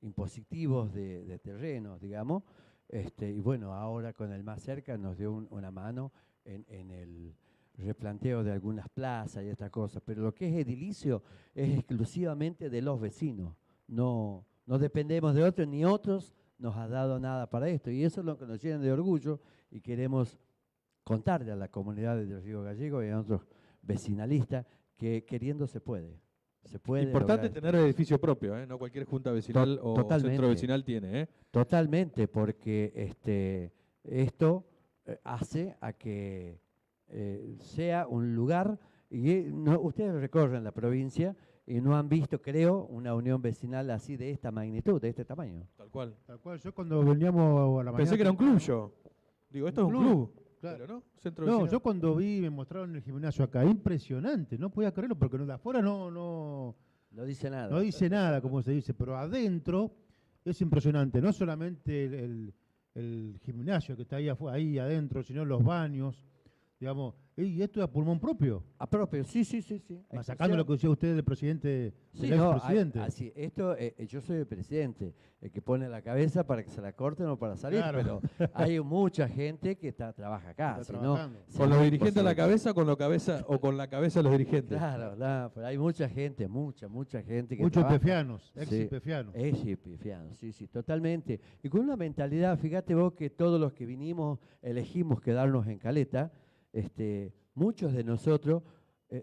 impositivos de terrenos, digamos. Y bueno, ahora con el Más Cerca nos dio una mano en el replanteo de algunas plazas y estas cosas, pero lo que es edilicio es exclusivamente de los vecinos. No dependemos de otros, ni otros nos ha dado nada para esto, y eso es lo que nos llena de orgullo, y queremos contarle a la comunidad de Río Gallego y a otros vecinalistas que queriendo se puede. Se puede importante lograr. tener edificio propio, ¿eh? No cualquier junta vecinal o centro vecinal tiene, ¿eh? Totalmente, porque esto hace a que sea un lugar, y ustedes recorren la provincia y no han visto, creo, una unión vecinal así de esta magnitud, de este tamaño. Tal cual. Tal cual, yo cuando veníamos a la mañana... Pensé que era un club yo. Digo, esto es un club. Claro. Pero, ¿no? Centro No, vecinal. yo cuando vi, me mostraron el gimnasio acá, impresionante, no podía creerlo porque de afuera no dice nada. No dice nada, como se dice, pero adentro es impresionante, no solamente el gimnasio que está ahí adentro, sino los baños, digamos, y esto es a pulmón propio. A propio, sí. Sacando lo que decía usted del presidente, Sí, del no, expresidente. así, esto, yo soy el presidente, el que pone la cabeza para que se la corten o para salir, Claro. pero hay mucha gente que trabaja acá. Está si no, trabajando. sería ¿Con los dirigentes a la imposible. cabeza o con la cabeza de los dirigentes? Claro, pero hay mucha gente, mucha gente que Muchos trabaja. pefianos, ex-pefianos. Ex-pefianos, sí, totalmente. Y con una mentalidad, fíjate vos que todos los que vinimos elegimos quedarnos en Caleta, muchos de nosotros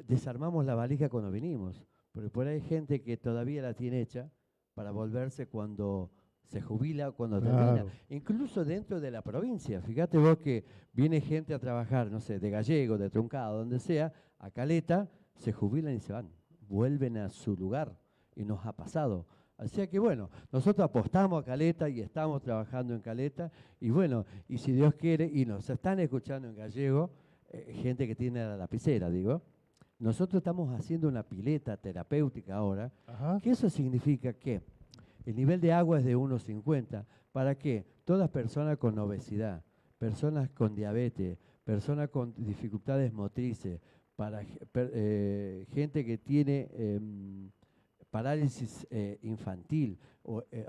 desarmamos la valija cuando vinimos, porque por ahí hay gente que todavía la tiene hecha para volverse cuando se jubila o cuando Claro. termina. Incluso dentro de la provincia, fíjate vos que viene gente a trabajar, no sé, de Gallego, de Truncado, donde sea, a Caleta, se jubilan y se van, vuelven a su lugar, y nos ha pasado. Así que bueno, nosotros apostamos a Caleta y estamos trabajando en Caleta, y bueno, y si Dios quiere, y nos están escuchando en Gallego, gente que tiene la lapicera, digo, nosotros estamos haciendo una pileta terapéutica ahora, que eso significa que el nivel de agua es de 1,50, para que todas personas con obesidad, personas con diabetes, personas con dificultades motrices, para gente que tiene parálisis infantil,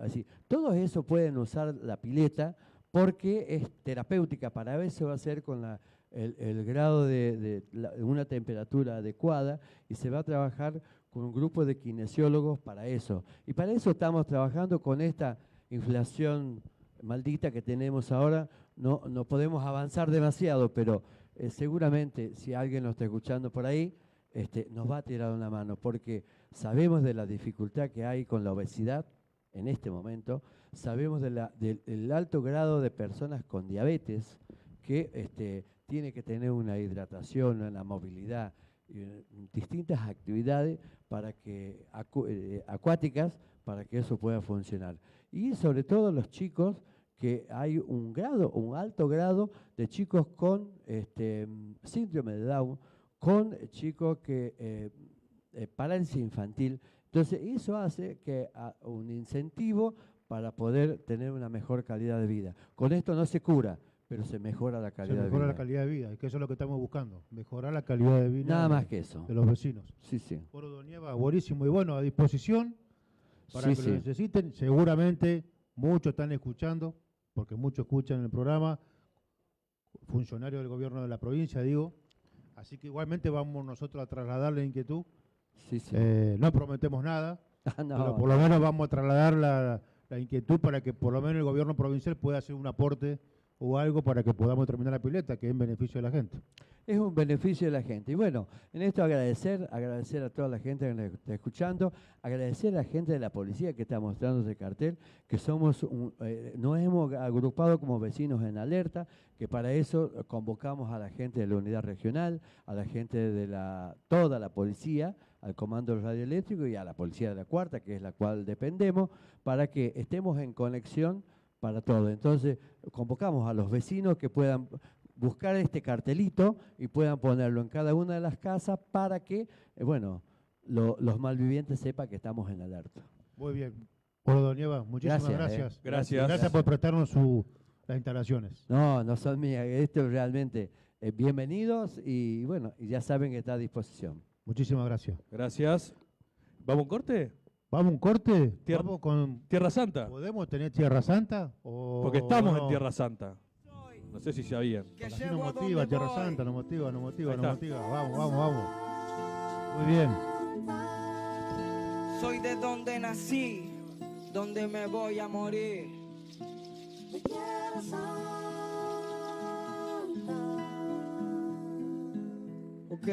así, todos eso pueden usar la pileta porque es terapéutica, para eso va a ser con el grado de una temperatura adecuada, y se va a trabajar con un grupo de kinesiólogos para eso. Y para eso estamos trabajando con esta inflación maldita que tenemos ahora. No podemos avanzar demasiado, pero seguramente si alguien nos está escuchando por ahí, nos va a tirar una mano, porque sabemos de la dificultad que hay con la obesidad en este momento, sabemos del alto grado de personas con diabetes que tiene que tener una hidratación, una movilidad, distintas actividades para que acuáticas para que eso pueda funcionar. Y sobre todo los chicos, que hay un alto grado de chicos con síndrome de Down, con chicos que parálisis infantil. Entonces eso hace que un incentivo para poder tener una mejor calidad de vida. Con esto no se cura, pero se mejora la calidad de vida. Se mejora la calidad de vida, y que eso es lo que estamos buscando, mejorar la calidad de vida. Nada más que eso. De los vecinos. Sí. Bueno, don Nieva, buenísimo, y bueno, a disposición para Sí, que sí. lo necesiten. Seguramente muchos están escuchando, porque muchos escuchan el programa, funcionarios del gobierno de la provincia, digo. Así que igualmente vamos nosotros a trasladar la inquietud. Sí. No prometemos nada, No, pero por lo menos vamos a trasladar la inquietud para que por lo menos el gobierno provincial pueda hacer un aporte o algo para que podamos terminar la pileta, que es en beneficio de la gente. Es un beneficio de la gente. Y bueno, en esto agradecer a toda la gente que nos está escuchando, agradecer a la gente de la policía que está mostrando ese cartel, que nos hemos agrupado como vecinos en alerta, que para eso convocamos a la gente de la unidad regional, a la gente de toda la policía, al comando radioeléctrico y a la policía de la cuarta, que es la cual dependemos, para que estemos en conexión para todo. Entonces, convocamos a los vecinos que puedan buscar este cartelito y puedan ponerlo en cada una de las casas para que, los malvivientes sepan que estamos en alerta. Muy bien. Bueno, don Nieva, muchísimas gracias. Gracias. Gracias por prestarnos las instalaciones. No son mías. Esto realmente, bienvenidos y bueno, y ya saben que está a disposición. Muchísimas gracias. Gracias. ¿Vamos a un corte? ¿Vamos a un corte? Tierra- ¿Vamos con Tierra Santa. ¿Podemos tener Tierra Santa? Porque estamos no? en Tierra Santa. No sé si sabían. Así nos motiva, Tierra Santa, nos motiva. Ahí está. Vamos. Muy bien. Soy de donde nací, donde me voy a morir. Ok.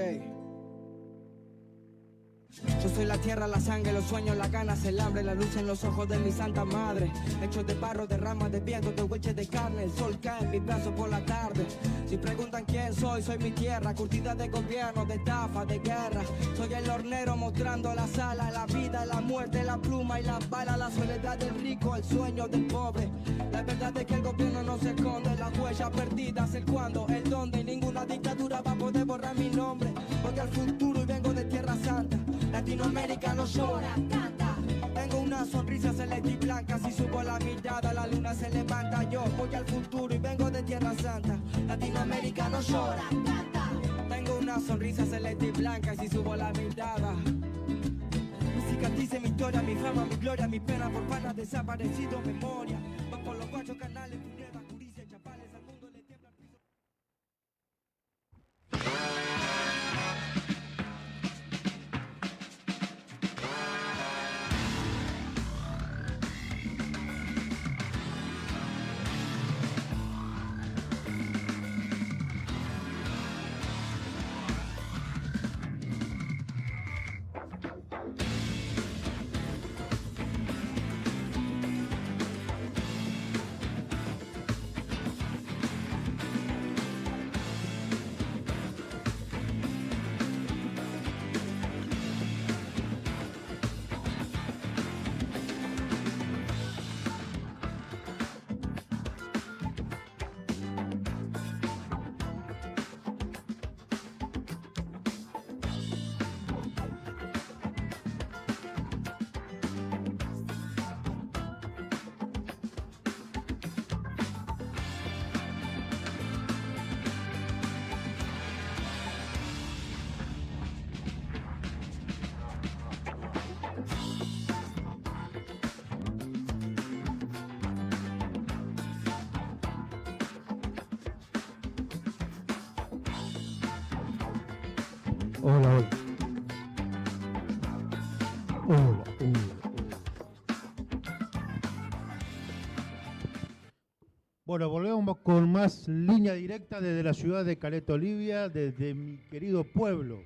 Yo soy la tierra, la sangre, los sueños, las ganas, el hambre, la luz en los ojos de mi santa madre. Hechos de barro, de ramas de viento, de hueches de carne. El sol cae en mis brazos por la tarde. Si preguntan quién soy mi tierra, curtida de gobierno, de estafa, de guerra. Soy el hornero mostrando la sala, la vida, la muerte, la pluma y la bala. La soledad del rico, el sueño del pobre. La verdad es que el gobierno no se esconde, las huellas perdidas, el cuándo, el dónde. Y ninguna dictadura va a poder borrar mi nombre. Voy al futuro y vengo de Tierra Santa. Latinoamérica no llora, canta. Tengo una sonrisa celeste y blanca. Si subo la mirada, la luna se levanta. Yo voy al futuro y vengo de Tierra Santa. Latinoamérica no llora, canta. Tengo una sonrisa celeste y blanca. Y si subo la mirada, mi cicatriz, mi historia, mi fama, mi gloria, mi pena por panas desaparecido, memoria. Va por los guachos canales, Funebra, Curicia, Chapales, al mundo le tiembla el piso. Hola. Bueno, volvemos con más línea directa desde la ciudad de Caleta Olivia, desde mi querido pueblo,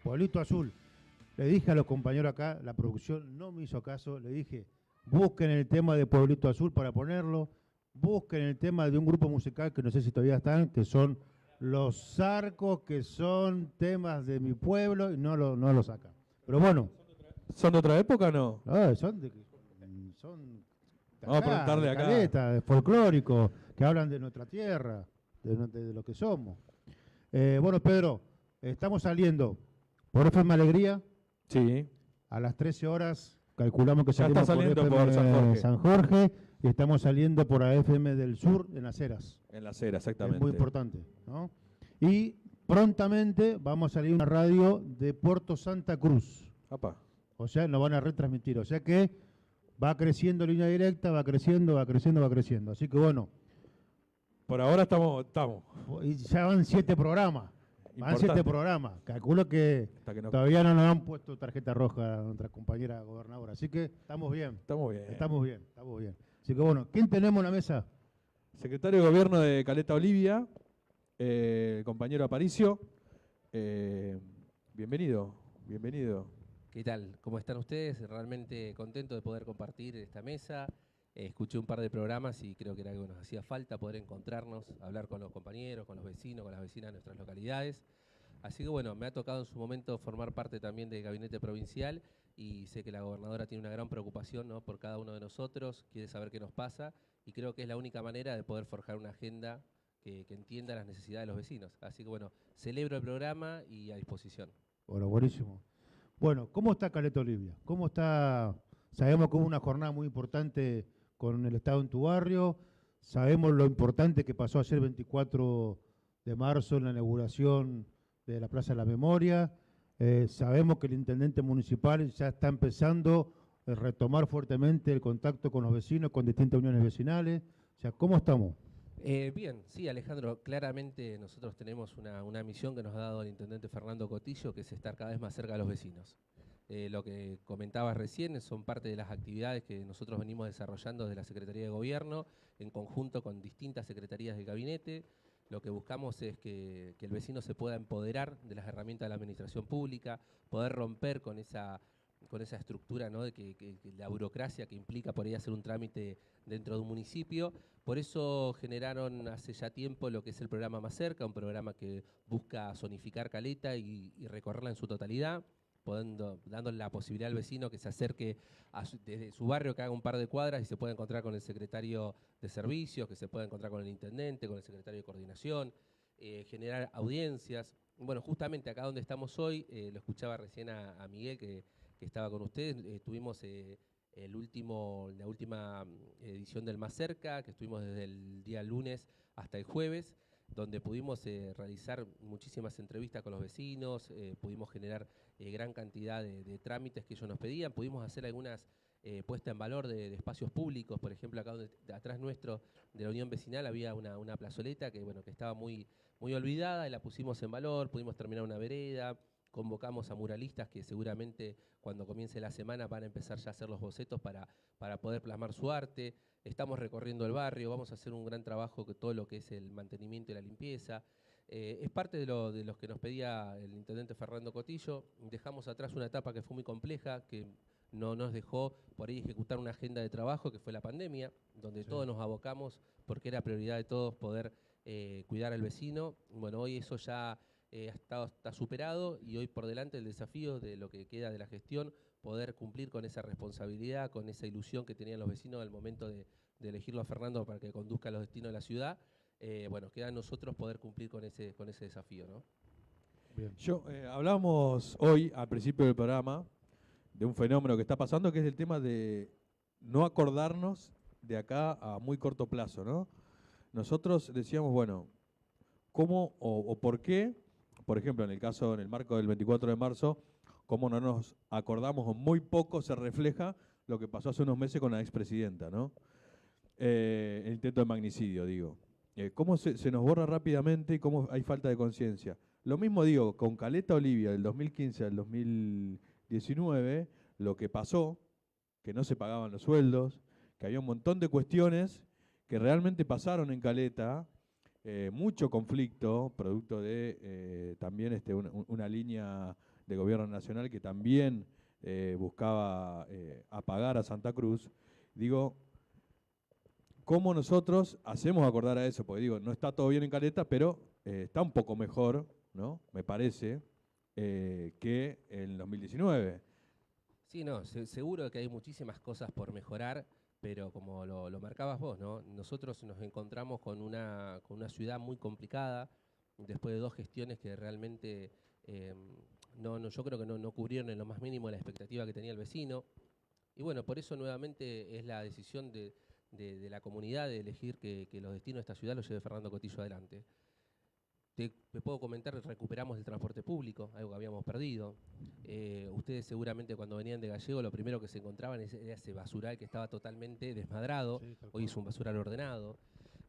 Pueblito Azul. Le dije a los compañeros acá, la producción no me hizo caso, le dije, busquen el tema de Pueblito Azul para ponerlo, busquen el tema de un grupo musical que no sé si todavía están, que son Los Zarcos, que son temas de mi pueblo y no lo sacan. Pero bueno. ¿Son de otra época o no? No, son de Vamos a preguntarle acá. Caleta, de folclórico, que hablan de nuestra tierra, de lo que somos. Bueno, Pedro, estamos saliendo por FM Alegría. Sí. A las 13 horas calculamos que Ya salimos está saliendo por FM por San Jorge y estamos saliendo por AFM del Sur en Las Heras. En Las Heras, exactamente. Es muy importante, ¿no? Y prontamente vamos a salir una radio de Puerto Santa Cruz. Apa. O sea, nos van a retransmitir. O sea que va creciendo línea directa, va creciendo. Así que bueno. Por ahora estamos. Y ya van 7 programas. Van 7 programas. Calculo que todavía no nos han puesto tarjeta roja a nuestra compañera gobernadora. Así que estamos bien. Estamos bien. Así que bueno, ¿quién tenemos en la mesa? Secretario de Gobierno de Caleta Olivia, el compañero Aparicio. Bienvenido. ¿Qué tal? ¿Cómo están ustedes? Realmente contento de poder compartir esta mesa. Escuché un par de programas y creo que era algo que nos hacía falta, poder encontrarnos, hablar con los compañeros, con los vecinos, con las vecinas de nuestras localidades. Así que bueno, me ha tocado en su momento formar parte también del gabinete provincial y sé que la gobernadora tiene una gran preocupación, ¿no?, por cada uno de nosotros, quiere saber qué nos pasa y creo que es la única manera de poder forjar una agenda que entienda las necesidades de los vecinos. Así que bueno, celebro el programa y a disposición. Bueno, buenísimo. Bueno, ¿cómo está Caleta Olivia? ¿Cómo está? Sabemos que hubo una jornada muy importante con el Estado en tu barrio, sabemos lo importante que pasó ayer 24 de marzo en la inauguración de la Plaza de la Memoria, sabemos que el intendente municipal ya está empezando a retomar fuertemente el contacto con los vecinos, con distintas uniones vecinales. O sea, ¿cómo estamos? Bien, sí, Alejandro, claramente nosotros tenemos una misión que nos ha dado el intendente Fernando Cotillo, que es estar cada vez más cerca de los vecinos. Lo que comentabas recién son parte de las actividades que nosotros venimos desarrollando desde la Secretaría de Gobierno, en conjunto con distintas secretarías del gabinete. Lo que buscamos es que el vecino se pueda empoderar de las herramientas de la administración pública, poder romper con esa estructura, ¿no? de que la burocracia que implica por ahí hacer un trámite dentro de un municipio. Por eso generaron hace ya tiempo lo que es el programa Más Cerca, un programa que busca zonificar Caleta y recorrerla en su totalidad, dándole la posibilidad al vecino que se acerque desde su barrio, que haga un par de cuadras y se pueda encontrar con el secretario de servicios, que se pueda encontrar con el intendente, con el secretario de coordinación, generar audiencias. Bueno, justamente acá donde estamos hoy, lo escuchaba recién a Miguel que estaba con ustedes, tuvimos la última edición del Más Cerca, que estuvimos desde el día lunes hasta el jueves, donde pudimos realizar muchísimas entrevistas con los vecinos, pudimos generar gran cantidad de trámites que ellos nos pedían, pudimos hacer algunas puesta en valor de espacios públicos. Por ejemplo, acá atrás nuestro de la Unión Vecinal había una plazoleta que estaba muy olvidada y la pusimos en valor, pudimos terminar una vereda, convocamos a muralistas que seguramente cuando comience la semana van a empezar ya a hacer los bocetos para poder plasmar su arte. Estamos recorriendo el barrio, vamos a hacer un gran trabajo con todo lo que es el mantenimiento y la limpieza. Es parte de los que nos pedía el intendente Fernando Cotillo. Dejamos atrás una etapa que fue muy compleja, que no nos dejó por ahí ejecutar una agenda de trabajo, que fue la pandemia, donde todos nos abocamos porque era prioridad de todos poder cuidar al vecino. Bueno, hoy eso ya está superado y hoy por delante el desafío de lo que queda de la gestión, poder cumplir con esa responsabilidad, con esa ilusión que tenían los vecinos al momento de elegirlo a Fernando para que conduzca los destinos de la ciudad. Queda a nosotros poder cumplir con ese desafío, ¿no? Bien. Hablábamos hoy, al principio del programa, de un fenómeno que está pasando, que es el tema de no acordarnos de acá a muy corto plazo, ¿no? Nosotros decíamos, bueno, ¿cómo o por qué, por ejemplo, en el marco del 24 de marzo, cómo no nos acordamos o muy poco se refleja lo que pasó hace unos meses con la expresidenta, ¿no? El intento de magnicidio, digo. Cómo se nos borra rápidamente y cómo hay falta de conciencia. Lo mismo digo, con Caleta Olivia del 2015 al 2019, lo que pasó, que no se pagaban los sueldos, que había un montón de cuestiones que realmente pasaron en Caleta, mucho conflicto, producto de también una línea de gobierno nacional que también buscaba apagar a Santa Cruz. Digo, ¿cómo nosotros hacemos acordar a eso? Porque digo, no está todo bien en Caleta, pero está un poco mejor, ¿no? Me parece, que en 2019. Sí, no, seguro que hay muchísimas cosas por mejorar, pero como lo marcabas vos, ¿no? Nosotros nos encontramos con una ciudad muy complicada, después de 2 gestiones que realmente yo creo que no cubrieron en lo más mínimo la expectativa que tenía el vecino. Y bueno, por eso nuevamente es la decisión de la comunidad de elegir que los destinos de esta ciudad los lleve Fernando Cotillo adelante. Te puedo comentar, recuperamos el transporte público, algo que habíamos perdido. Ustedes seguramente cuando venían de Gallego lo primero que se encontraban era ese basural que estaba totalmente desmadrado, hoy es un basural ordenado.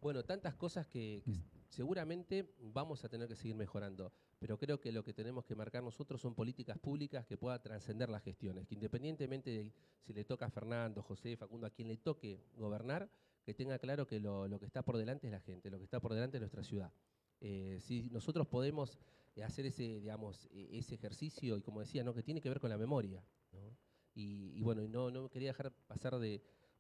Bueno, tantas cosas que seguramente vamos a tener que seguir mejorando, pero creo que lo que tenemos que marcar nosotros son políticas públicas que puedan trascender las gestiones, que independientemente de si le toca a Fernando, José, Facundo, a quien le toque gobernar, que tenga claro que lo que está por delante es la gente, lo que está por delante es nuestra ciudad. Si nosotros podemos hacer ese ejercicio, y como decía, ¿no? que tiene que ver con la memoria, ¿no? Y bueno, no quería dejar pasar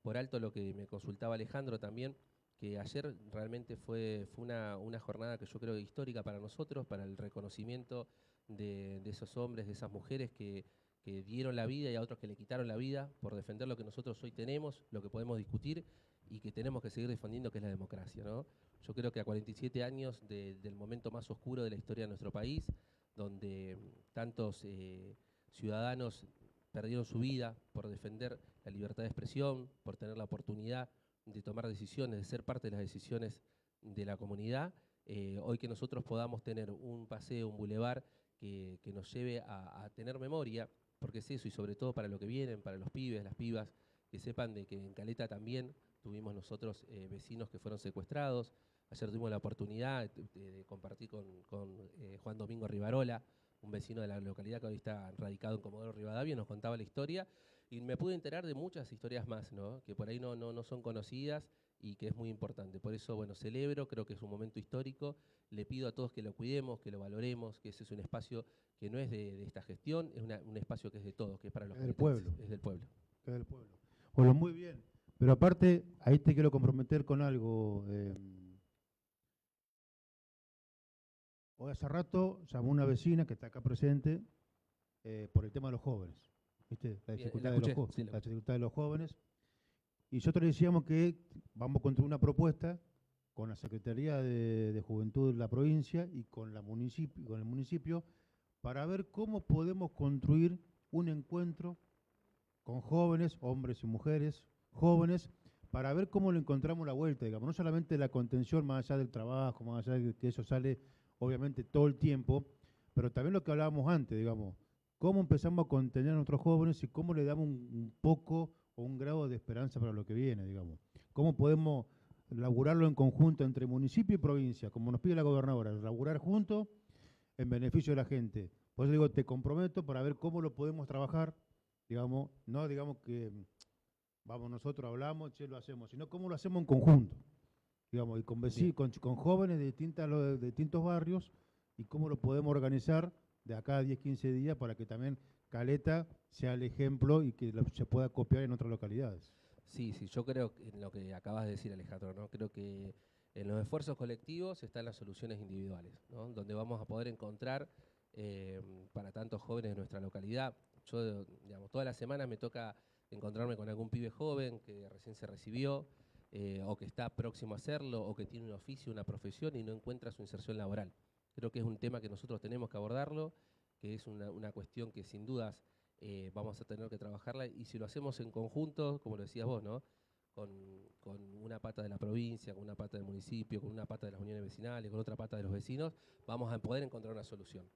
por alto lo que me consultaba Alejandro también, que ayer realmente fue una jornada que yo creo histórica para nosotros, para el reconocimiento de esos hombres, de esas mujeres que dieron la vida y a otros que le quitaron la vida por defender lo que nosotros hoy tenemos, lo que podemos discutir y que tenemos que seguir defendiendo, que es la democracia, ¿no? Yo creo que a 47 años del momento más oscuro de la historia de nuestro país, donde tantos ciudadanos perdieron su vida por defender la libertad de expresión, por tener la oportunidad de tomar decisiones, de ser parte de las decisiones de la comunidad, hoy que nosotros podamos tener un paseo, un bulevar que nos lleve a tener memoria, porque es eso, y sobre todo para lo que vienen, para los pibes, las pibas, que sepan de que en Caleta también tuvimos nosotros vecinos que fueron secuestrados. Ayer tuvimos la oportunidad de compartir con Juan Domingo Rivarola, un vecino de la localidad que hoy está radicado en Comodoro Rivadavia, nos contaba la historia y me pude enterar de muchas historias más, ¿no? Que por ahí no son conocidas y que es muy importante. Por eso, bueno, celebro, creo que es un momento histórico, le pido a todos que lo cuidemos, que lo valoremos, que ese es un espacio que no es de esta gestión, es un espacio que es de todos, que es para los Es del canetenses, pueblo. es del pueblo. Que es del pueblo. Bueno, muy bien. Pero aparte, ahí te quiero comprometer con algo. Hoy hace rato llamó una vecina que está acá presente por el tema de los jóvenes. ¿Viste? La Bien, dificultad, la de los, escuché, sí, la dificultad de los jóvenes. Y nosotros le decíamos que vamos a construir una propuesta con la Secretaría de Juventud de la provincia y con el municipio para ver cómo podemos construir un encuentro con jóvenes, hombres y mujeres, jóvenes, para ver cómo le encontramos la vuelta, digamos, no solamente la contención más allá del trabajo, más allá de que eso sale obviamente todo el tiempo, pero también lo que hablábamos antes, digamos, cómo empezamos a contener a nuestros jóvenes y cómo le damos un poco o un grado de esperanza para lo que viene, digamos. Cómo podemos laburarlo en conjunto entre municipio y provincia, como nos pide la gobernadora, laburar juntos en beneficio de la gente. Por eso digo, te comprometo para ver cómo lo podemos trabajar, digamos, no digamos que vamos nosotros, hablamos, che, lo hacemos, sino cómo lo hacemos en conjunto, digamos, y con jóvenes de distintos barrios y cómo lo podemos organizar de acá a 10, 15 días para que también Caleta sea el ejemplo y que se pueda copiar en otras localidades. Sí, yo creo que en lo que acabas de decir, Alejandro, ¿no? Creo que en los esfuerzos colectivos están las soluciones individuales, ¿no? Donde vamos a poder encontrar para tantos jóvenes de nuestra localidad. Yo, digamos, todas las semanas me toca encontrarme con algún pibe joven que recién se recibió, o que está próximo a hacerlo, o que tiene un oficio, una profesión y no encuentra su inserción laboral. Creo que es un tema que nosotros tenemos que abordarlo, que es una cuestión que sin dudas vamos a tener que trabajarla, y si lo hacemos en conjunto, como lo decías vos, ¿no? Con una pata de la provincia, con una pata del municipio, con una pata de las uniones vecinales, con otra pata de los vecinos, vamos a poder encontrar una solución.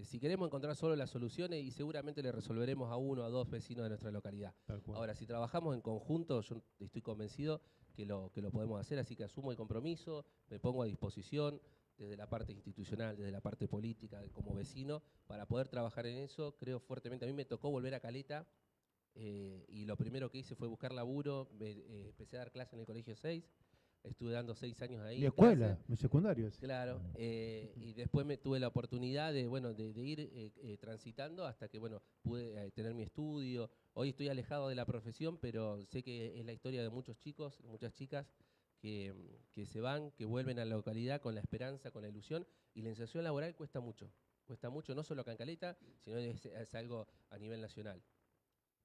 Si queremos encontrar solo las soluciones, y seguramente le resolveremos a 1 o 2 vecinos de nuestra localidad. Ahora, si trabajamos en conjunto, yo estoy convencido que lo podemos hacer, así que asumo el compromiso, me pongo a disposición desde la parte institucional, desde la parte política, como vecino, para poder trabajar en eso. Creo fuertemente, a mí me tocó volver a Caleta, y lo primero que hice fue buscar laburo, empecé a dar clases en el Colegio 6, estuve dando 6 años ahí. Mi escuela, mi secundario. Claro, y después tuve la oportunidad de ir transitando hasta que pude tener mi estudio. Hoy estoy alejado de la profesión, pero sé que es la historia de muchos chicos, muchas chicas que se van, que vuelven a la localidad con la esperanza, con la ilusión, y la inserción laboral cuesta mucho, no solo acá en Caleta, sino es algo a nivel nacional.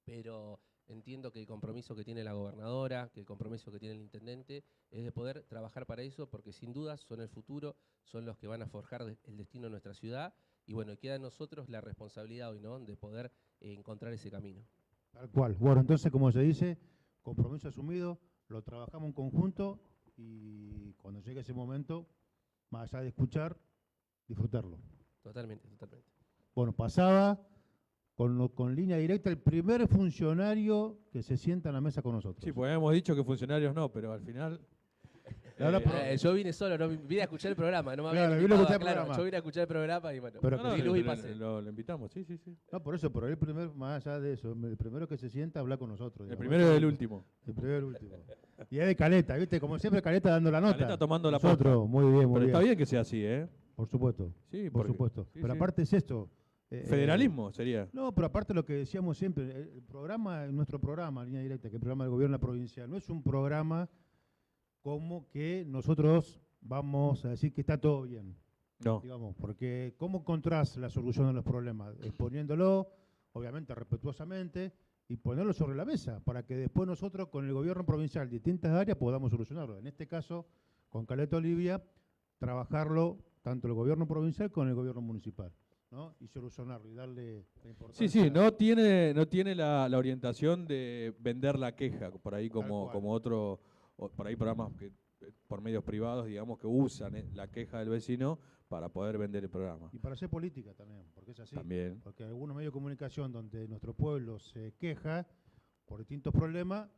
Pero entiendo que el compromiso que tiene la gobernadora, que el compromiso que tiene el intendente, es de poder trabajar para eso, porque sin duda son el futuro, son los que van a forjar el destino de nuestra ciudad, y queda en nosotros la responsabilidad hoy, ¿no?, de poder encontrar ese camino. Tal cual. Bueno, entonces, como se dice, compromiso asumido, lo trabajamos en conjunto y cuando llegue ese momento, más allá de escuchar, disfrutarlo. Totalmente. Bueno, pasaba con línea directa el primer funcionario que se sienta en la mesa con nosotros. Sí, pues habíamos dicho que funcionarios no, pero al final... Yo vine solo, no vine a escuchar el programa, no me Claro, habían vine a invitado, escuchar el claro, programa. yo vine a escuchar el programa y Lo invitamos, sí. No, por eso, pero el primero, más allá de eso, el primero que se sienta habla con nosotros. El primero y el último. El primero y el último. Y es de Caleta, ¿viste? Como siempre, Caleta dando la nota. Caleta tomando la Nosotros, posta. muy bien, muy Pero bien. está bien que sea así, ¿eh? Por supuesto. Sí, por supuesto. sí, Pero sí. aparte es esto. Federalismo sería. No, pero aparte lo que decíamos siempre, el programa, nuestro programa, Línea Directa, que es el programa del gobierno provincial, no es un programa como que nosotros vamos a decir que está todo bien. No. Digamos, porque ¿cómo encontrás la solución a los problemas? Exponiéndolo, obviamente respetuosamente, y ponerlo sobre la mesa, para que después nosotros con el gobierno provincial, distintas áreas, podamos solucionarlo. En este caso, con Caleta Olivia, trabajarlo tanto el gobierno provincial como el gobierno municipal, ¿no? Y solucionarlo y darle la importancia. Sí, no tiene la orientación de vender la queja, por ahí como otro, por ahí programas que por medios privados, digamos, que usan la queja del vecino para poder vender el programa. Y para hacer política también, porque es así. También. Porque algunos medios de comunicación donde nuestro pueblo se queja por distintos problemas,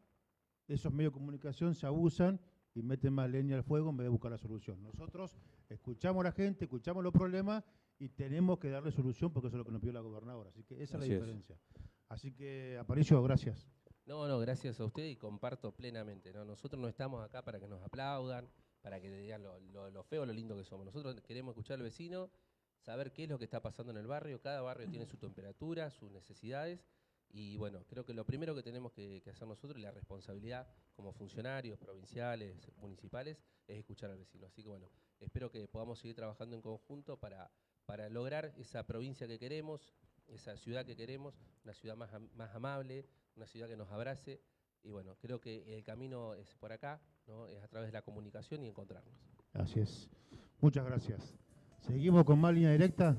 esos medios de comunicación se abusan y meten más leña al fuego en vez de buscar la solución. Nosotros escuchamos a la gente, escuchamos los problemas y tenemos que darle solución porque eso es lo que nos pidió la gobernadora. Así que esa es la diferencia. Así que, Aparicio, gracias. No, gracias a usted y comparto plenamente, ¿no? Nosotros no estamos acá para que nos aplaudan, para que digan lo feo, lo lindo que somos. Nosotros queremos escuchar al vecino, saber qué es lo que está pasando en el barrio. Cada barrio tiene su temperatura, sus necesidades. Y bueno, creo que lo primero que tenemos que hacer nosotros, y la responsabilidad como funcionarios provinciales, municipales, es escuchar al vecino. Así que bueno, espero que podamos seguir trabajando en conjunto para lograr esa provincia que queremos, esa ciudad que queremos, una ciudad más amable, una ciudad que nos abrace. Y bueno, creo que el camino es por acá, ¿no? Es a través de la comunicación y encontrarnos. Así es. Muchas gracias. Seguimos con más línea directa.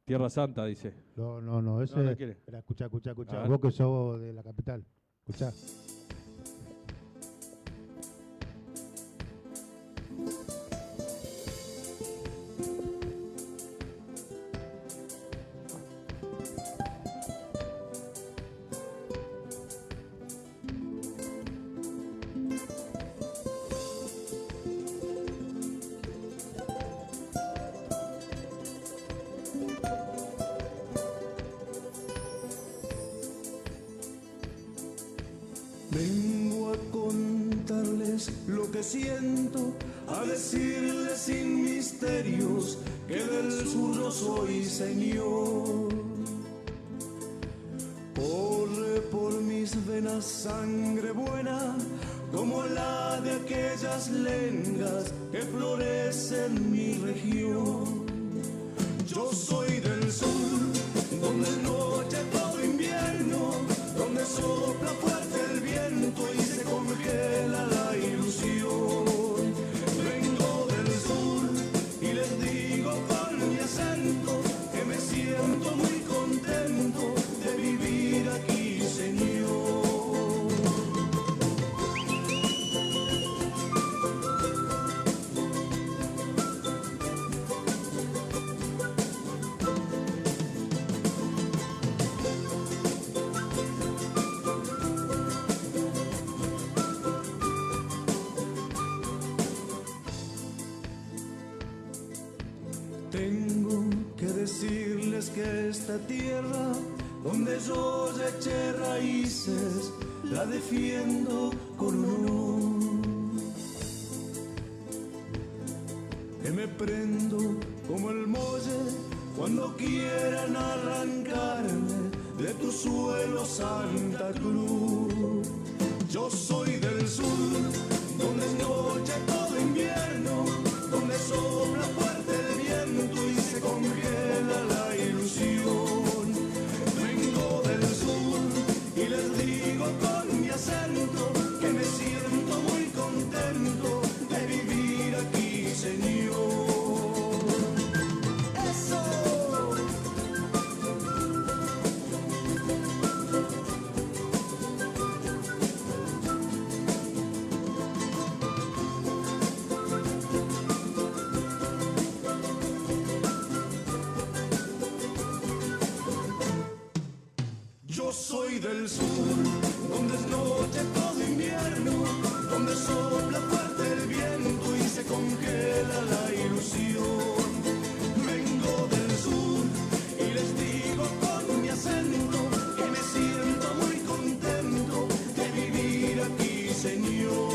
Tierra Santa, dice. No, ese. No quiere. Espera, escuchá. A ver. Vos que sos de la capital. Escuchá. Vengo a contarles lo que siento, a decirles sin misterios que del sur no soy señor. Corre por mis venas sangre buena, como la de aquellas lengas que florecen en mi región. Yo soy del sur, donde es noche todo invierno, donde sopla fuerte el viento y se congela la ilusión. Vengo del sur y les digo con mi acento que me siento muy contento de vivir aquí, señor. Tengo que decirles que esta tierra donde yo ya eché raíces la defiendo con honor. Que me prendo como el molle cuando quieran arrancarme de tu suelo, Santa Cruz. Yo soy del sur, donde es noche todo invierno, donde sopla fuerte el viento y se congela la ilusión. Vengo del sur y les digo con mi acento que me siento muy contento de vivir aquí, señor. ¡Eso! Yo soy del sur, donde es noche todo invierno, donde sopla fuerte el viento y se congela la ilusión. Vengo del sur y les digo con mi acento que me siento muy contento de vivir aquí, señor.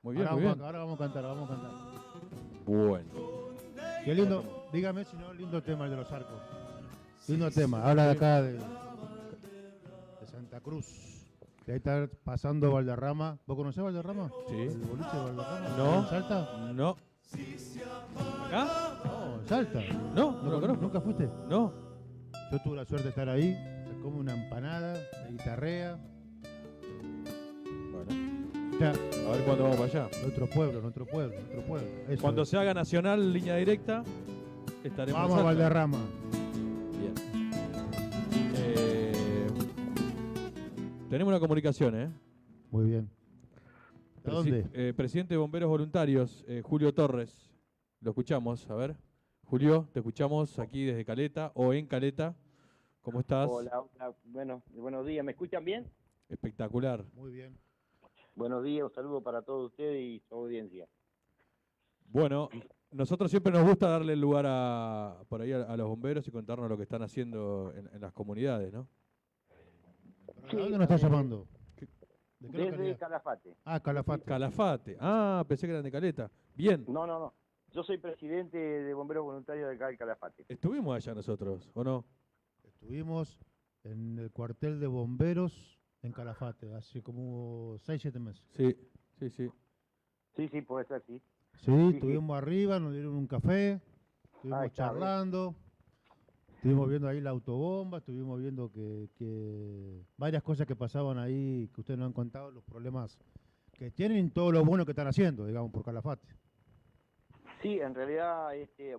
Muy bien, ahora, muy bien. ahora vamos a cantar, vamos a cantar. Bueno. Qué lindo, dígame si no, lindo tema el de los arcos. Lindo tema, habla de acá de Santa Cruz. Que ahí está pasando Valderrama. ¿Vos conocés Valderrama? Sí. ¿El boliche de Valderrama? No. ¿En Salta? No. ¿Acá? No, en Salta. No, no lo conozco. ¿Nunca fuiste? No. Yo tuve la suerte de estar ahí. Se come una empanada, se guitarrea. Bueno. Ya. A ver cuándo vamos para allá. Otro pueblo. Eso Cuando es. se haga nacional línea directa, estaremos Vamos a en Salta. Valderrama. Bien. Tenemos una comunicación, ¿eh? Muy bien. ¿A dónde? Presidente de Bomberos Voluntarios, Julio Torres. Lo escuchamos, a ver. Julio, te escuchamos aquí desde Caleta o en Caleta. ¿Cómo estás? Hola, hola. Bueno, buenos días. ¿Me escuchan bien? Espectacular. Muy bien. Buenos días, un saludo para todos ustedes y su audiencia. Bueno, nosotros siempre nos gusta darle el lugar por ahí a los bomberos y contarnos lo que están haciendo en las comunidades, ¿no? ¿De dónde nos estás llamando? ¿De qué Desde localidad? Calafate. Ah, Calafate. Calafate. Ah, pensé que eran de Caleta. Bien. No. Yo soy presidente de Bomberos Voluntarios de acá de Calafate. Estuvimos allá nosotros, ¿o no? Estuvimos en el cuartel de bomberos en Calafate hace como 6-7 meses. Sí. Sí, puede ser, sí. Sí, estuvimos arriba, nos dieron un café, estuvimos Ahí está, charlando, estuvimos viendo ahí la autobomba, estuvimos viendo que varias cosas que pasaban ahí que ustedes nos han contado, los problemas que tienen y todo lo bueno que están haciendo, digamos, por Calafate. Sí, en realidad,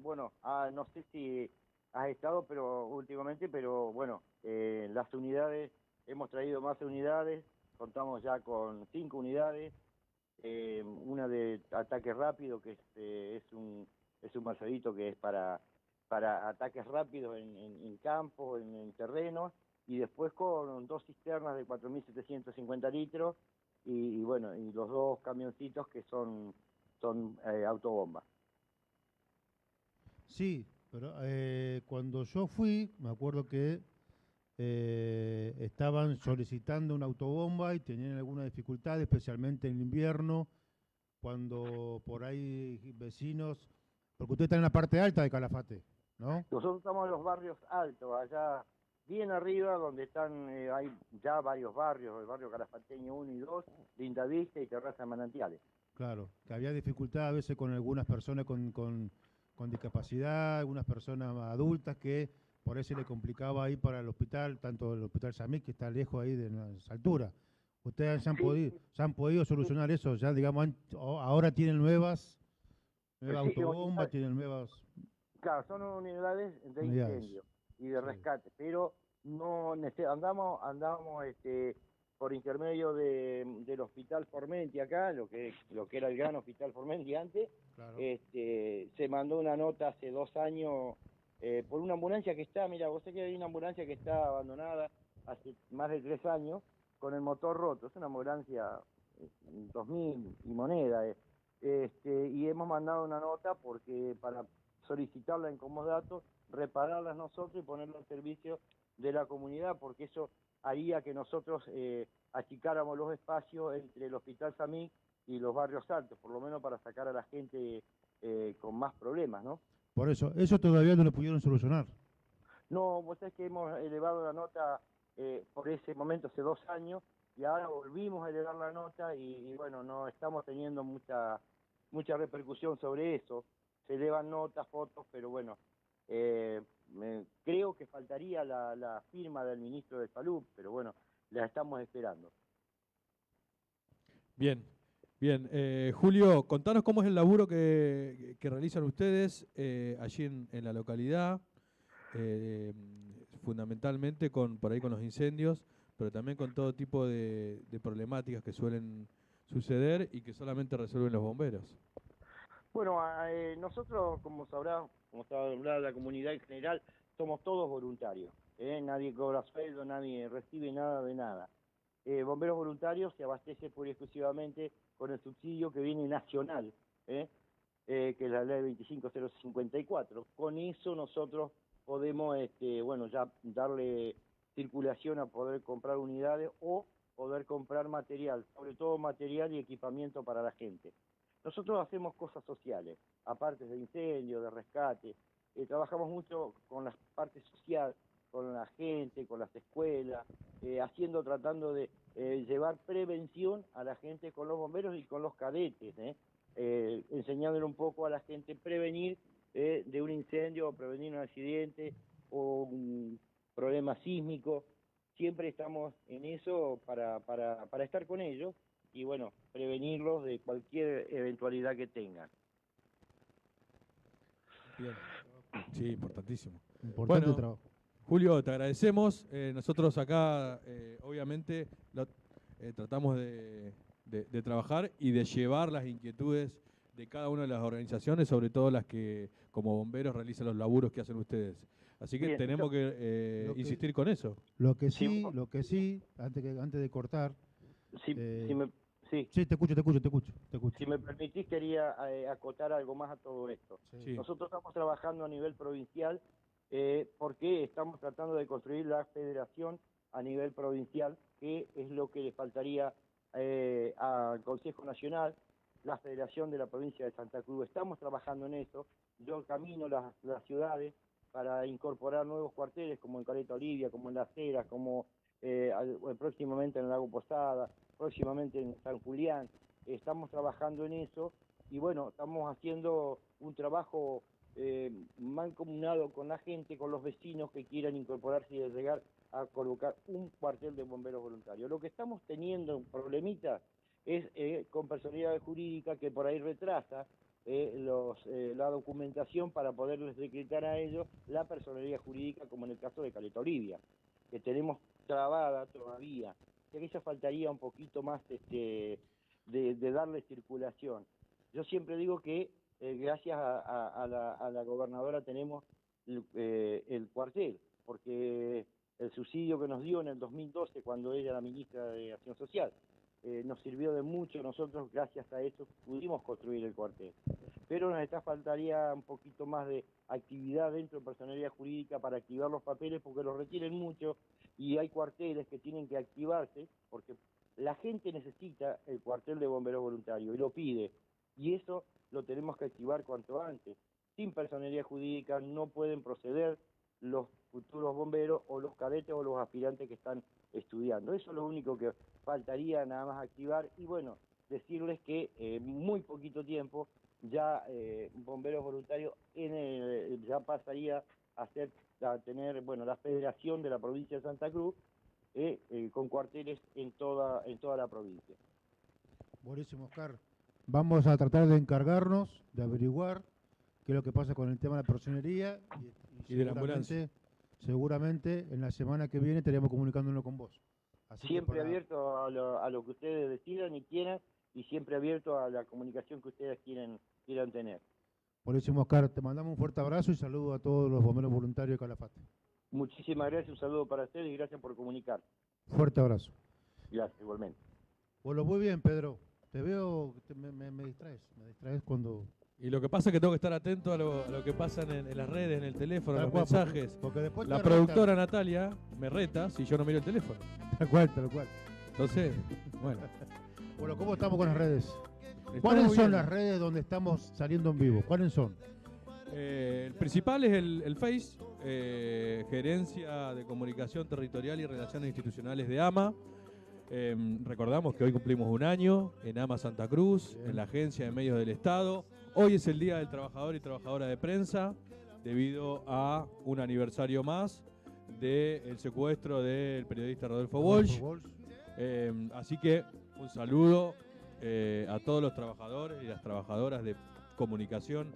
bueno, no sé si has estado últimamente, pero bueno, las unidades, hemos traído más unidades, contamos ya con 5 unidades, una de ataque rápido, que es un Mercedito que es para ataques rápidos en campo, en terrenos, y después con 2 cisternas de 4.750 litros, y bueno, y los 2 camioncitos que son autobombas. Sí, pero cuando yo fui, me acuerdo que estaban solicitando una autobomba y tenían alguna dificultad, especialmente en invierno, cuando por ahí vecinos, porque ustedes están en la parte alta de Calafate, ¿no? Nosotros estamos en los barrios altos, allá bien arriba, donde están hay ya varios barrios, el barrio Calafateño 1 y 2, Linda Vista y Terraza de Manantiales. Claro, que había dificultad a veces con algunas personas con discapacidad, algunas personas adultas que por eso le complicaba ahí para el hospital, tanto el hospital Samit, que está lejos ahí de las alturas. Ustedes ya han podido solucionar eso, ya digamos, ahora tienen nuevas autobombas, tienen nuevas... Claro, son unidades de incendio y de rescate, pero no andamos por intermedio del Hospital Formenti acá, lo que era el gran Hospital Formenti antes. Claro. Se mandó una nota hace 2 años por una ambulancia que está, mira, vos sabés que hay una ambulancia que está abandonada hace más de 3 años con el motor roto, es una ambulancia 2000 y moneda, y hemos mandado una nota porque para solicitarla en comodato, repararlas nosotros y ponerla al servicio de la comunidad, porque eso haría que nosotros achicáramos los espacios entre el Hospital Samí y los barrios altos, por lo menos para sacar a la gente con más problemas, ¿no? Por eso todavía no lo pudieron solucionar. No, vos sabés que hemos elevado la nota por ese momento hace 2 años y ahora volvimos a elevar la nota y bueno, no estamos teniendo mucha repercusión sobre eso. Se elevan notas, fotos, pero bueno, creo que faltaría la firma del ministro de Salud, pero bueno, la estamos esperando. Bien. Julio, contanos cómo es el laburo que realizan ustedes allí en la localidad, fundamentalmente por ahí con los incendios, pero también con todo tipo de problemáticas que suelen suceder y que solamente resuelven los bomberos. Bueno, nosotros, como sabrá la comunidad en general, somos todos voluntarios. Nadie cobra sueldo, nadie recibe nada de nada. Bomberos Voluntarios se abastece pura y exclusivamente con el subsidio que viene nacional, que es la ley 25054. Con eso nosotros podemos, ya darle circulación a poder comprar unidades o poder comprar material, sobre todo material y equipamiento para la gente. Nosotros hacemos cosas sociales, aparte de incendio, de rescate, trabajamos mucho con la parte social, con la gente, con las escuelas, tratando de llevar prevención a la gente con los bomberos y con los cadetes, enseñándole un poco a la gente prevenir de un incendio, o prevenir un accidente o un problema sísmico. Siempre estamos en eso para estar con ellos y bueno, prevenirlos de cualquier eventualidad que tengan. Bien. Sí, importantísimo. Importante Bueno, trabajo. Julio, te agradecemos. Nosotros acá, obviamente, tratamos de trabajar y de llevar las inquietudes de cada una de las organizaciones, sobre todo las que como bomberos realizan los laburos que hacen ustedes. Así que Bien, tenemos que insistir con eso. Lo que sí, antes de cortar. Sí, Sí, te escucho. Si me permitís, quería acotar algo más a todo esto. Sí. Nosotros estamos trabajando a nivel provincial porque estamos tratando de construir la federación a nivel provincial, que es lo que le faltaría al Consejo Nacional, la Federación de la Provincia de Santa Cruz. Estamos trabajando en eso. Yo camino las ciudades para incorporar nuevos cuarteles, como en Caleta Olivia, como en Las Heras, como próximamente en el Lago Posada, próximamente en San Julián. Estamos trabajando en eso y bueno, estamos haciendo un trabajo mancomunado con la gente, con los vecinos que quieran incorporarse y llegar a colocar un cuartel de bomberos voluntarios. Lo que estamos teniendo un problemita es con personalidad jurídica que por ahí retrasa la documentación para poderles decretar a ellos la personalidad jurídica, como en el caso de Caleta Olivia, que tenemos trabada todavía. Que eso faltaría un poquito más de darle circulación. Yo siempre digo que gracias a la gobernadora tenemos el cuartel, porque el subsidio que nos dio en el 2012, cuando ella era ministra de Acción Social, nos sirvió de mucho. Nosotros gracias a eso pudimos construir el cuartel. Pero nos faltaría un poquito más de actividad dentro de personalidad jurídica para activar los papeles, porque los retienen mucho y hay cuarteles que tienen que activarse, porque la gente necesita el cuartel de bomberos voluntarios y lo pide, y eso lo tenemos que activar cuanto antes. Sin personalidad jurídica no pueden proceder los futuros bomberos o los cadetes o los aspirantes que están estudiando. Eso es lo único que faltaría nada más activar y bueno, decirles que en muy poquito tiempo ya bomberos voluntarios ya pasaría a tener la Federación de la Provincia de Santa Cruz con cuarteles en toda la provincia. Buenísimo, Oscar. Vamos a tratar de encargarnos, de averiguar qué es lo que pasa con el tema de la personería Y de la ambulancia. Seguramente en la semana que viene estaríamos comunicándonos con vos. Así Siempre que abierto a lo que ustedes decidan y quieran, y siempre abierto a la comunicación que ustedes quieran tener. Buenísimo, Oscar. Te mandamos un fuerte abrazo y saludo a todos los bomberos voluntarios de Calafate. Muchísimas gracias, un saludo para ustedes y gracias por comunicar. Fuerte abrazo. Gracias, igualmente. Bueno, muy bien, Pedro. Te veo, me distraes cuando... Y lo que pasa es que tengo que estar atento a lo que pasa en las redes, en el teléfono, en los mensajes. Porque después la te productora reta. Natalia me reta si yo no miro el teléfono. Tal cual. Entonces, bueno. Bueno, ¿cómo estamos con las redes? Estamos ¿Cuáles son bien. las redes donde estamos saliendo en vivo? ¿Cuáles son? El principal es el Face, Gerencia de Comunicación Territorial y Relaciones Institucionales de AMA. Recordamos que hoy cumplimos un año en AMA Santa Cruz, en la Agencia de Medios del Estado. Hoy es el Día del Trabajador y Trabajadora de Prensa, debido a un aniversario más del secuestro del periodista Rodolfo Walsh. Así que un saludo a todos los trabajadores y las trabajadoras de comunicación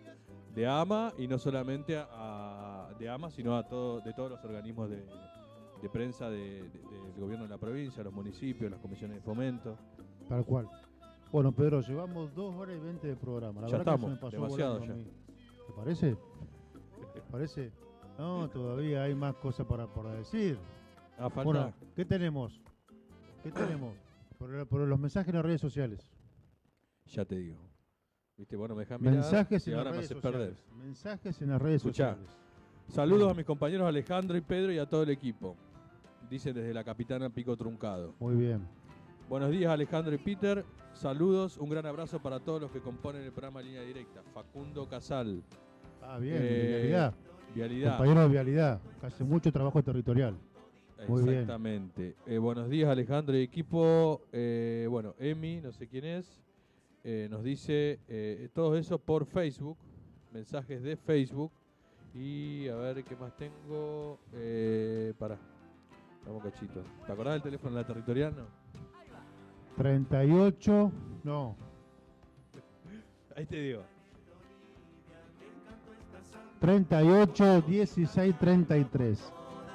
de AMA, y no solamente de AMA, sino de todos los organismos de prensa del gobierno de la provincia, los municipios, las comisiones de fomento. Tal cual. Bueno, Pedro, llevamos 2 horas y 20 de programa. La Ya verdad estamos, que se me pasó demasiado volando a ya. mí. ¿Te parece? ¿Te parece? No, todavía hay más cosas para decir. Falta. Bueno, ¿qué tenemos? Por los mensajes en las redes sociales. Ya te digo. Viste, bueno, me dejas mirar Mensajes y en las ahora me redes haces sociales. perder. Mensajes en las redes Escuchá. sociales. Saludos a mis compañeros Alejandro y Pedro y a todo el equipo. Dicen desde la Capitana Pico Truncado. Muy bien. Buenos días, Alejandro y Peter. Saludos, un gran abrazo para todos los que componen el programa Línea Directa. Facundo Casal. Ah, bien, de Vialidad. Vialidad. Compañero de Vialidad, que hace mucho trabajo territorial. Muy bien. Exactamente. Buenos días, Alejandro y equipo. Bueno, Emi, no sé quién es, nos dice todo eso por Facebook, mensajes de Facebook. Y a ver qué más tengo. Pará, vamos cachito. ¿Te acordás del teléfono de la territorial? No. 38, no. Ahí te digo. 38 16 33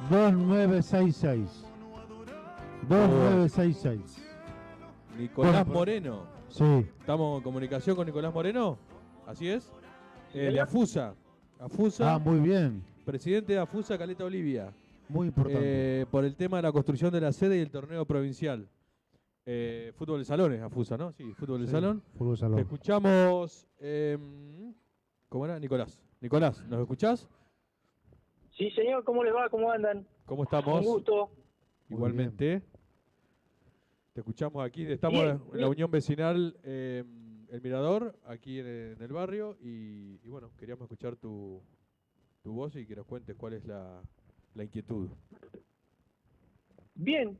2966 2966. Nicolás Bueno, Moreno. Sí. ¿Estamos en comunicación con Nicolás Moreno? ¿Así es? De AFUSA. AFUSA. Ah, muy bien. Presidente de AFUSA Caleta Olivia. Muy importante. Por el tema de la construcción de la sede y el torneo provincial. Fútbol de salón es AFUSA, ¿no? Sí, fútbol de salón. Fútbol de salón. Te escuchamos. ¿Cómo era? Nicolás. Nicolás, ¿nos escuchás? Sí, señor, ¿cómo les va? ¿Cómo andan? ¿Cómo estamos? Un gusto. Igualmente. Te escuchamos aquí. Estamos Bien, en la bien. Unión Vecinal El Mirador, aquí en el barrio. Y bueno, queríamos escuchar tu voz y que nos cuentes cuál es la inquietud. Bien,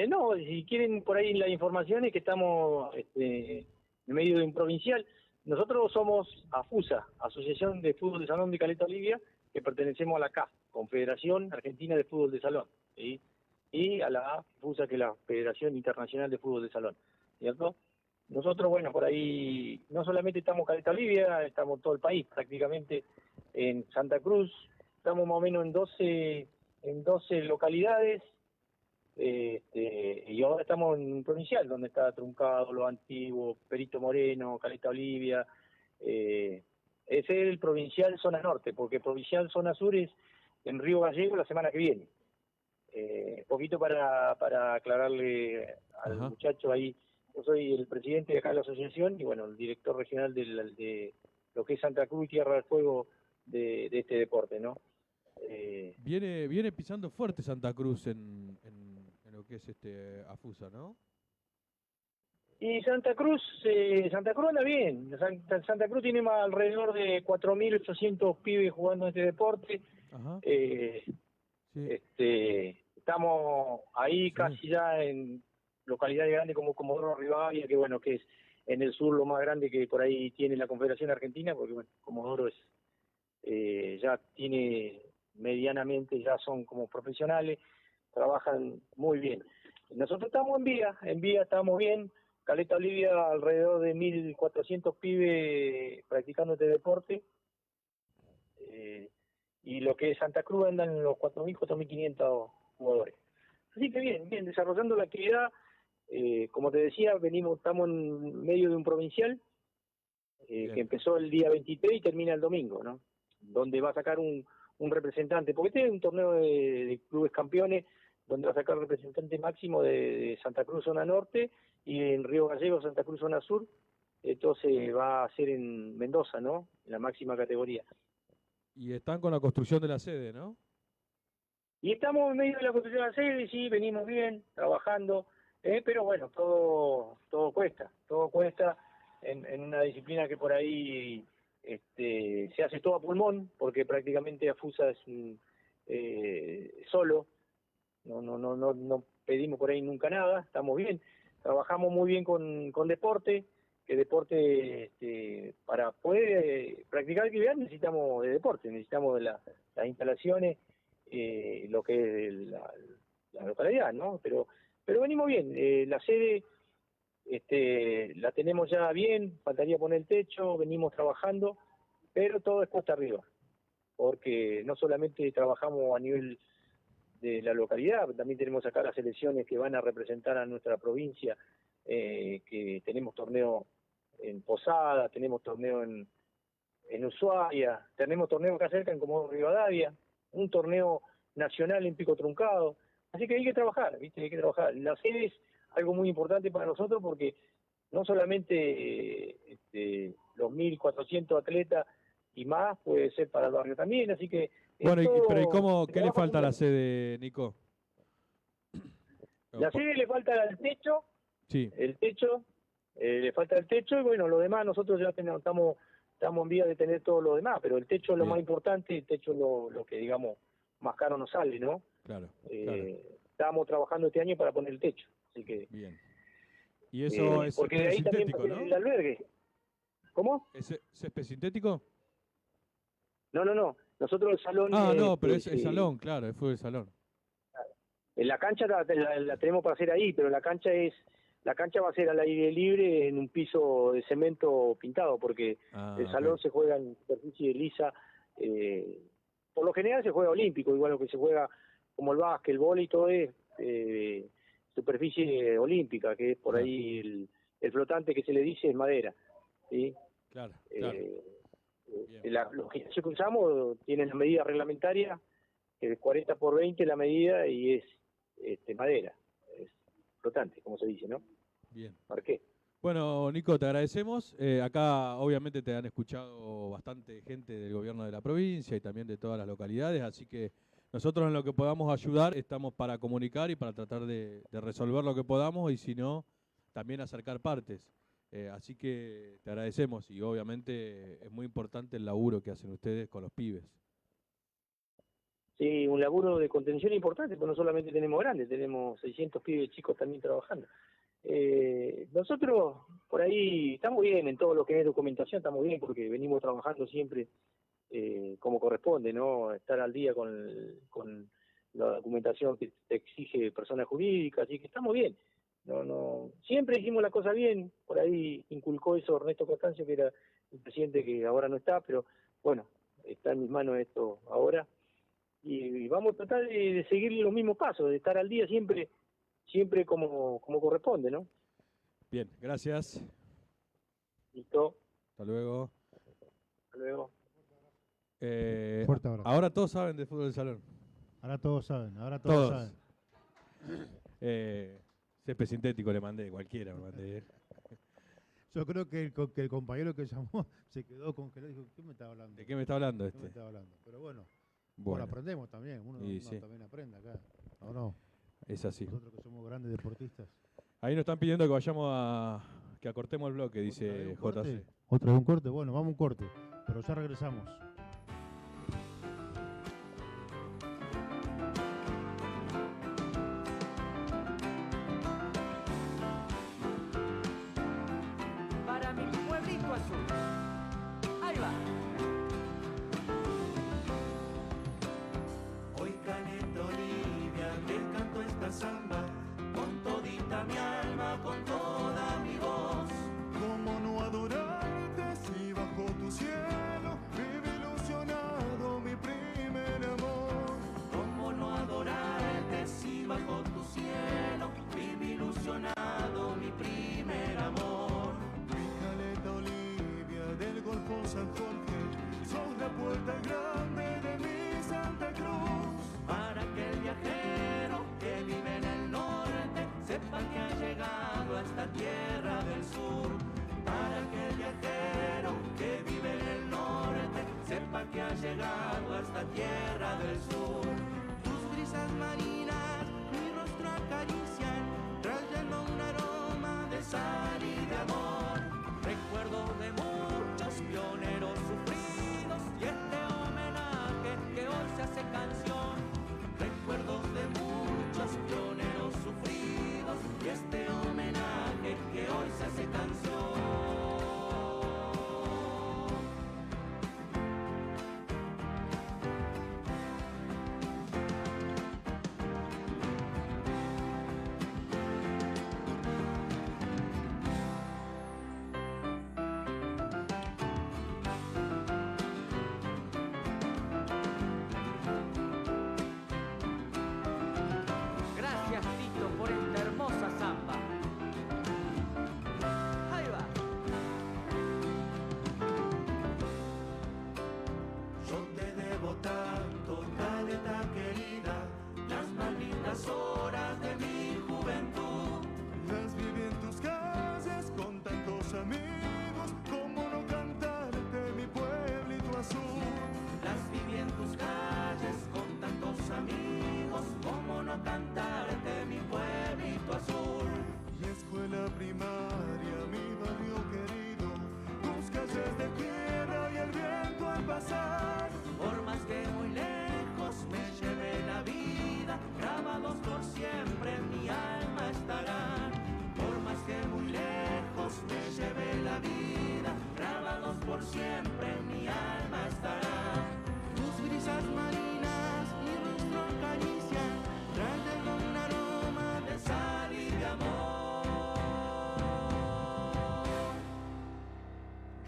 no, si quieren por ahí la información es que estamos en medio de un provincial. Nosotros somos AFUSA, Asociación de Fútbol de Salón de Caleta Olivia, que pertenecemos a la CA, Confederación Argentina de Fútbol de Salón, ¿sí? Y a la AFUSA, que es la Federación Internacional de Fútbol de Salón, ¿cierto? Nosotros, bueno, por ahí no solamente estamos en Caleta Olivia, estamos en todo el país, prácticamente en Santa Cruz, estamos más o menos en 12 localidades, y ahora estamos en un provincial, donde está Truncado, Lo Antiguo, Perito Moreno, Caleta Olivia. Ese es el provincial zona norte, porque provincial zona sur es en Río Gallego la semana que viene. Poquito para aclararle al muchacho ahí, yo soy el presidente de acá de la asociación y bueno, el director regional de lo que es Santa Cruz y Tierra del Fuego de este deporte, ¿no? Viene pisando fuerte Santa Cruz en lo que es AFUSA, ¿no? Y Santa Cruz anda bien. Santa Cruz tiene más alrededor de 4.800 pibes jugando este deporte. Ajá. Estamos ahí casi ya en localidades grandes como Comodoro Rivadavia, que bueno, que es en el sur lo más grande que por ahí tiene la Confederación Argentina, porque bueno, Comodoro es ya tiene medianamente, ya son como profesionales, trabajan muy bien. Nosotros estamos en vía estamos bien. Caleta Olivia alrededor de 1.400 pibes practicando este deporte, y lo que es Santa Cruz andan en los 4.000, 4.500 jugadores. Así que bien, desarrollando la actividad. Como te decía, estamos en medio de un provincial que empezó el día 23 y termina el domingo, ¿no? Donde va a sacar un representante, porque este es un torneo de clubes campeones, donde va a sacar representante máximo de Santa Cruz zona norte y en Río Gallegos Santa Cruz zona sur. Entonces va a ser en Mendoza, ¿no? En la máxima categoría. Y están con la construcción de la sede, ¿no? Y estamos en medio de la construcción de la sede, sí, venimos bien, trabajando, pero bueno, todo cuesta en una disciplina que por ahí se hace todo a pulmón, porque prácticamente AFUSA es solo, no pedimos por ahí nunca nada, estamos bien, trabajamos muy bien con deporte, que deporte, para poder practicar actividad necesitamos de deporte, necesitamos de las instalaciones, lo que es la localidad, ¿no? Pero venimos bien, la sede la tenemos ya bien, faltaría poner el techo, venimos trabajando, pero todo es cuesta arriba, porque no solamente trabajamos a nivel de la localidad, también tenemos acá las selecciones que van a representar a nuestra provincia, que tenemos torneo en Posada, tenemos torneo en Ushuaia, tenemos torneo acá cerca en Comodoro Rivadavia, un torneo nacional en Pico Truncado, así que hay que trabajar, ¿viste? Hay que trabajar. La sede es algo muy importante para nosotros porque no solamente los 1.400 atletas y más puede ser para el barrio también, así que... Bueno, pero ¿qué le falta a la sede, Nico? La sede le falta el techo, Sí. el techo, le falta el techo, y bueno, lo demás nosotros ya estamos en vías de tener todo lo demás, pero el techo es lo Bien. más importante, el techo es lo que, digamos, más caro nos sale, ¿no? Claro. Estábamos trabajando este año para poner el techo, así que... Bien. Y eso es porque de ahí también sintético, va a ser ¿no? el albergue. ¿Cómo? ¿Es césped sintético? No, nosotros el salón... No, pero es el salón, claro, es fútbol salón. En la cancha la tenemos para hacer ahí, pero la cancha va a ser al aire libre en un piso de cemento pintado, porque el salón se juega en superficie lisa. Por lo general se juega olímpico, igual lo que se juega como el básquet, el vóley, todo es superficie olímpica, que es por ahí el flotante que se le dice es madera, ¿sí? Claro. Los gimnasios que usamos tienen la medida reglamentaria, que es 40 por 20 la medida, y es madera, es flotante, como se dice, ¿no? Bien. ¿Por qué? Bueno, Nico, te agradecemos. Acá obviamente te han escuchado bastante gente del gobierno de la provincia y también de todas las localidades, así que nosotros en lo que podamos ayudar estamos para comunicar y para tratar de resolver lo que podamos, y si no, también acercar partes. Así que te agradecemos, y obviamente es muy importante el laburo que hacen ustedes con los pibes. Sí, un laburo de contención importante, porque no solamente tenemos grandes, tenemos 600 pibes chicos también trabajando. Nosotros por ahí estamos bien en todo lo que es documentación, estamos bien porque venimos trabajando siempre como corresponde, ¿no? Estar al día con la documentación que te exige persona jurídica, así que estamos bien. No, siempre hicimos la cosa bien, por ahí inculcó eso Ernesto Constancio, que era el presidente, que ahora no está, pero bueno, está en mis manos esto ahora, y vamos a tratar de seguir los mismos pasos, de estar al día siempre como corresponde, ¿no? Bien, gracias. Listo. Hasta luego. Hasta luego. Fuerte abrazo. Ahora todos saben de fútbol de salón. Ahora todos saben, Todos. Césped sintético le mandé, cualquiera me mandé. Yo creo que el compañero que llamó se quedó congelado y dijo, ¿qué me está hablando? ¿De qué me está hablando ¿Qué me está hablando? Pero bueno, aprendemos también, uno también aprende acá, ¿o no? Es así. Nosotros que somos grandes deportistas. Ahí nos están pidiendo que vayamos que acortemos el bloque, dice JC. ¿Otra vez un corte? Bueno, vamos a un corte, pero ya regresamos. Para mi pueblito azul. Ahí va. Hoy Caleta Olivia te canto esta samba con todita mi alma, con toda mi voz. ¿Cómo no adorarte si bajo tu cielo vive ilusionado mi primer amor? ¿Cómo no adorarte si bajo tu cielo vive ilusionado mi primer amor? Mi Caleta Olivia del Golfo San Jorge, sos la puerta grande de mi Santa Cruz. Para que el viajero que vive en el norte sepa que ha llegado a esta tierra del sur. Para que el viajero que vive en el norte sepa que ha llegado a esta tierra del sur. Tus brisas marinas mi rostro acarician, trayendo un aroma de sal y de amor. Recuerdo de muchos pioneros sufridos y este homenaje que hoy se hace canción. Recuerdos de muchos pioneros sufridos y este homenaje que hoy se hace canción.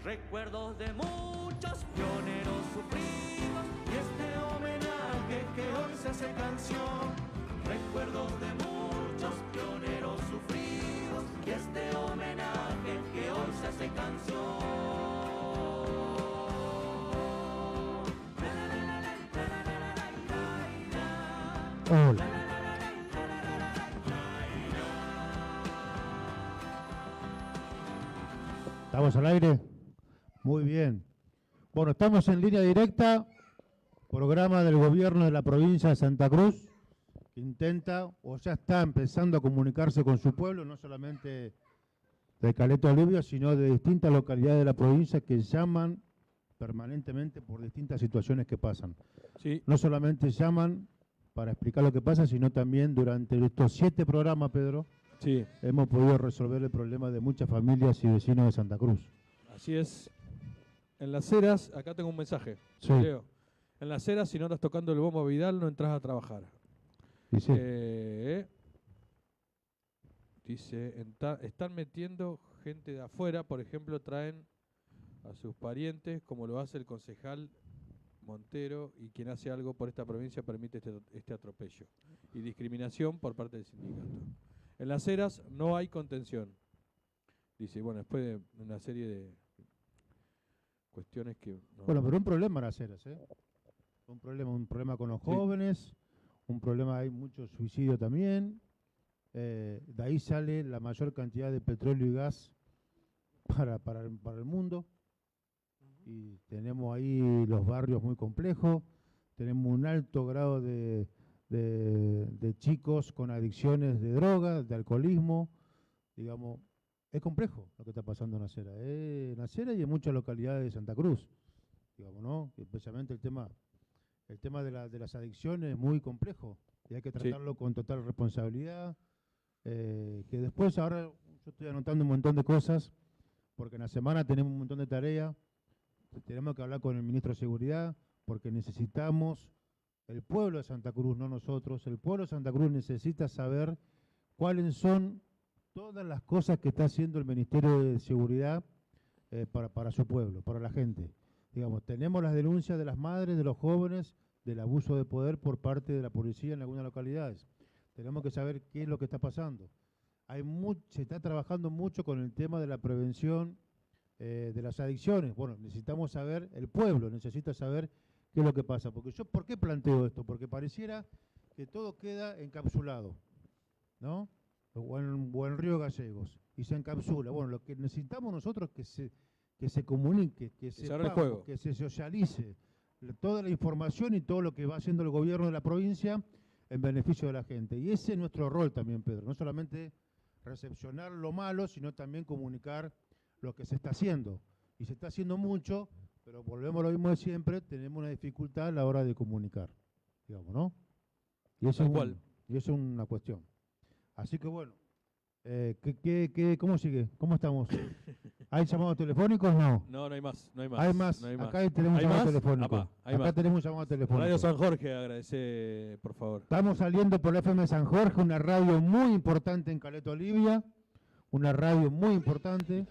recuerdos de muchos pioneros sufridos y este homenaje que hoy se hace canción. Recuerdos de muchos pioneros sufridos y este homenaje que hoy se hace canción. Hola. ¿Estamos al aire? Muy bien. Bueno, estamos en línea directa, programa del gobierno de la provincia de Santa Cruz, que intenta o ya está empezando a comunicarse con su pueblo, no solamente de Caleta Olivia, sino de distintas localidades de la provincia que llaman permanentemente por distintas situaciones que pasan. Sí. No solamente llaman para explicar lo que pasa, sino también durante estos 7 programas, Pedro, sí, hemos podido resolver el problema de muchas familias y vecinos de Santa Cruz. Así es. En Las Heras, acá tengo un mensaje. Sí. Leo. En Las Heras, si no estás tocando el bombo Vidal, no entras a trabajar. Y sí. Dice, están metiendo gente de afuera, por ejemplo, traen a sus parientes, como lo hace el concejal Montero, y quien hace algo por esta provincia permite este atropello y discriminación por parte del sindicato. En Las Heras no hay contención. Dice, bueno, después de una serie de cuestiones que... no- Bueno, pero un problema en Las Heras, ¿eh? Un problema con los jóvenes, un problema, hay mucho suicidio también. De ahí sale la mayor cantidad de petróleo y gas para el mundo. Y tenemos ahí los barrios muy complejos, tenemos un alto grado de chicos con adicciones de drogas, de alcoholismo, digamos, es complejo lo que está pasando en Las Heras y en muchas localidades de Santa Cruz, digamos, ¿no? Especialmente el tema de las adicciones es muy complejo y hay que tratarlo con total responsabilidad, que después ahora yo estoy anotando un montón de cosas, porque en la semana tenemos un montón de tareas. Tenemos que hablar con el ministro de Seguridad porque necesitamos, el pueblo de Santa Cruz, no nosotros, el pueblo de Santa Cruz necesita saber cuáles son todas las cosas que está haciendo el Ministerio de Seguridad para su pueblo, para la gente. Digamos, tenemos las denuncias de las madres, de los jóvenes, del abuso de poder por parte de la policía en algunas localidades. Tenemos que saber qué es lo que está pasando. Se está trabajando mucho con el tema de la prevención de las adicciones. Bueno, necesitamos saber, el pueblo necesita saber qué es lo que pasa. Porque ¿por qué planteo esto? Porque pareciera que todo queda encapsulado, ¿no? O en Río Gallegos, y se encapsula. Bueno, lo que necesitamos nosotros es que se comunique, que se abra el sepamos, juego, que se socialice toda la información y todo lo que va haciendo el gobierno de la provincia en beneficio de la gente. Y ese es nuestro rol también, Pedro. No solamente recepcionar lo malo, sino también comunicar lo que se está haciendo. Y se está haciendo mucho, pero volvemos a lo mismo de siempre, tenemos una dificultad a la hora de comunicar, digamos, ¿no? Y eso, y eso es una cuestión. Así que bueno, ¿cómo sigue? ¿Cómo estamos? ¿Hay llamados telefónicos? No. No, no hay más. No hay más. Hay más. No hay más. Acá tenemos ¿Hay llamado más? telefónico. Apa, hay Acá más. tenemos llamado telefónico. Radio San Jorge, agradece, por favor. Estamos saliendo por la FM San Jorge, una radio muy importante en Caleta Olivia, una radio muy importante.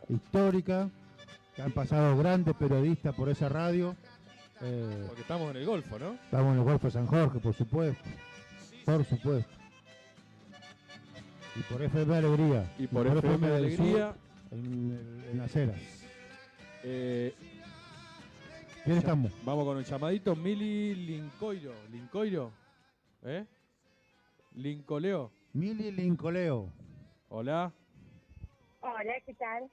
Histórica, que han pasado grandes periodistas por esa radio. Porque estamos en el Golfo, ¿no? Estamos en el Golfo de San Jorge, por supuesto. Por supuesto. Y por FM Alegría. Y por FM del Alegría. Sur, en Las Heras. ¿Quién estamos? Vamos con un llamadito. Mili Lincoiro. Lincoleo. Mili Lincoleo. Hola. Hola, ¿qué tal?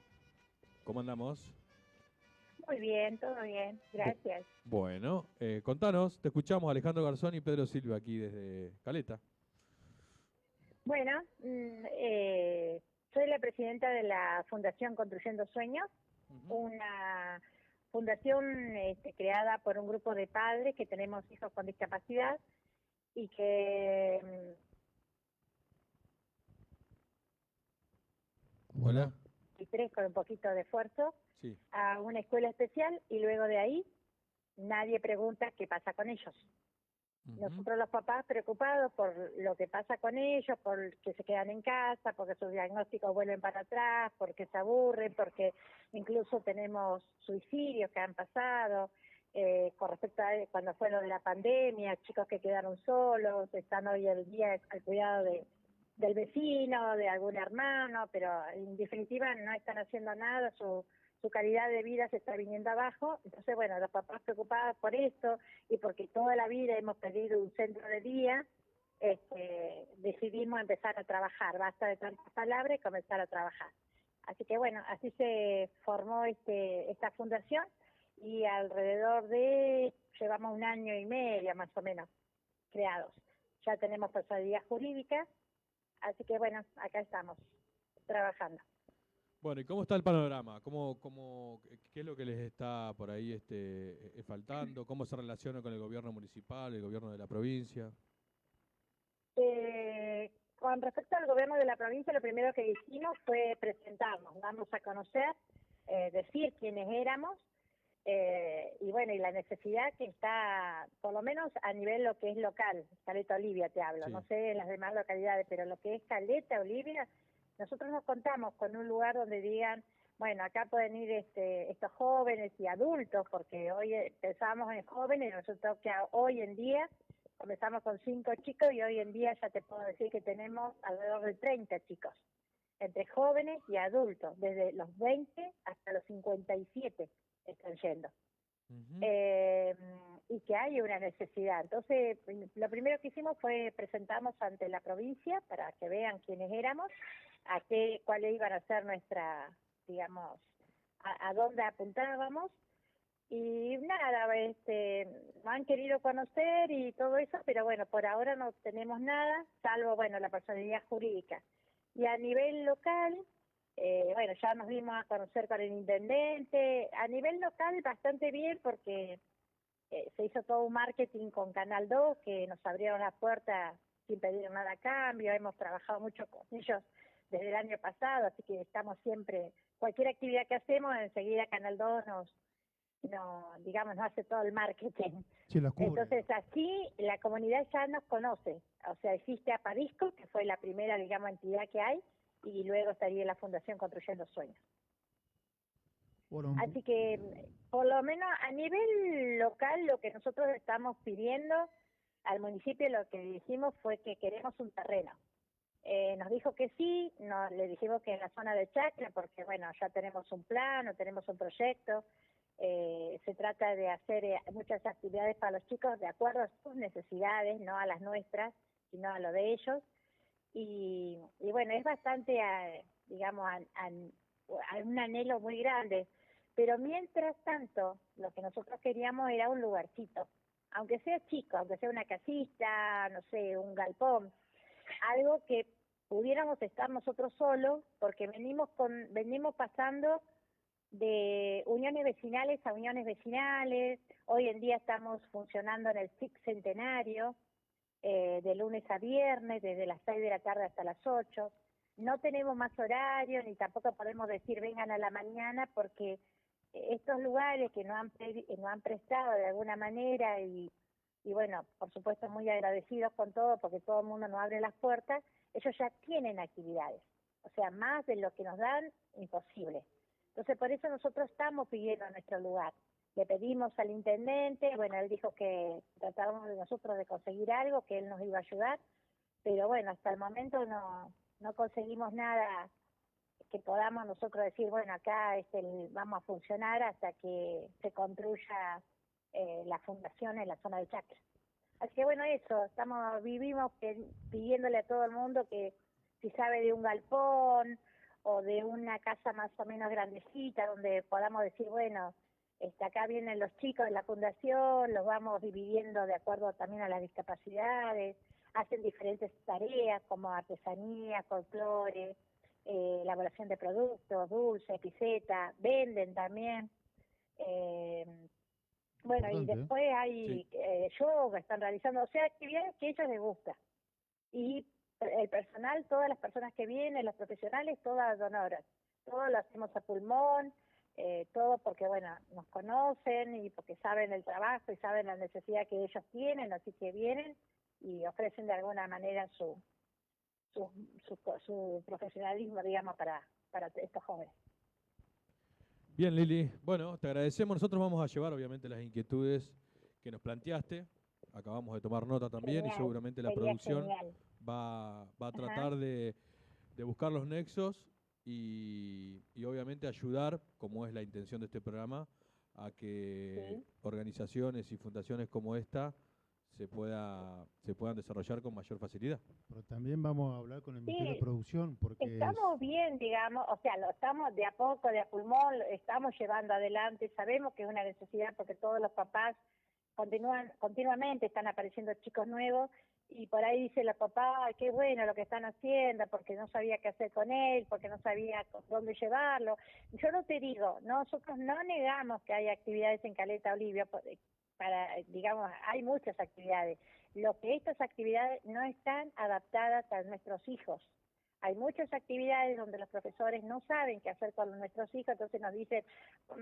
¿Cómo andamos? Muy bien, todo bien, gracias. Bueno, contanos, te escuchamos Alejandro Garzón y Pedro Silva aquí desde Caleta. Bueno, soy la presidenta de la Fundación Construyendo Sueños, una fundación creada por un grupo de padres que tenemos hijos con discapacidad y que... Hola. Y 3 con un poquito de esfuerzo Sí. a una escuela especial y luego de ahí nadie pregunta qué pasa con ellos. Nosotros los papás preocupados por lo que pasa con ellos, por que se quedan en casa, porque sus diagnósticos vuelven para atrás, porque se aburren, porque incluso tenemos suicidios que han pasado, con respecto a cuando fue lo de la pandemia, chicos que quedaron solos, están hoy en día al cuidado del vecino, de algún hermano, pero en definitiva no están haciendo nada, su calidad de vida se está viniendo abajo. Entonces, bueno, los papás preocupados por esto y porque toda la vida hemos pedido un centro de día, decidimos empezar a trabajar, basta de tantas palabras y comenzar a trabajar. Así que bueno, así se formó esta fundación y alrededor llevamos 1 año y medio más o menos creados. Ya tenemos personalidad jurídica, así que bueno, acá estamos trabajando. Bueno, ¿y cómo está el panorama? ¿Qué es lo que les está por ahí faltando? ¿Cómo se relaciona con el gobierno municipal, el gobierno de la provincia? Con respecto al gobierno de la provincia, lo primero que hicimos fue presentarnos, darnos a conocer, decir quiénes éramos, y bueno, y la necesidad que está, por lo menos a nivel lo que es local, Caleta Olivia te hablo, Sí. no sé en las demás localidades, pero lo que es Caleta Olivia, nosotros nos contamos con un lugar donde digan, bueno, acá pueden ir estos jóvenes y adultos, porque hoy pensábamos en jóvenes, nosotros que hoy en día comenzamos con 5 chicos y hoy en día ya te puedo decir que tenemos alrededor de 30 chicos, entre jóvenes y adultos, desde los 20 hasta los 57 están yendo. Y que hay una necesidad. Entonces, lo primero que hicimos fue presentarnos ante la provincia para que vean quiénes éramos, cuáles iban a ser nuestra, digamos, a dónde apuntábamos. Y nada, no han querido conocer y todo eso, pero bueno, por ahora no tenemos nada, salvo, bueno, la personalidad jurídica. Y a nivel local, bueno, ya nos dimos a conocer con el intendente. A nivel local, bastante bien, porque se hizo todo un marketing con Canal 2, que nos abrieron las puertas sin pedir nada a cambio. Hemos trabajado mucho con ellos desde el año pasado, así que estamos siempre, cualquier actividad que hacemos, enseguida Canal 2 nos hace todo el marketing. Sí, la cubre. Entonces así la comunidad ya nos conoce. O sea, existe Aparisco, que fue la primera, digamos, entidad que hay, y luego estaría la Fundación Construyendo Sueños. Bueno, Así que, por lo menos a nivel local, lo que nosotros estamos pidiendo al municipio, lo que dijimos fue que queremos un terreno. Nos dijo que sí, le dijimos que en la zona de Chacra, porque bueno, ya tenemos un plan, tenemos un proyecto. Se trata de hacer muchas actividades para los chicos de acuerdo a sus necesidades, no a las nuestras, sino a lo de ellos. Y bueno, es bastante, digamos, un anhelo muy grande. Pero mientras tanto, lo que nosotros queríamos era un lugarcito, aunque sea chico, aunque sea una casita, no sé, un galpón, algo que pudiéramos estar nosotros solos, porque venimos pasando de uniones vecinales a uniones vecinales. Hoy en día estamos funcionando en el SIC Centenario, de lunes a viernes, desde las 6 de la tarde hasta las 8. No tenemos más horario, ni tampoco podemos decir vengan a la mañana, porque estos lugares que nos han prestado de alguna manera, y bueno, por supuesto muy agradecidos con todo, porque todo el mundo nos abre las puertas, ellos ya tienen actividades. O sea, más de lo que nos dan, imposible. Entonces, por eso nosotros estamos pidiendo nuestro lugar. Le pedimos al intendente, bueno, él dijo que tratábamos de nosotros de conseguir algo, que él nos iba a ayudar, pero bueno, hasta el momento no conseguimos nada que podamos nosotros decir, bueno, acá vamos a funcionar hasta que se construya la fundación en la zona de Chacra. Así que bueno, eso, vivimos pidiéndole a todo el mundo que si sabe de un galpón o de una casa más o menos grandecita donde podamos decir, bueno, acá vienen los chicos de la fundación, los vamos dividiendo de acuerdo también a las discapacidades, hacen diferentes tareas como artesanía, folclore, elaboración de productos, dulce, piseta, venden también. Bueno, y después hay yoga, están realizando, o sea, actividades que a ellos les gusta. Y el personal, todas las personas que vienen, los profesionales, todas donoras. Todo lo hacemos a pulmón, todo porque, bueno, nos conocen y porque saben el trabajo y saben la necesidad que ellos tienen, así que vienen y ofrecen de alguna manera su profesionalismo, digamos, para estos jóvenes. Bien, Lili. Bueno, te agradecemos. Nosotros vamos a llevar, obviamente, las inquietudes que nos planteaste. Acabamos de tomar nota también y Genial, seguramente la sería producción genial. va a Ajá. tratar de buscar los nexos y obviamente ayudar, como es la intención de este programa, a que organizaciones y fundaciones como esta se puedan desarrollar con mayor facilidad. Pero también vamos a hablar con el Ministerio de Sí, Producción, porque estamos bien, digamos, o sea, lo estamos de a poco, de a pulmón, lo estamos llevando adelante, sabemos que es una necesidad porque todos los papás continuamente están apareciendo chicos nuevos y por ahí dicen los papás, "Ay, qué bueno lo que están haciendo, porque no sabía qué hacer con él, porque no sabía dónde llevarlo". Yo no te digo, nosotros no negamos que hay actividades en Caleta Olivia, digamos, hay muchas actividades. Lo que estas actividades no están adaptadas a nuestros hijos. Hay muchas actividades donde los profesores no saben qué hacer con nuestros hijos, entonces nos dicen,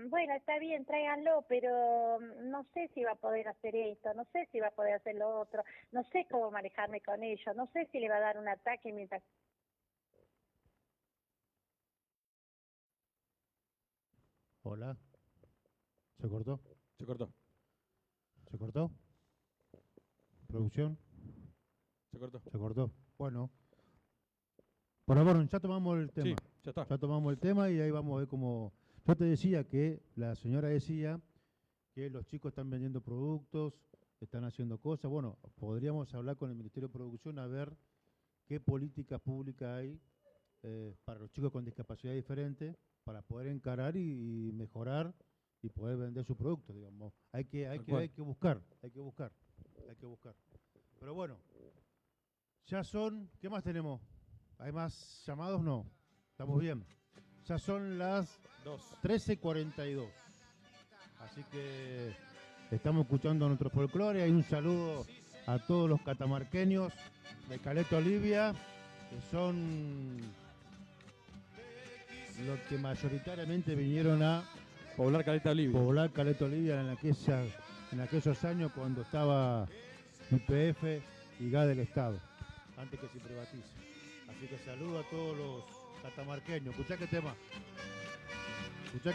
bueno, está bien, tráiganlo, pero no sé si va a poder hacer esto, no sé si va a poder hacer lo otro, no sé cómo manejarme con ellos, no sé si le va a dar un ataque mientras... Hola. ¿Se cortó? Se cortó. ¿Se cortó? ¿Producción? Se cortó. Se cortó. Bueno. Por favor, ya tomamos el tema. Sí, ya está. Ya tomamos el tema y ahí vamos a ver cómo... Yo te decía que la señora decía que los chicos están vendiendo productos, están haciendo cosas. Bueno, podríamos hablar con el Ministerio de Producción a ver qué políticas públicas hay para los chicos con discapacidad diferente para poder encarar y mejorar y poder vender su producto, digamos. Hay que buscar. Pero bueno, ya son... ¿Qué más tenemos? ¿Hay más llamados? No. Estamos bien. Ya son las 13:42. Así que estamos escuchando nuestro folclore. Hay un saludo a todos los catamarqueños de Caleta Olivia, que son los que mayoritariamente vinieron a poblar Caleta Olivia. En aquellos años cuando estaba YPF y gas del Estado, antes que se privatice. Así que saludo a todos los catamarqueños. Escuchá qué tema. Escuchá.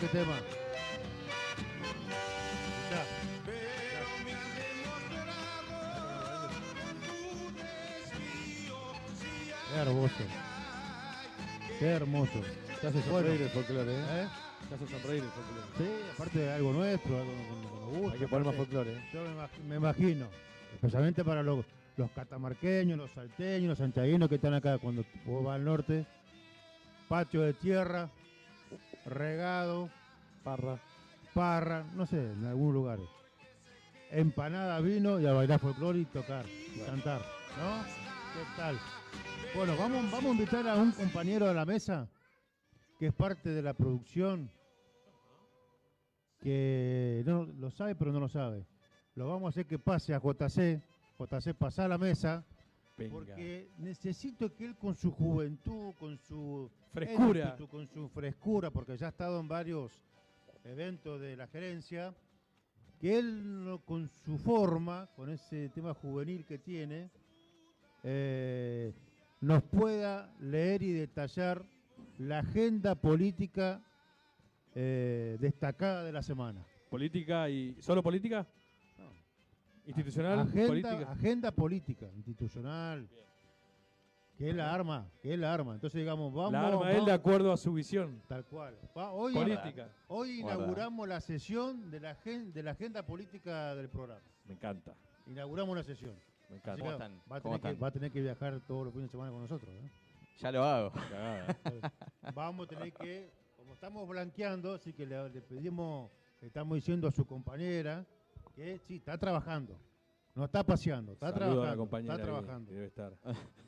Qué hermoso. Te hace sonreír el folclore, ¿eh? Te hace sonreír el folclore. Sí, aparte de algo nuestro, algo que nos gusta. Hay que poner más folclore, ¿eh? Yo me imagino, especialmente para los catamarqueños, los salteños, los santiaguinos que están acá cuando vos vas al norte. Patio de tierra, regado, parra, no sé, en algunos lugares. Empanada, vino y a bailar folclore y tocar, y cantar, ¿no? ¿Qué tal? Bueno, vamos a invitar a un compañero a la mesa que es parte de la producción, que no lo sabe pero no lo sabe. Lo vamos a hacer que pase a JC. JC, pasa a la mesa. Venga. Porque necesito que él con su juventud, con su frescura, ímpetu, con su frescura, porque ya ha estado en varios eventos de la gerencia, que él con su forma, con ese tema juvenil que tiene, nos pueda leer y detallar la agenda política destacada de la semana. ¿Política y solo política? ¿Institucional? Agenda política, institucional. Que es la arma. Entonces, digamos, vamos... La arma él de acuerdo a su visión. Tal cual. Política. Hoy inauguramos la sesión de la agenda política del programa. Me encanta. Inauguramos la sesión. Me encanta. ¿Cómo están? Va a tener que viajar todos los fines de semana con nosotros, ¿eh? Ya lo hago. Vamos a tener que, como estamos blanqueando, así que le pedimos, le estamos diciendo a su compañera que sí, está trabajando. No está paseando, está Saludo trabajando. A la compañera está trabajando. Que debe estar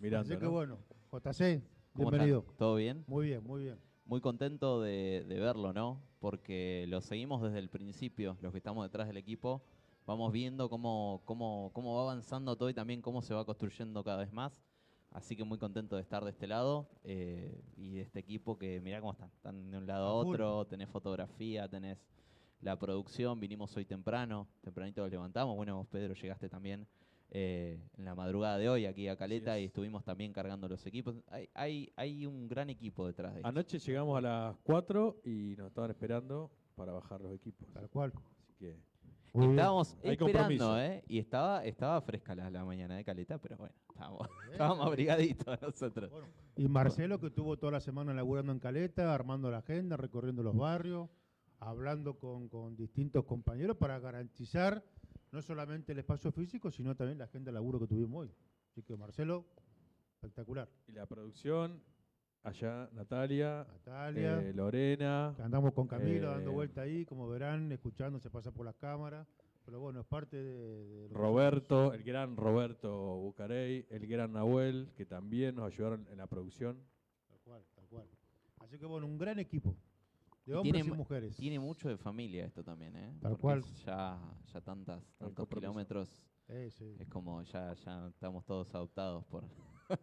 mirando. Así que ¿no? bueno, JC, ¿Cómo bienvenido. están? ¿Todo bien? Muy bien, muy bien. Muy contento de verlo, ¿no? Porque lo seguimos desde el principio, los que estamos detrás del equipo. Vamos viendo cómo va avanzando todo y también cómo se va construyendo cada vez más. Así que muy contento de estar de este lado y de este equipo que mirá cómo están de un lado a A full. otro, tenés fotografía, tenés la producción, vinimos hoy tempranito nos levantamos, bueno, vos Pedro llegaste también en la madrugada de hoy aquí a Caleta y estuvimos también cargando los equipos. Hay un gran equipo detrás de esto. Anoche llegamos a las 4 y nos estaban esperando para bajar los equipos. Tal cual. Así que Y estábamos hay esperando, compromiso. y estaba fresca la mañana de Caleta, pero bueno, estábamos abrigaditos nosotros. Y Marcelo, que estuvo toda la semana laburando en Caleta, armando la agenda, recorriendo los barrios, hablando con distintos compañeros para garantizar no solamente el espacio físico, sino también la agenda de laburo que tuvimos hoy. Así que Marcelo, espectacular. Y la producción, allá Natalia, Natalia, Lorena. que andamos con Camilo dando vuelta ahí, como verán, escuchando, se pasa por las cámaras. Pero bueno, es parte de lo que Roberto, el gran Roberto Bucarey, el gran Nahuel, que también nos ayudaron en la producción. Tal cual, tal cual. Así que bueno, un gran equipo de Y hombres y mujeres. Tiene mucho de familia esto también, Tal Porque cual. ya tantos compromiso. kilómetros, Sí. es como ya estamos todos adoptados por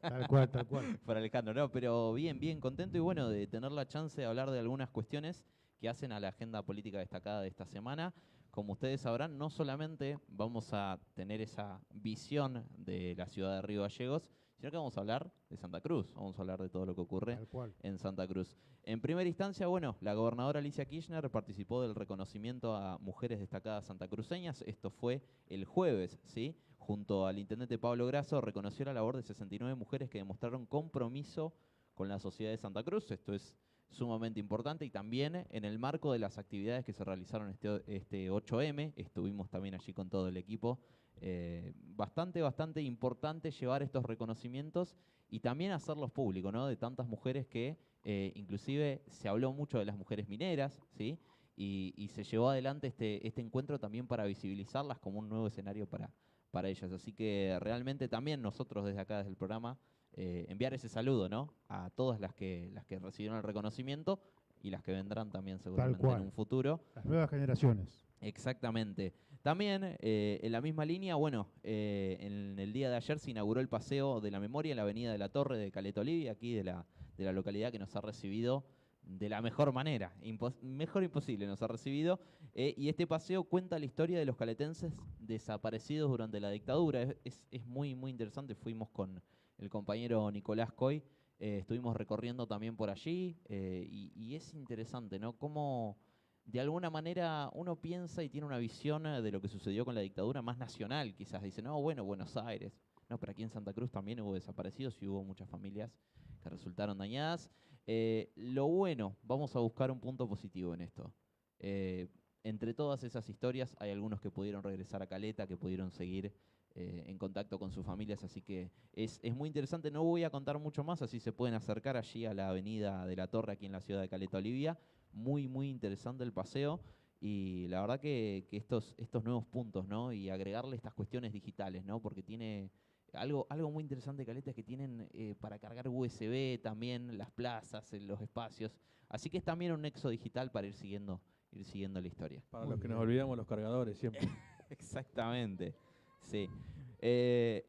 Tal cual, tal cual. por Alejandro. No, pero bien contento y bueno de tener la chance de hablar de algunas cuestiones que hacen a la agenda política destacada de esta semana. Como ustedes sabrán, no solamente vamos a tener esa visión de la ciudad de Río Gallegos, sino que vamos a hablar de Santa Cruz, vamos a hablar de todo lo que ocurre Tal cual. en Santa Cruz. En primera instancia, bueno, la gobernadora Alicia Kirchner participó del reconocimiento a mujeres destacadas santacruceñas. Esto fue el jueves, ¿sí? Junto al intendente Pablo Grasso, reconoció la labor de 69 mujeres que demostraron compromiso con la sociedad de Santa Cruz. Esto es sumamente importante y también en el marco de las actividades que se realizaron este 8M, estuvimos también allí con todo el equipo. Bastante importante llevar estos reconocimientos y también hacerlos públicos, ¿no? De tantas mujeres que inclusive se habló mucho de las mujeres mineras, ¿sí? Y se llevó adelante este encuentro también para visibilizarlas como un nuevo escenario para ellas. Así que realmente también nosotros desde acá, desde el programa, enviar ese saludo, ¿no? A todas las que recibieron el reconocimiento y las que vendrán también seguramente en un futuro. Las nuevas generaciones. Exactamente. También, en la misma línea, bueno, en el día de ayer se inauguró el Paseo de la Memoria en la Avenida de la Torre de Caleta Olivia, aquí de la localidad que nos ha recibido de la mejor manera, mejor imposible nos ha recibido, y este paseo cuenta la historia de los caletenses desaparecidos durante la dictadura. Es muy interesante, fuimos con el compañero Nicolás Coy, estuvimos recorriendo también por allí, y es interesante, ¿no? Cómo de alguna manera uno piensa y tiene una visión de lo que sucedió con la dictadura más nacional, quizás dice, no, bueno, Buenos Aires, no, pero aquí en Santa Cruz también hubo desaparecidos y hubo muchas familias que resultaron dañadas. Lo bueno, vamos a buscar un punto positivo en esto. Entre todas esas historias hay algunos que pudieron regresar a Caleta, que pudieron seguir en contacto con sus familias, así que es muy interesante. No voy a contar mucho más, así se pueden acercar allí a la Avenida de la Torre, aquí en la ciudad de Caleta Olivia. Muy interesante el paseo y la verdad que estos nuevos puntos, ¿no? Y agregarle estas cuestiones digitales, ¿no? Porque tiene algo muy interesante, Caleta, es que tienen para cargar USB también las plazas, los espacios. Así que es también un nexo digital para ir siguiendo la historia. Para los que nos olvidamos los cargadores siempre. Exactamente, sí.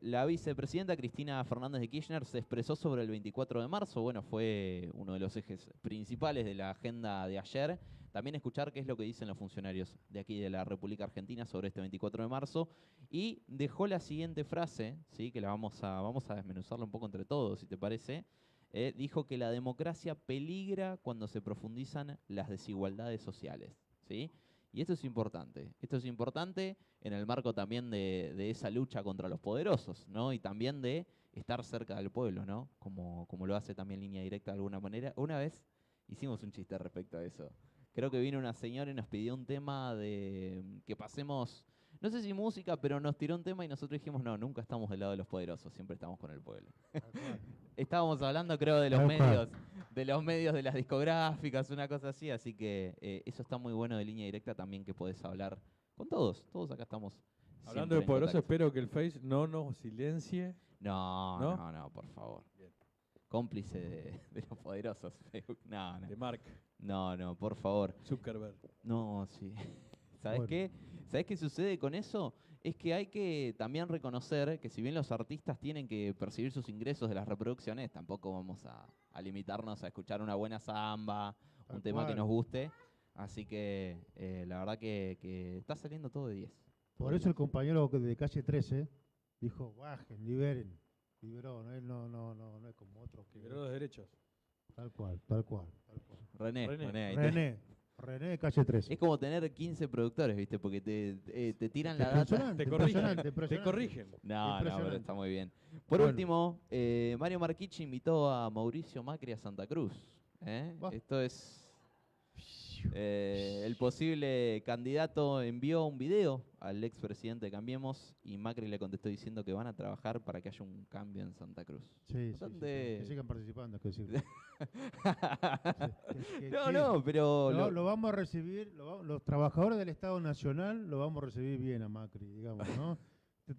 La vicepresidenta Cristina Fernández de Kirchner se expresó sobre el 24 de marzo. Bueno, fue uno de los ejes principales de la agenda de ayer. También escuchar qué es lo que dicen los funcionarios de aquí de la República Argentina sobre este 24 de marzo. Y dejó la siguiente frase, ¿sí? Que la vamos a desmenuzarla un poco entre todos, si te parece. Dijo que la democracia peligra cuando se profundizan las desigualdades sociales, ¿sí? Y esto es importante en el marco también de esa lucha contra los poderosos, ¿no? Y también de estar cerca del pueblo, ¿no? Como lo hace también Línea Directa de alguna manera. Una vez hicimos un chiste respecto a eso. Creo que vino una señora y nos pidió un tema de que pasemos, no sé si música, pero nos tiró un tema y nosotros dijimos, no, nunca estamos del lado de los poderosos, siempre estamos con el pueblo. Estábamos hablando, creo, de los medios de las discográficas, una cosa así que eso está muy bueno de Línea Directa también, que podés hablar con todos acá estamos. Hablando de poderosos, espero que el Face no nos silencie. No, por favor. Bien. Cómplice de los poderosos, Facebook. No. De Mark. No, por favor. Zuckerberg. No, sí. ¿Sabes Bueno. qué? ¿Sabés qué sucede con eso? Es que hay que también reconocer que si bien los artistas tienen que percibir sus ingresos de las reproducciones, tampoco vamos a limitarnos a escuchar una buena samba, un tema que nos guste. Así que la verdad que está saliendo todo de 10. Por eso el compañero de Calle 13 dijo, bajen, liberen. Liberó, ¿no? Él no es como otro. Liberó los derechos. Tal cual, tal cual. René, ahí René de Calle 13. Es como tener 15 productores, ¿viste? Porque te tiran la data. Te corrigen. No, pero está muy bien. Por último, Mario Marchichi invitó a Mauricio Macri a Santa Cruz. Esto es... el posible candidato envió un video al expresidente de Cambiemos y Macri le contestó diciendo que van a trabajar para que haya un cambio en Santa Cruz. Sí. Que sigan participando, es que decir. pero... Lo vamos a recibir, los trabajadores del Estado Nacional lo vamos a recibir bien a Macri, digamos, ¿no?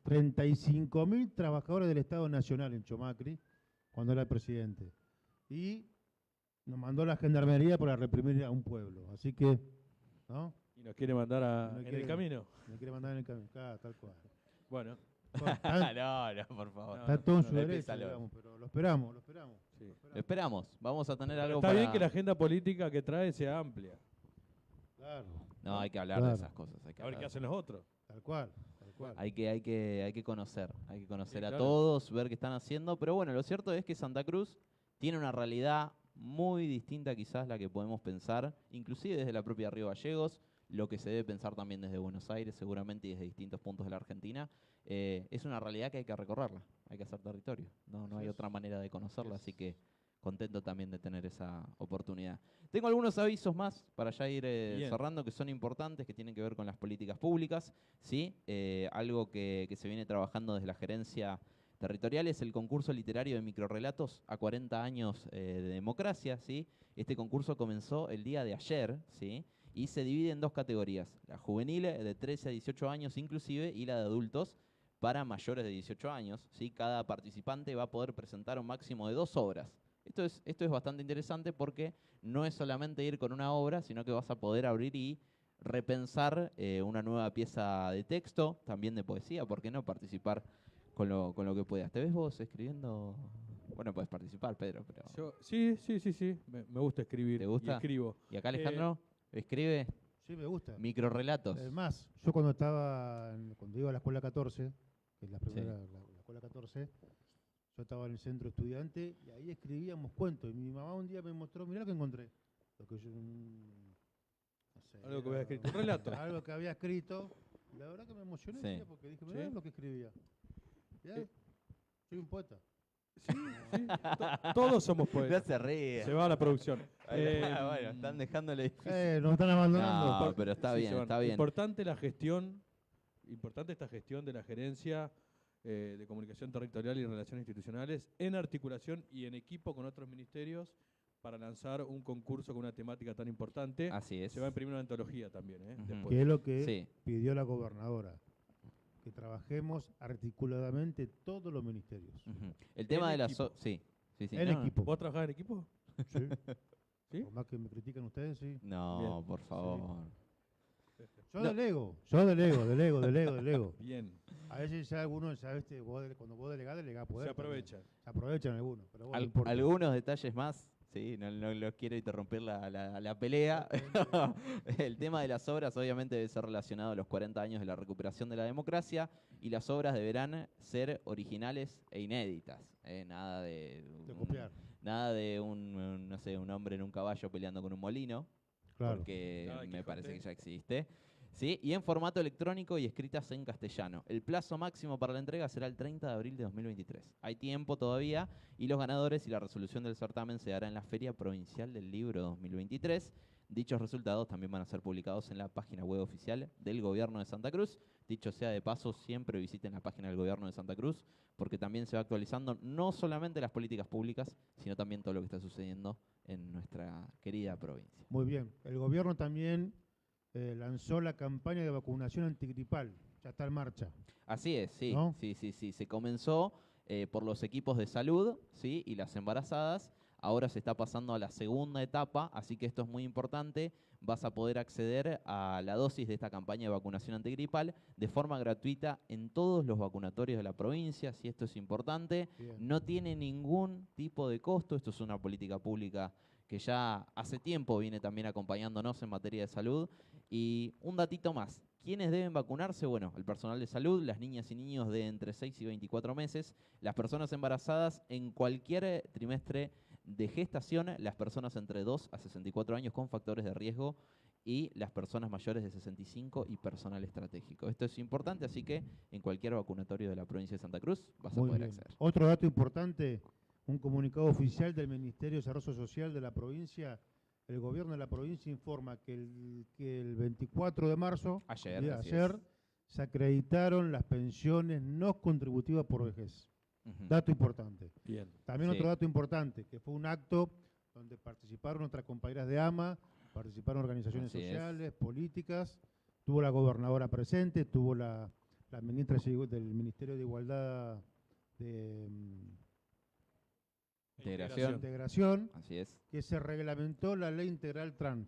35.000 trabajadores del Estado Nacional en Macri cuando era el presidente. Y nos mandó la gendarmería para reprimir a un pueblo. Así que, ¿no? Y nos quiere mandar en el camino. Nos quiere mandar en el camino, tal cual. Bueno. No, por favor. Está todo en su derecho, digamos, pero lo esperamos. Sí. Lo esperamos. Vamos a tener algo Está bien que la agenda política que trae sea amplia. Claro. No, hay que hablar de esas cosas. A ver qué hacen los otros. Tal cual. Hay que conocer Sí, a claro. todos, ver qué están haciendo. Pero bueno, lo cierto es que Santa Cruz tiene una realidad muy distinta quizás la que podemos pensar, inclusive desde la propia Río Gallegos, lo que se debe pensar también desde Buenos Aires, seguramente, y desde distintos puntos de la Argentina. Es una realidad que hay que recorrerla, hay que hacer territorio. No hay otra manera de conocerla, así que contento también de tener esa oportunidad. Tengo algunos avisos más para ya ir cerrando, que son importantes, que tienen que ver con las políticas públicas. ¿Sí? Algo que se viene trabajando desde la gerencia territorial es el concurso literario de microrrelatos a 40 años de democracia. ¿Sí? Este concurso comenzó el día de ayer, ¿sí? Y se divide en dos categorías, la juvenil de 13 a 18 años inclusive y la de adultos para mayores de 18 años. ¿Sí? Cada participante va a poder presentar un máximo de 2 obras. Esto es bastante interesante porque no es solamente ir con una obra, sino que vas a poder abrir y repensar una nueva pieza de texto, también de poesía. ¿Por qué no participar con lo que puedas? ¿Te ves vos escribiendo? Bueno, puedes participar, Pedro. Pero... Sí. Me gusta escribir. ¿Te gusta? Y escribo. ¿Y acá Alejandro escribe? Sí, me gusta. Microrrelatos. Es más, yo cuando iba a la escuela 14, que es la primera, la escuela 14, yo estaba en el centro estudiante y ahí escribíamos cuentos. Y mi mamá un día me mostró, mirá lo que encontré. Lo que yo, no sé, algo que había escrito. Un relato. Algo que había escrito. Y la verdad que me emocioné, Sí. tía, porque dije, mirá lo que escribía. Ya, soy un poeta. Sí. Todos somos poetas. No se ríe. Se va a la producción. Bueno, están dejándole. Nos están abandonando. No, pero está bien, está bien. Importante esta gestión de la gerencia de comunicación territorial y relaciones institucionales en articulación y en equipo con otros ministerios para lanzar un concurso con una temática tan importante. Así es. Se va a imprimir una antología también. Después. Que es lo que pidió la gobernadora. Que trabajemos articuladamente todos los ministerios. El tema de la... equipo. Sí. En equipo. ¿Vos trabajás en equipo? Sí. ¿Sí? Por más que me critican ustedes, sí. No, Bien. por favor. Yo delego. Bien. A veces ya algunos, cuando vos delegás poder. Se aprovechan. Se aprovechan algunos. Pero bueno, no importa. Algunos detalles más, sí, no los quiero interrumpir la pelea. El tema de las obras obviamente debe ser relacionado a los 40 años de la recuperación de la democracia y las obras deberán ser originales e inéditas. Nada de copiar. Nada de no sé, un hombre en un caballo peleando con un molino, Claro. porque Nada de me Quijote. parece que ya existe. ¿Sí? Y en formato electrónico y escritas en castellano. El plazo máximo para la entrega será el 30 de abril de 2023. Hay tiempo todavía y los ganadores y la resolución del certamen se dará en la Feria Provincial del Libro 2023. Dichos resultados también van a ser publicados en la página web oficial del Gobierno de Santa Cruz. Dicho sea de paso, siempre visiten la página del Gobierno de Santa Cruz porque también se va actualizando no solamente las políticas públicas, sino también todo lo que está sucediendo en nuestra querida provincia. Muy bien. El gobierno también lanzó la campaña de vacunación antigripal. Ya está en marcha. Así es, sí. ¿No? Sí. Se comenzó por los equipos de salud, ¿sí? Y las embarazadas ahora se está pasando a la segunda etapa, así que esto es muy importante. Vas a poder acceder a la dosis de esta campaña de vacunación antigripal de forma gratuita en todos los vacunatorios de la provincia, si esto es importante. Bien. No tiene ningún tipo de costo, esto es una política pública que ya hace tiempo viene también acompañándonos en materia de salud. Y un datito más, ¿quiénes deben vacunarse? Bueno, el personal de salud, las niñas y niños de entre 6 y 24 meses, las personas embarazadas en cualquier trimestre de gestación, las personas entre 2 a 64 años con factores de riesgo y las personas mayores de 65 y personal estratégico. Esto es importante, así que en cualquier vacunatorio de la provincia de Santa Cruz vas a Muy poder bien. acceder. Otro dato importante, un comunicado oficial del Ministerio de Desarrollo Social de la provincia. El gobierno de la provincia informa que el 24 de marzo, Ayer, día de así ayer, es. se acreditaron las pensiones no contributivas por vejez. Ujú. Dato importante. Bien. También Sí. otro dato importante, que fue un acto donde participaron nuestras compañeras de AMA, participaron organizaciones Así es. sociales, políticas, tuvo la gobernadora presente, tuvo la ministra del Ministerio de Igualdad de Integración, Así es. que se reglamentó la ley integral trans,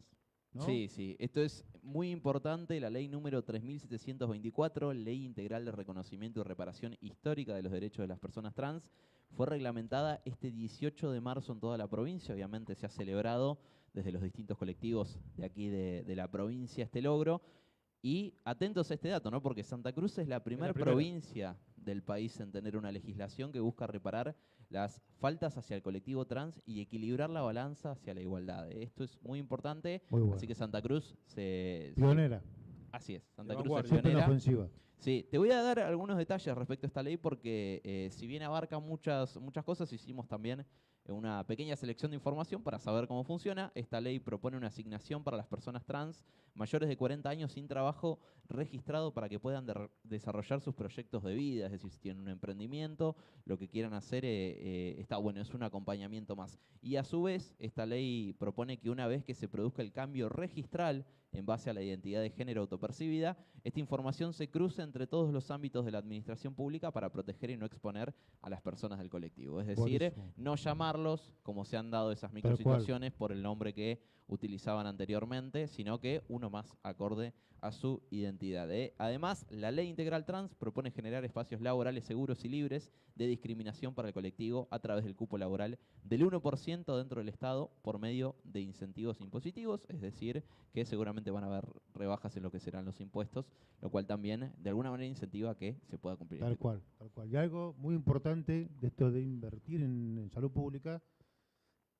¿no? Sí, sí. Esto es muy importante, la ley número 3724, Ley Integral de Reconocimiento y Reparación Histórica de los Derechos de las Personas Trans, fue reglamentada este 18 de marzo en toda la provincia. Obviamente se ha celebrado desde los distintos colectivos de aquí de la provincia este logro. Y atentos a este dato, ¿no? Porque Santa Cruz es la primera provincia del país en tener una legislación que busca reparar las faltas hacia el colectivo trans y equilibrar la balanza hacia la igualdad. Esto es muy importante, Muy bueno. así que Santa Cruz Pionera. Así es, Santa De Cruz es vanguardia. Siempre en pionera. ofensiva. Sí, te voy a dar algunos detalles respecto a esta ley porque si bien abarca muchas cosas, hicimos también una pequeña selección de información para saber cómo funciona. Esta ley propone una asignación para las personas trans mayores de 40 años sin trabajo registrado para que puedan desarrollar sus proyectos de vida, es decir, si tienen un emprendimiento, lo que quieran hacer está bueno, es un acompañamiento más. Y a su vez, esta ley propone que una vez que se produzca el cambio registral en base a la identidad de género autopercibida, esta información se cruce entre todos los ámbitos de la administración pública para proteger y no exponer a las personas del colectivo. Es decir, Buenísimo. no llamarlos, como se han dado esas cual. microsituaciones, por el nombre que utilizaban anteriormente, sino que uno más acorde a su identidad. Además, la Ley Integral Trans propone generar espacios laborales seguros y libres de discriminación para el colectivo a través del cupo laboral del 1% dentro del Estado por medio de incentivos impositivos, es decir, que seguramente van a haber rebajas en lo que serán los impuestos, lo cual también de alguna manera incentiva a que se pueda cumplir. Tal cual, tal cual. Y algo muy importante de esto de invertir en salud pública,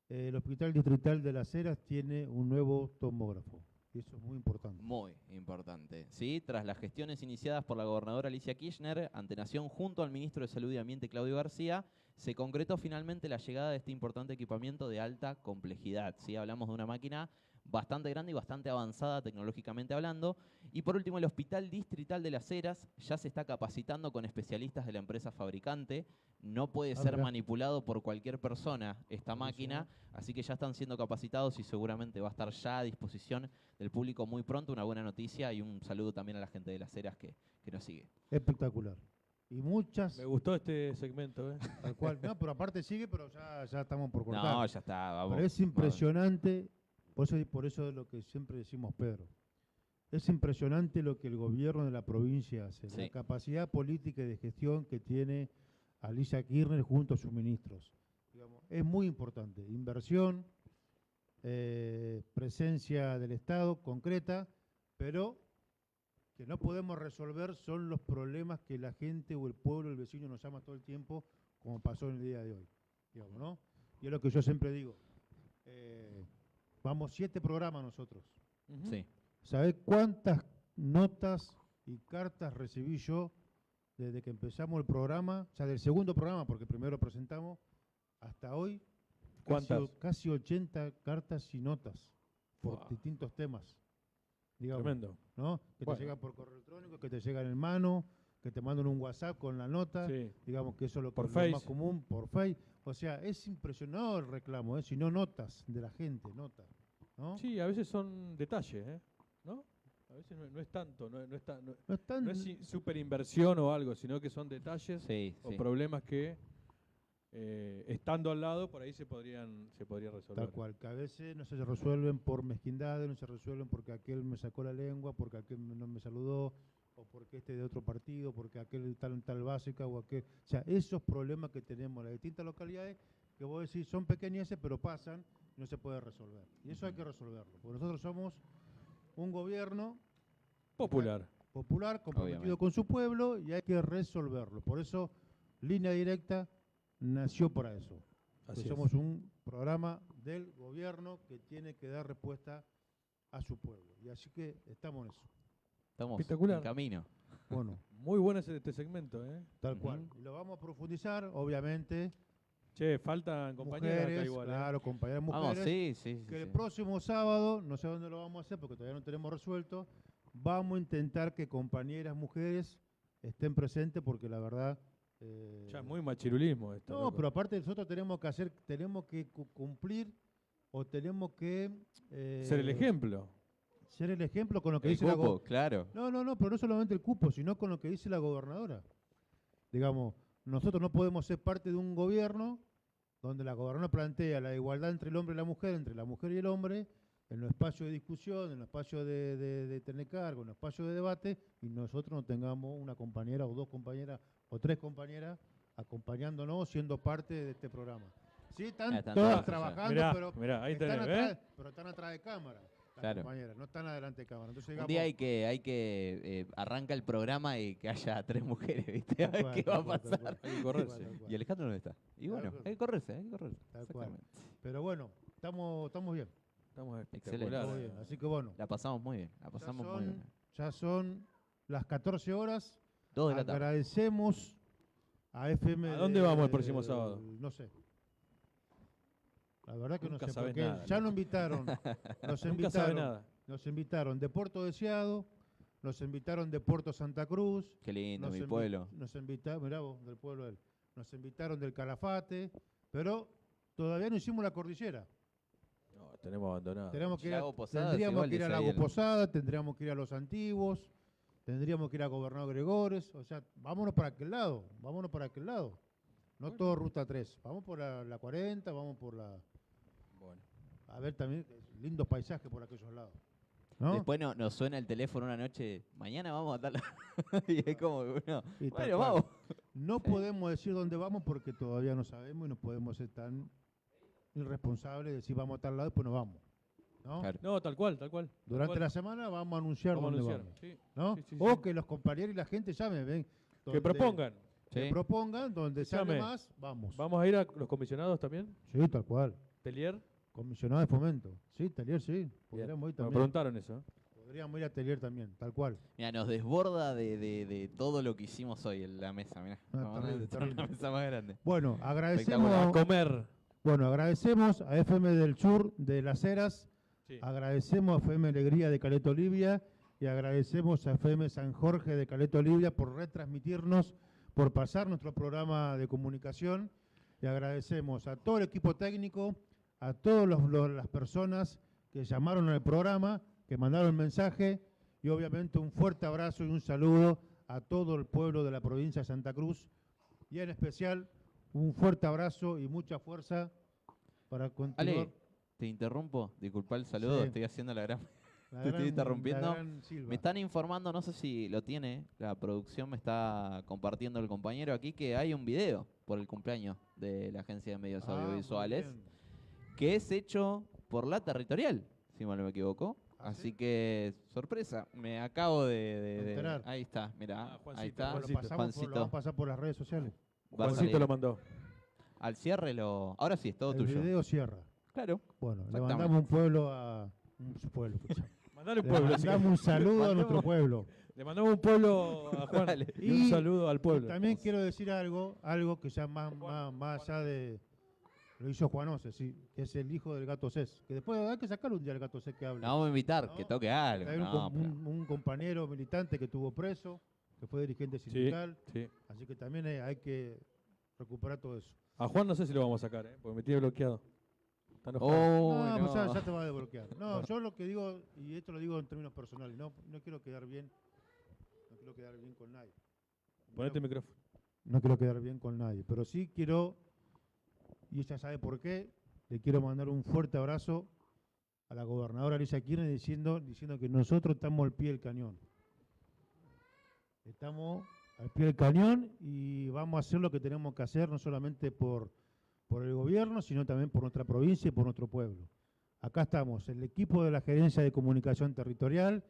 el Hospital Distrital de Las Heras tiene un nuevo tomógrafo. Y eso es muy importante. Muy importante. ¿Sí? Tras las gestiones iniciadas por la gobernadora Alicia Kirchner ante Nación junto al ministro de Salud y Ambiente Claudio García, se concretó finalmente la llegada de este importante equipamiento de alta complejidad. ¿Sí? Hablamos de una máquina bastante grande y bastante avanzada tecnológicamente hablando. Y por último, el Hospital Distrital de Las Heras ya se está capacitando con especialistas de la empresa fabricante. No puede ser mirá. manipulado por cualquier persona esta máquina, así que ya están siendo capacitados y seguramente va a estar ya a disposición del público muy pronto. Una buena noticia y un saludo también a la gente de Las Heras que nos sigue. Espectacular. Y muchas... Me gustó este segmento, ¿eh? Tal cual. No, pero aparte sigue, pero ya estamos por cortar. No, ya está, vamos. Pero es impresionante, por eso es lo que siempre decimos, Pedro. Es impresionante lo que el gobierno de la provincia hace, Sí. la capacidad política y de gestión que tiene Alicia Kirchner junto a sus ministros. Digamos, es muy importante. Inversión, presencia del Estado concreta, pero que no podemos resolver son los problemas que la gente o el pueblo, el vecino nos llama todo el tiempo, como pasó en el día de hoy. Digamos, ¿no? Y es lo que yo siempre digo. Vamos 7 programas nosotros. Sí. ¿Sabés cuántas notas y cartas recibí yo desde que empezamos el programa? O sea, del segundo programa, porque primero presentamos, hasta hoy. ¿Cuántas? Casi 80 cartas y notas por distintos temas. Digamos, Tremendo. ¿no? Que Bueno. te llegan por correo electrónico, que te llegan en mano, que te mandan un WhatsApp con la nota. Sí. Digamos que eso es lo, Por lo Face. más común, por Face. O sea, es impresionante el reclamo, sino notas de la gente, notas. ¿No? Sí, a veces son detalles, ¿eh? ¿No? A veces no es tanto, no es tan- super inversión o algo, sino que son detalles Sí, o sí. problemas que estando al lado, por ahí se podría resolver. Tal cual, que a veces no se resuelven por mezquindades, no se resuelven porque aquel me sacó la lengua, porque aquel no me saludó, o porque este de otro partido, porque aquel tal básica, o aquel... O sea, esos problemas que tenemos en las distintas localidades, que vos decís son pequeñeces, pero pasan, y no se puede resolver. Y eso hay que resolverlo, porque nosotros somos un gobierno popular, comprometido Obviamente. con su pueblo, y hay que resolverlo. Por eso, Línea Directa nació para eso. Así Que es. somos un programa del gobierno que tiene que dar respuesta a su pueblo. Y así que estamos en eso. Estamos Espectacular. en camino. Bueno. Muy bueno este segmento, ¿eh? Tal cual. Y lo vamos a profundizar, obviamente. Che, faltan compañeras acá Mujeres, igual, ¿eh? claro, compañeras Vamos, mujeres. sí, Que el sí. próximo sábado, no sé dónde lo vamos a hacer porque todavía no tenemos resuelto, vamos a intentar que compañeras mujeres estén presentes porque la verdad... Ya es muy machirulismo esto. No, loco. pero aparte nosotros tenemos que cumplir o tenemos que... Ser el ejemplo. Ser el ejemplo con lo que El dice la cupo, claro. No, pero no solamente el cupo, sino con lo que dice la gobernadora. Digamos, nosotros no podemos ser parte de un gobierno donde la gobernadora plantea la igualdad entre el hombre y la mujer, entre la mujer y el hombre, en los espacios de discusión, en los espacios de tener cargo, en los espacios de debate, y nosotros no tengamos una compañera o dos compañeras o tres compañeras acompañándonos, siendo parte de este programa. Sí, están todas trabajando, mirá, ahí están tenés, atrás, pero están atrás de cámara. Las Claro. compañeras, no están adelante de cámara. Entonces, Un digamos, día hay que arranca el programa y que haya 3 mujeres, ¿viste? A ver qué va a pasar. Hay que correrse. ¿Y Alejandro dónde está? Y bueno, Claro. hay que correrse. Tal cual. Exactamente. Pero bueno, estamos bien. Estamos Excelente. Estamos bien. Así que bueno. La pasamos muy bien, la pasamos muy bien. Ya son las 14 horas. 2 de la tarde. Agradecemos a FM. ¿A dónde vamos el próximo sábado? No sé. La verdad que Nunca no sé, sabés porque nada, ya loco. nos invitaron. Nunca sabe nada. Nos invitaron de Puerto Deseado, nos invitaron de Puerto Santa Cruz. Qué lindo, nos mi pueblo. Nos invitaron, mirá vos, del pueblo de él. Nos invitaron del Calafate, pero todavía no hicimos la cordillera. No, tenemos abandonado. Tenemos que ir Lago Posadas, tendríamos igual que ir a es ahí Lago el- Posada, tendríamos que ir a Los Antiguos, tendríamos que ir a Gobernador Gregores, o sea, vámonos para aquel lado. No todo Ruta 3, vamos por la 40, vamos por la... Bueno. A ver también, lindos paisajes por aquellos lados. ¿no? Después nos suena el teléfono una noche, mañana vamos a tal... y es como, que uno, Y tal bueno, cual. vamos. No podemos decir dónde vamos porque todavía no sabemos y no podemos ser tan irresponsables de decir vamos a tal lado y después nos vamos. ¿no? Claro. No, tal cual. Durante cual. la semana vamos a anunciar Vamos a dónde anunciar, vamos. sí. ¿no? Sí, sí, O sí. que los compañeros y la gente llamen, ven. Que propongan. Que Sí. propongan, donde sale Escuchame, más, vamos. ¿Vamos a ir a los comisionados también? Sí, tal cual. ¿Telier? Comisionado de fomento. Sí, Telier, sí. Bien. Podríamos ir Me también. preguntaron eso. ¿eh? Podríamos ir a Telier también, tal cual. Mira, nos desborda de todo lo que hicimos hoy en la mesa, mirá. Vamos a terrible, hacer una terrible. mesa más grande. Bueno, agradecemos Espectacular. A comer. Bueno, agradecemos a FM del Sur de Las Heras, Sí. agradecemos a FM Alegría de Caleta Olivia y agradecemos a FM San Jorge de Caleta Olivia por retransmitirnos, por pasar nuestro programa de comunicación y agradecemos a todo el equipo técnico, a todas las personas que llamaron al programa, que mandaron mensaje y obviamente un fuerte abrazo y un saludo a todo el pueblo de la provincia de Santa Cruz y en especial un fuerte abrazo y mucha fuerza para continuar. Ale, te interrumpo, disculpa el saludo, Sí. estoy haciendo la gran... La te estoy gran- interrumpiendo. la gran Silva. Me están informando, no sé si lo tiene, la producción me está compartiendo el compañero aquí, que hay un video por el cumpleaños de la Agencia de Medios Ah, muy Audiovisuales, bien. que es hecho por la Territorial, si mal no me equivoco. ¿Ah, Así sí? que, sorpresa, me acabo de Enterar. ahí está, mirá, Ah, Juancito, ahí está, Lo pasamos lo Juancito. vamos a pasar por las redes sociales. Va a Juancito salir. lo mandó. Al cierre lo... Ahora sí, es todo El tuyo. video cierra. Claro. Bueno, le Exactamente. mandamos un pueblo a... Un pueblo, escucha. Mandale un Le pueblo. sí. mandamos un saludo a nuestro Mandamos- pueblo. Le mandamos un pueblo a Juan Dale. y un saludo al pueblo. También quiero decir algo que ya más allá de... Lo hizo Juan Ose, sí, que es el hijo del Gato Cés. Que después hay que sacar un día al Gato Cés que hable. La vamos a invitar, ¿no? que toque algo. Hay no, pero- un compañero militante que estuvo preso, que fue dirigente Sí, sindical. sí. Así que también hay que recuperar todo eso. A Juan no sé si lo vamos a sacar, porque me tiene bloqueado. Está enojado. Oh, No, no. pues ya te va a desbloquear. No, yo lo que digo, y esto lo digo en términos personales, no quiero quedar bien, no quiero quedar bien con nadie. Ponete el micrófono. No quiero quedar bien con nadie, pero sí quiero y ella sabe por qué. Le quiero mandar un fuerte abrazo a la gobernadora Alicia Kirchner diciendo que nosotros estamos al pie del cañón. Estamos al pie del cañón y vamos a hacer lo que tenemos que hacer, no solamente por el gobierno, sino también por nuestra provincia y por nuestro pueblo. Acá estamos, el equipo de la Gerencia de Comunicación Territorial,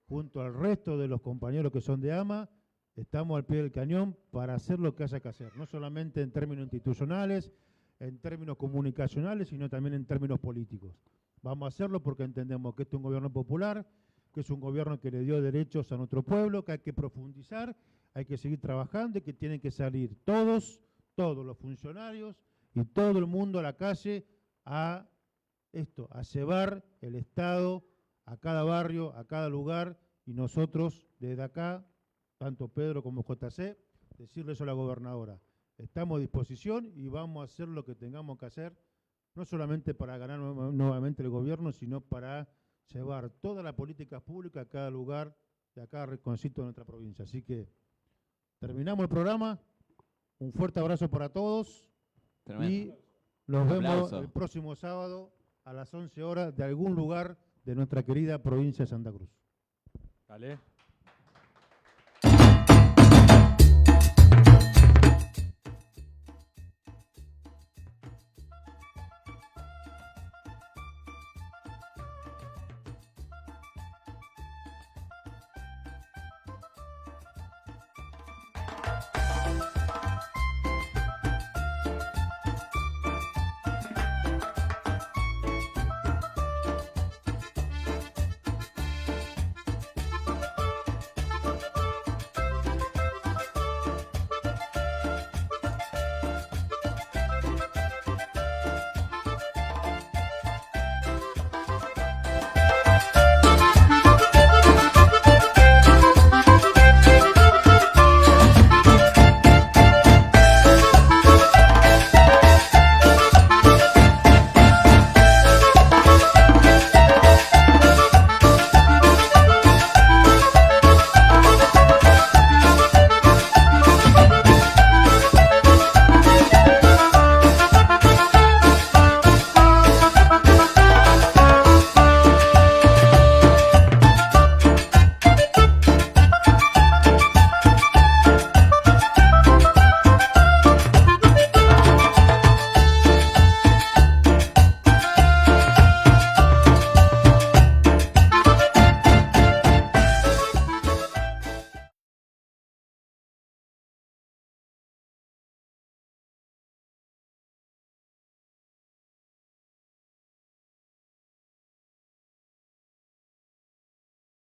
junto al resto de los compañeros que son de AMA, estamos al pie del cañón para hacer lo que haya que hacer, no solamente en términos institucionales, en términos comunicacionales, sino también en términos políticos. Vamos a hacerlo porque entendemos que este es un gobierno popular, que es un gobierno que le dio derechos a nuestro pueblo, que hay que profundizar, hay que seguir trabajando y que tienen que salir todos los funcionarios y todo el mundo a la calle a llevar el Estado a cada barrio, a cada lugar, y nosotros desde acá, tanto Pedro como JC, decirle eso a la gobernadora. Estamos a disposición y vamos a hacer lo que tengamos que hacer, no solamente para ganar nuevamente el gobierno, sino para llevar toda la política pública a cada lugar y a cada rinconcito de nuestra provincia. Así que terminamos el programa. Un fuerte abrazo para todos. Tremendo. Y los vemos Aplauso. el próximo sábado a las 11 horas de algún lugar de nuestra querida provincia de Santa Cruz. Dale.